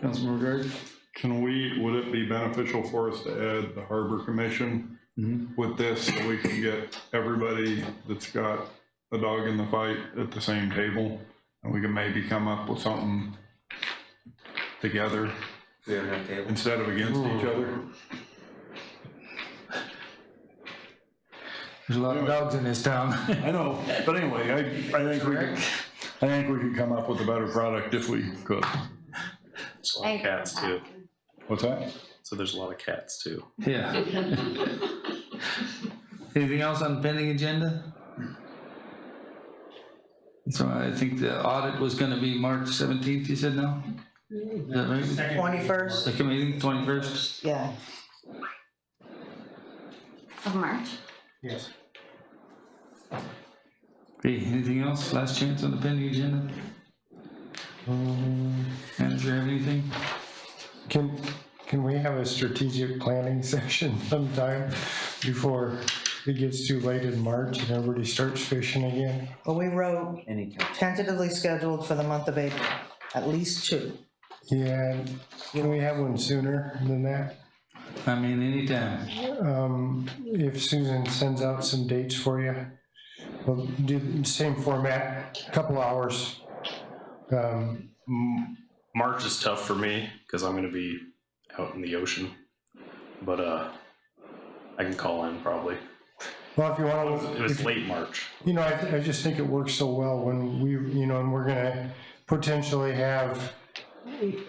Councilmember Gerd? Would it be beneficial for us to add the Harbor Commission with this so we can get everybody that's got a dog in the fight at the same table? And we can maybe come up with something together We don't have tables. instead of against each other? There's a lot of dogs in this town. I know, but anyway, I think we could come up with a better product if we could. there's a lot of cats too. What's that? So there's a lot of cats too. Yeah. Anything else on the pending agenda? So I think the audit was gonna be March 17th, you said now? Is that right? 21st? Second meeting, 21st? Yeah. Of March. Yes. Okay, anything else? Last chance on the pending agenda? Manager, have anything? Can we have a strategic planning session sometime before it gets too late in March and everybody starts fishing again? Well, we wrote tentatively scheduled for the month of April, at least 2. Yeah, can we have one sooner than that? I mean, anytime. If Susan sends out some dates for you, we'll do the same format, couple hours. March is tough for me because I'm gonna be out in the ocean, but I can call in probably. Well, if you want to. It was late March. You know, I just think it works so well when we, and we're gonna potentially have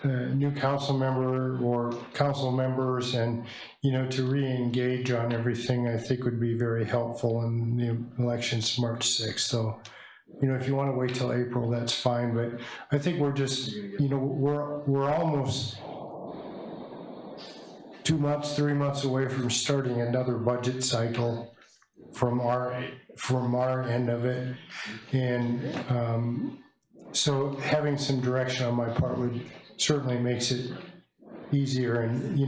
a new council member or council members and, to re-engage on everything, I think would be very helpful in the elections March 6th. So, if you want to wait till April, that's fine, but I think we're just, we're almost 2 months, 3 months away from starting another budget cycle from our end of it. And so having some direction on my part would certainly makes it easier. And,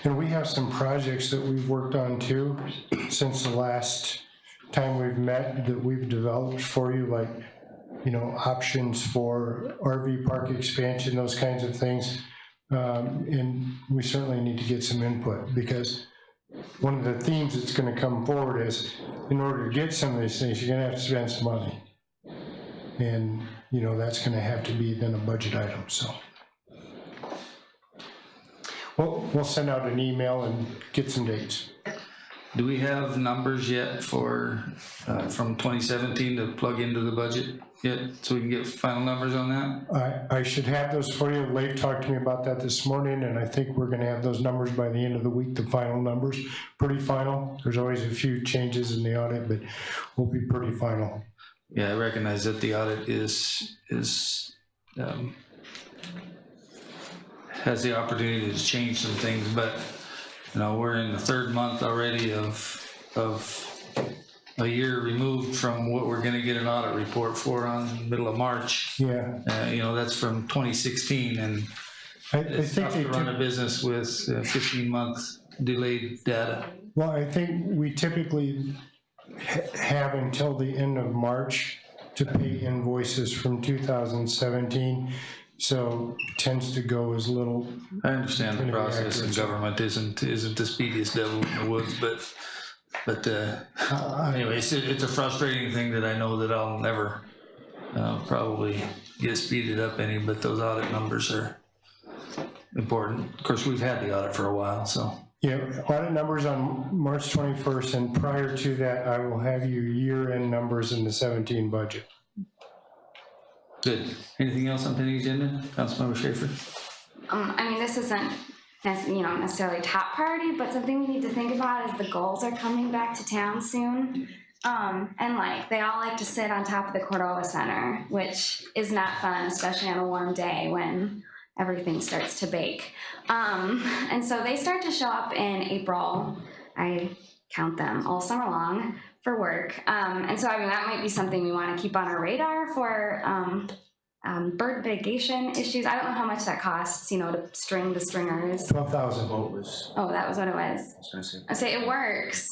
and we have some projects that we've worked on too since the last time we've met that we've developed for you, like, options for RV park expansion, those kinds of things. And we certainly need to get some input, because one of the themes that's going to come forward is, in order to get some of these things, you're going to have to spend some money. And, that's going to have to be then a budget item, so. We'll send out an email and get some dates. Do we have numbers yet for, from 2017 to plug into the budget yet, so we can get final numbers on that? I should have those for you. Leif talked to me about that this morning, and I think we're gonna have those numbers by the end of the week, the final numbers, pretty final. There's always a few changes in the audit, but we'll be pretty final. Yeah, I recognize that the audit has the opportunity to change some things, but, we're in the 3rd month already of a year removed from what we're gonna get an audit report for on middle of March. Yeah. That's from 2016, and I it's think tough to run a business with 15-month delayed data. Well, I think we typically have until the end of March to pay invoices from 2017. So tends to go as little. I understand the process, and government isn't the speediest devil in the woods, but anyway, it's a frustrating thing that I know that I'll never probably get speeded up any, but those audit numbers are important. Of course, we've had the audit for a while, so. Yeah, audit numbers on March 21st, and prior to that, I will have you year-end numbers in the 17 budget. Good. Anything else on pending agenda? Councilmember Schaefer? This isn't necessarily top priority, but something we need to think about is the gulls are coming back to town soon. And like, they all like to sit on top of the Cordova Center, which is not fun, especially on a warm day when everything starts to bake. And so they start to show up in April. I count them all summer long for work. And so, I mean, that might be something we want to keep on our radar for bird mitigation issues. I don't know how much that costs, to string the stringers. 12,000. Oh, that was what it was. I say it works.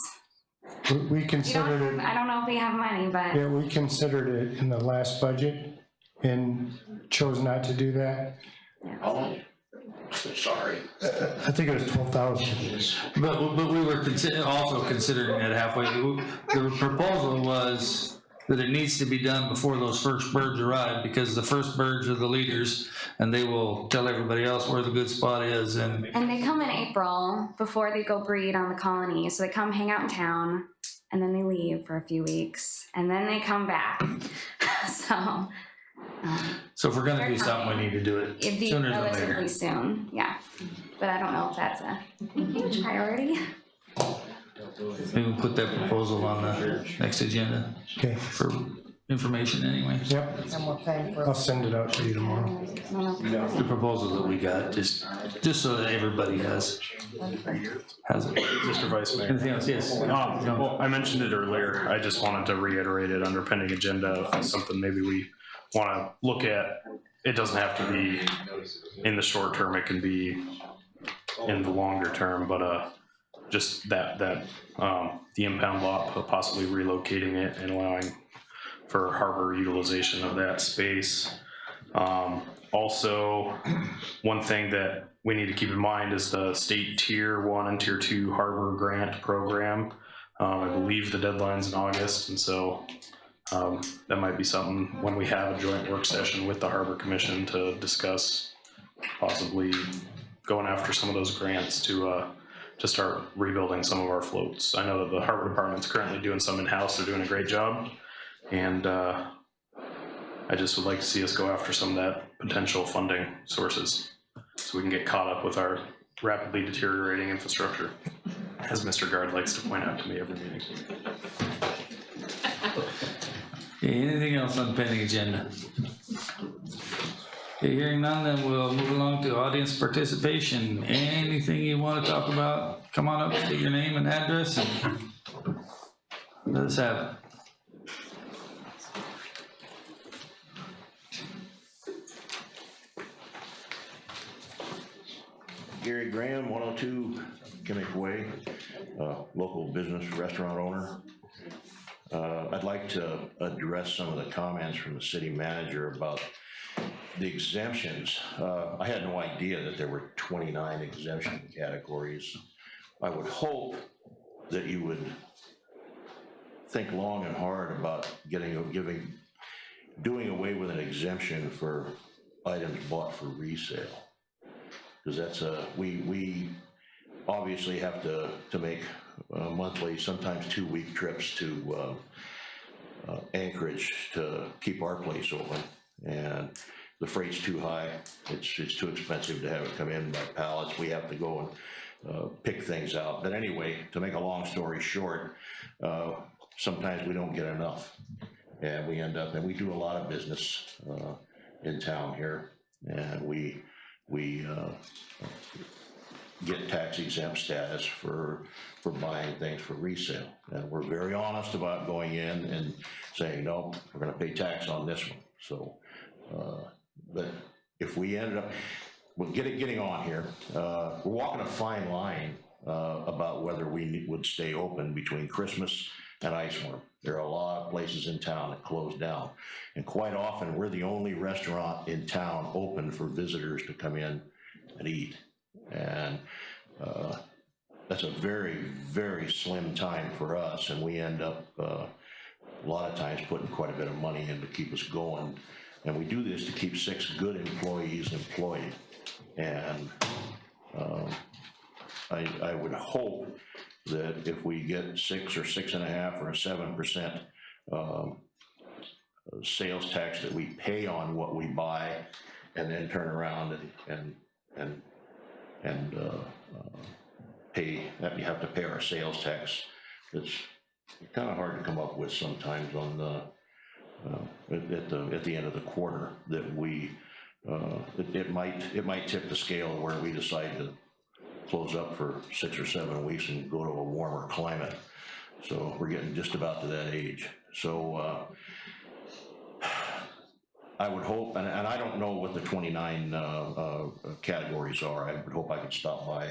We considered it, I don't know if we have money, but. yeah, we considered it in the last budget and chose not to do that. Oh, sorry. I think it was 12,000. But we were also considering that halfway. The proposal was that it needs to be done before those first birds arrive, because the first birds are the leaders, and they will tell everybody else where the good spot is. And they come in April before they go breed on the colony. So they come hang out in town, and then they leave for a few weeks, and then they come back. So if we're gonna do something, we need to do it It'd be sooner than relatively later. soon, yeah. But I don't know if that's a huge priority. Maybe we'll put that proposal on the next agenda. Okay. For information anyway. Yep. And we're paying for. I'll send it out to you tomorrow. The proposal that we got, just so that everybody has it. Mr. Vice Mayor. Anything else? Yes. Well, I mentioned it earlier. I just wanted to reiterate it under pending agenda. If it's something maybe we want to look at. It doesn't have to be in the short term. It can be in the longer term, but just that the impound lot, possibly relocating it and allowing for harbor utilization of that space. Also, one thing that we need to keep in mind is the state Tier 1 and Tier 2 harbor grant program. I believe the deadline's in August, and so that might be something when we have a joint work session with the Harbor Commission to discuss possibly going after some of those grants to start rebuilding some of our floats. I know that the Harbor Department's currently doing some in-house. They're doing a great job. And I just would like to see us go after some of that potential funding sources so we can get caught up with our rapidly deteriorating infrastructure, as Mr. Guard likes to point out to me every meeting. Okay, anything else on pending agenda? Okay, hearing none, then we'll move along to audience participation. Anything you want to talk about, come on up, state your name and address, and let us have it. Gary Graham, 102 Chemic Way, local business restaurant owner. I'd like to address some of the comments from the city manager about the exemptions. I had no idea that there were 29 exemption categories. I would hope that you would think long and hard about doing away with an exemption for items bought for resale. Because that's we obviously have to make monthly, sometimes 2-week trips to Anchorage to keep our place open, and the freight's too high. It's too expensive to have it come in by pallets. We have to go and pick things out. But anyway, to make a long story short, sometimes we don't get enough, and we end up, and we do a lot of business in town here, and we get tax exempt status for buying things for resale. And we're very honest about going in and saying, no, we're gonna pay tax on this one. So, but if we ended up, well, getting on here, we're walking a fine line about whether we would stay open between Christmas and Ice Worm. There are a lot of places in town that close down. And quite often, we're the only restaurant in town open for visitors to come in and eat. And that's a very, very slim time for us, and we end up a lot of times putting quite a bit of money in to keep us going. And we do this to keep 6 good employees employed. And I would hope that if we get 6 or 6.5 or a 7% sales tax that we pay on what we buy, and then turn around and pay, that you have to pay our sales tax. It's kind of hard to come up with sometimes on the, at the end of the quarter, that we, it might tip the scale where we decide to close up for 6 or 7 weeks and go to a warmer climate. So we're getting just about to that age. So I would hope, and I don't know what the 29 categories are. I would hope I could stop by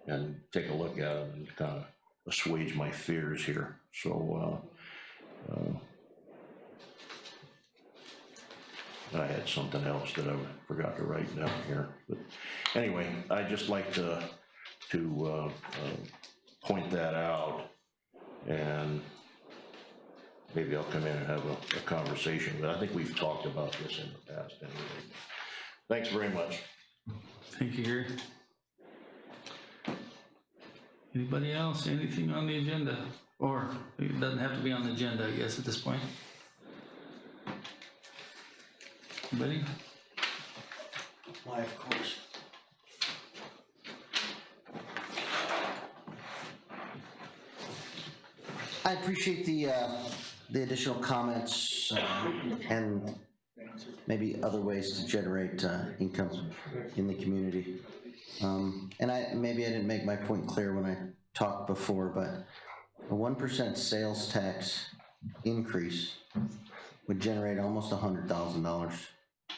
and take a look at them and kind of assuage my fears here. So I had something else that I forgot to write down here. But anyway, I'd just like to point that out, and maybe I'll come in and have a conversation. But I think we've talked about this in the past anyway. Thanks very much. Thank you, Gary. Anybody else, anything on the agenda? Or it doesn't have to be on the agenda, I guess, at this point. Anybody? Why, of course. I appreciate the additional comments and maybe other ways to generate income in the community. And maybe I didn't make my point clear when I talked before, but a 1% sales tax increase would generate almost $100,000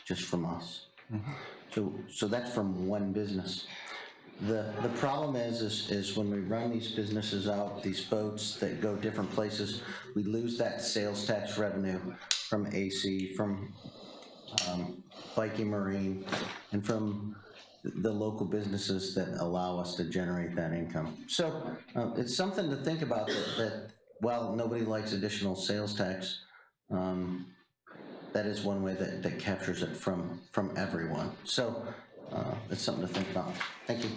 just from us. So that's from one business. The problem is when we run these businesses out, these boats that go different places, we lose that sales tax revenue from AC, from Viking Marine, and from the local businesses that allow us to generate that income. So it's something to think about that while nobody likes additional sales tax, that is one way that captures it from everyone. So it's something to think about. Thank you.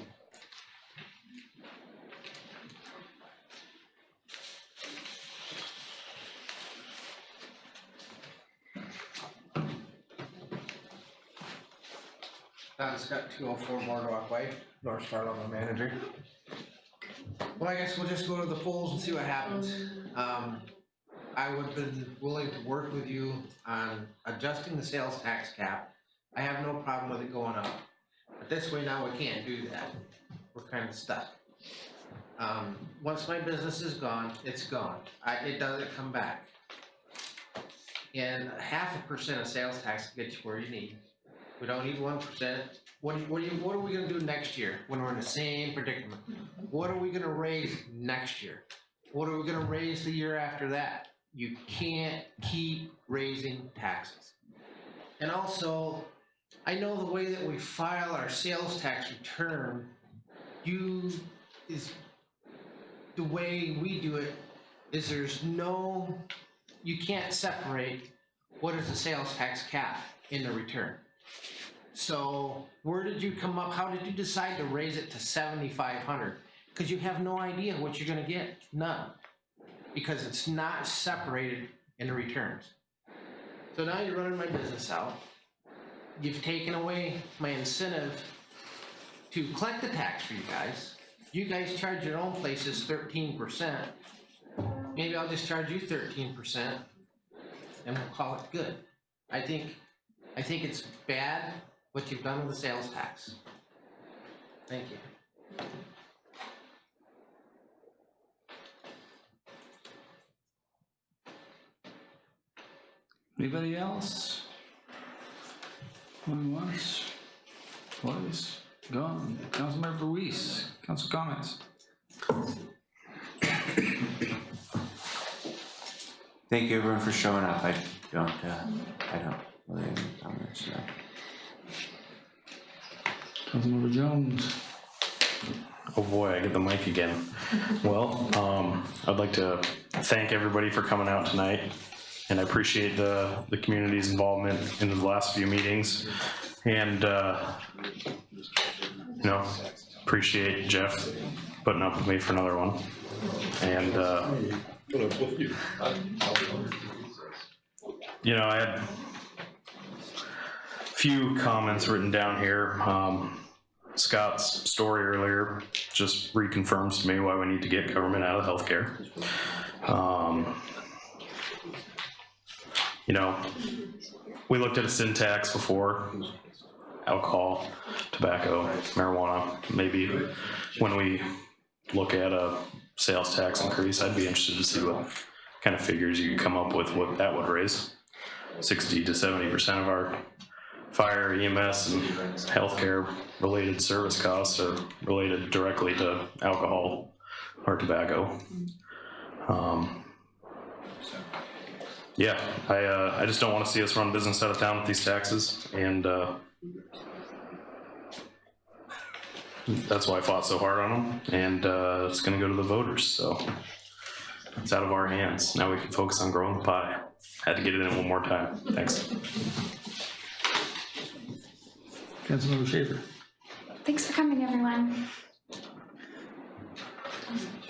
Don Scott, 204 Boardwalk Way, North Star Lumber Manager. Well, I guess we'll just go to the polls and see what happens. I would have been willing to work with you on adjusting the sales tax cap. I have no problem with it going up. But this way now we can't do that. We're kind of stuck. Once my business is gone, it's gone. It doesn't come back. And 0.5% of sales tax gets you where you need. We don't need 1%. What are we gonna do next year when we're in the same predicament? What are we gonna raise next year? What are we gonna raise the year after that? You can't keep raising taxes. And also, I know the way that we file our sales tax return, the way we do it is you can't separate what is the sales tax cap in the return. So where did you come up, how did you decide to raise it to $7,500? Because you have no idea what you're gonna get, none. Because it's not separated in the returns. So now you're running my business out. You've taken away my incentive to collect the tax for you guys. You guys charge your own places 13%. Maybe I'll just charge you 13% and we'll call it good. I think it's bad what you've done with the sales tax. Thank you. Anybody else? Going once, twice, gone. Councilmember Weiss, council comments. Thank you everyone for showing up. I don't really have any comments. No. Councilmember Jones. Oh boy, I get the mic again. Well, I'd like to thank everybody for coming out tonight, and I appreciate the community's involvement in the last few meetings, and appreciate Jeff putting up with me for another one, and I had a few comments written down here. Scott's story earlier just reconfirms to me why we need to get government out of healthcare. You know, we looked at a sin tax before, alcohol, tobacco, marijuana. Maybe when we look at a sales tax increase, I'd be interested to see what kind of figures you could come up with, what that would raise. 60 to 70% of our fire, EMS, and healthcare related service costs are related directly to alcohol or tobacco. Yeah, I just don't want to see us run business out of town with these taxes, and that's why I fought so hard on them, and it's going to go to the voters, so it's out of our hands. Now we can focus on growing the pie. Had to get it in one more time. Thanks. Councilmember Schaefer. Thanks for coming, everyone.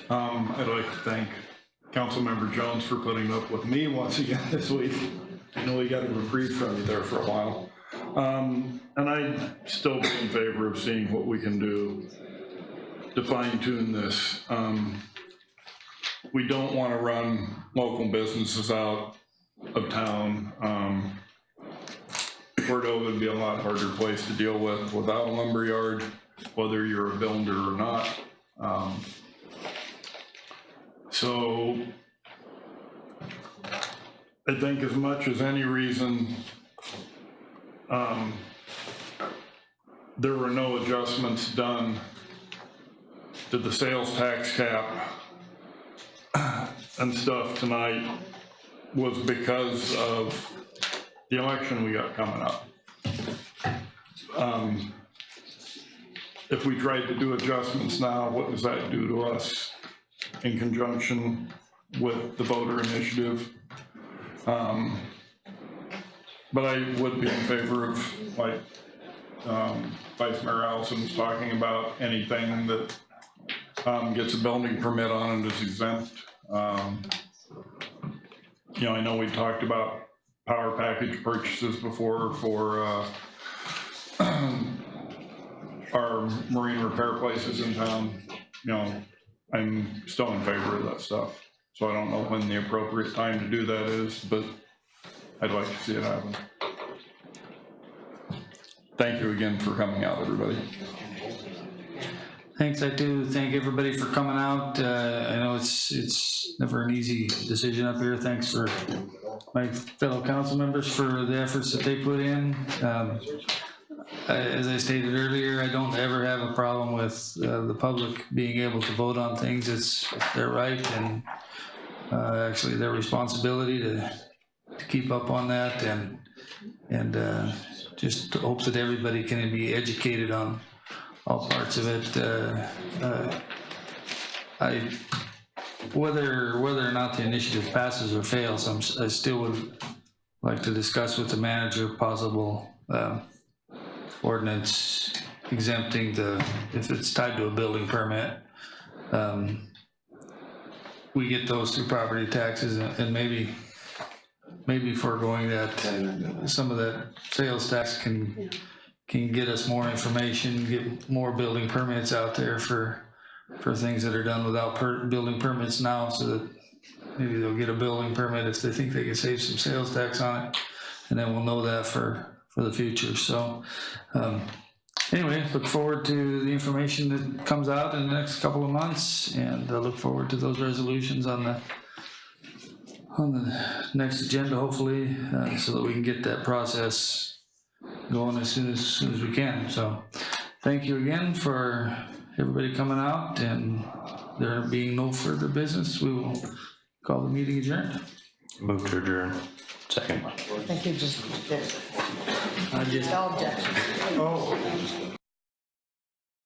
I'd like to thank Councilmember Jones for putting up with me once again this week. I know we got a reprieve from you there for a while. And I still be in favor of seeing what we can do to fine tune this. We don't want to run local businesses out of town. Cordova would be a lot harder place to deal with without a lumber yard, whether you're a builder or not. So I think as much as any reason, there were no adjustments done to the sales tax cap and stuff tonight was because of the election we got coming up. If we tried to do adjustments now, what does that do to us in conjunction with the voter initiative? But I would be in favor of, like Vice Mayor Allison was talking about, anything that gets a building permit on it is exempt. You know, I know we talked about power package purchases before for our marine repair places in town. You know, I'm still in favor of that stuff. So I don't know when the appropriate time to do that is, but I'd like to see it happen. Thank you again for coming out, everybody. Thanks, I do thank everybody for coming out. I know it's never an easy decision up here. Thanks for my fellow council members for the efforts that they put in. As I stated earlier, I don't ever have a problem with the public being able to vote on things. It's their right and actually their responsibility to keep up on that, and just hopes that everybody can be educated on all parts of it. Whether or not the initiative passes or fails, I still would like to discuss with the manager possible ordinance exempting if it's tied to a building permit, we get those through property taxes, and maybe foregoing that, some of that sales tax can get us more information, get more building permits out there for things that are done without building permits now, so that maybe they'll get a building permit if they think they can save some sales tax on it, and then we'll know that for the future. So anyway, look forward to the information that comes out in the next couple of months, and I look forward to those resolutions on the next agenda, hopefully, so that we can get that process going as soon as we can. So thank you again for everybody coming out, and there being no further business, we will call the meeting adjourned. Move to adjourn. Second. Thank you, just, no objection. Oh.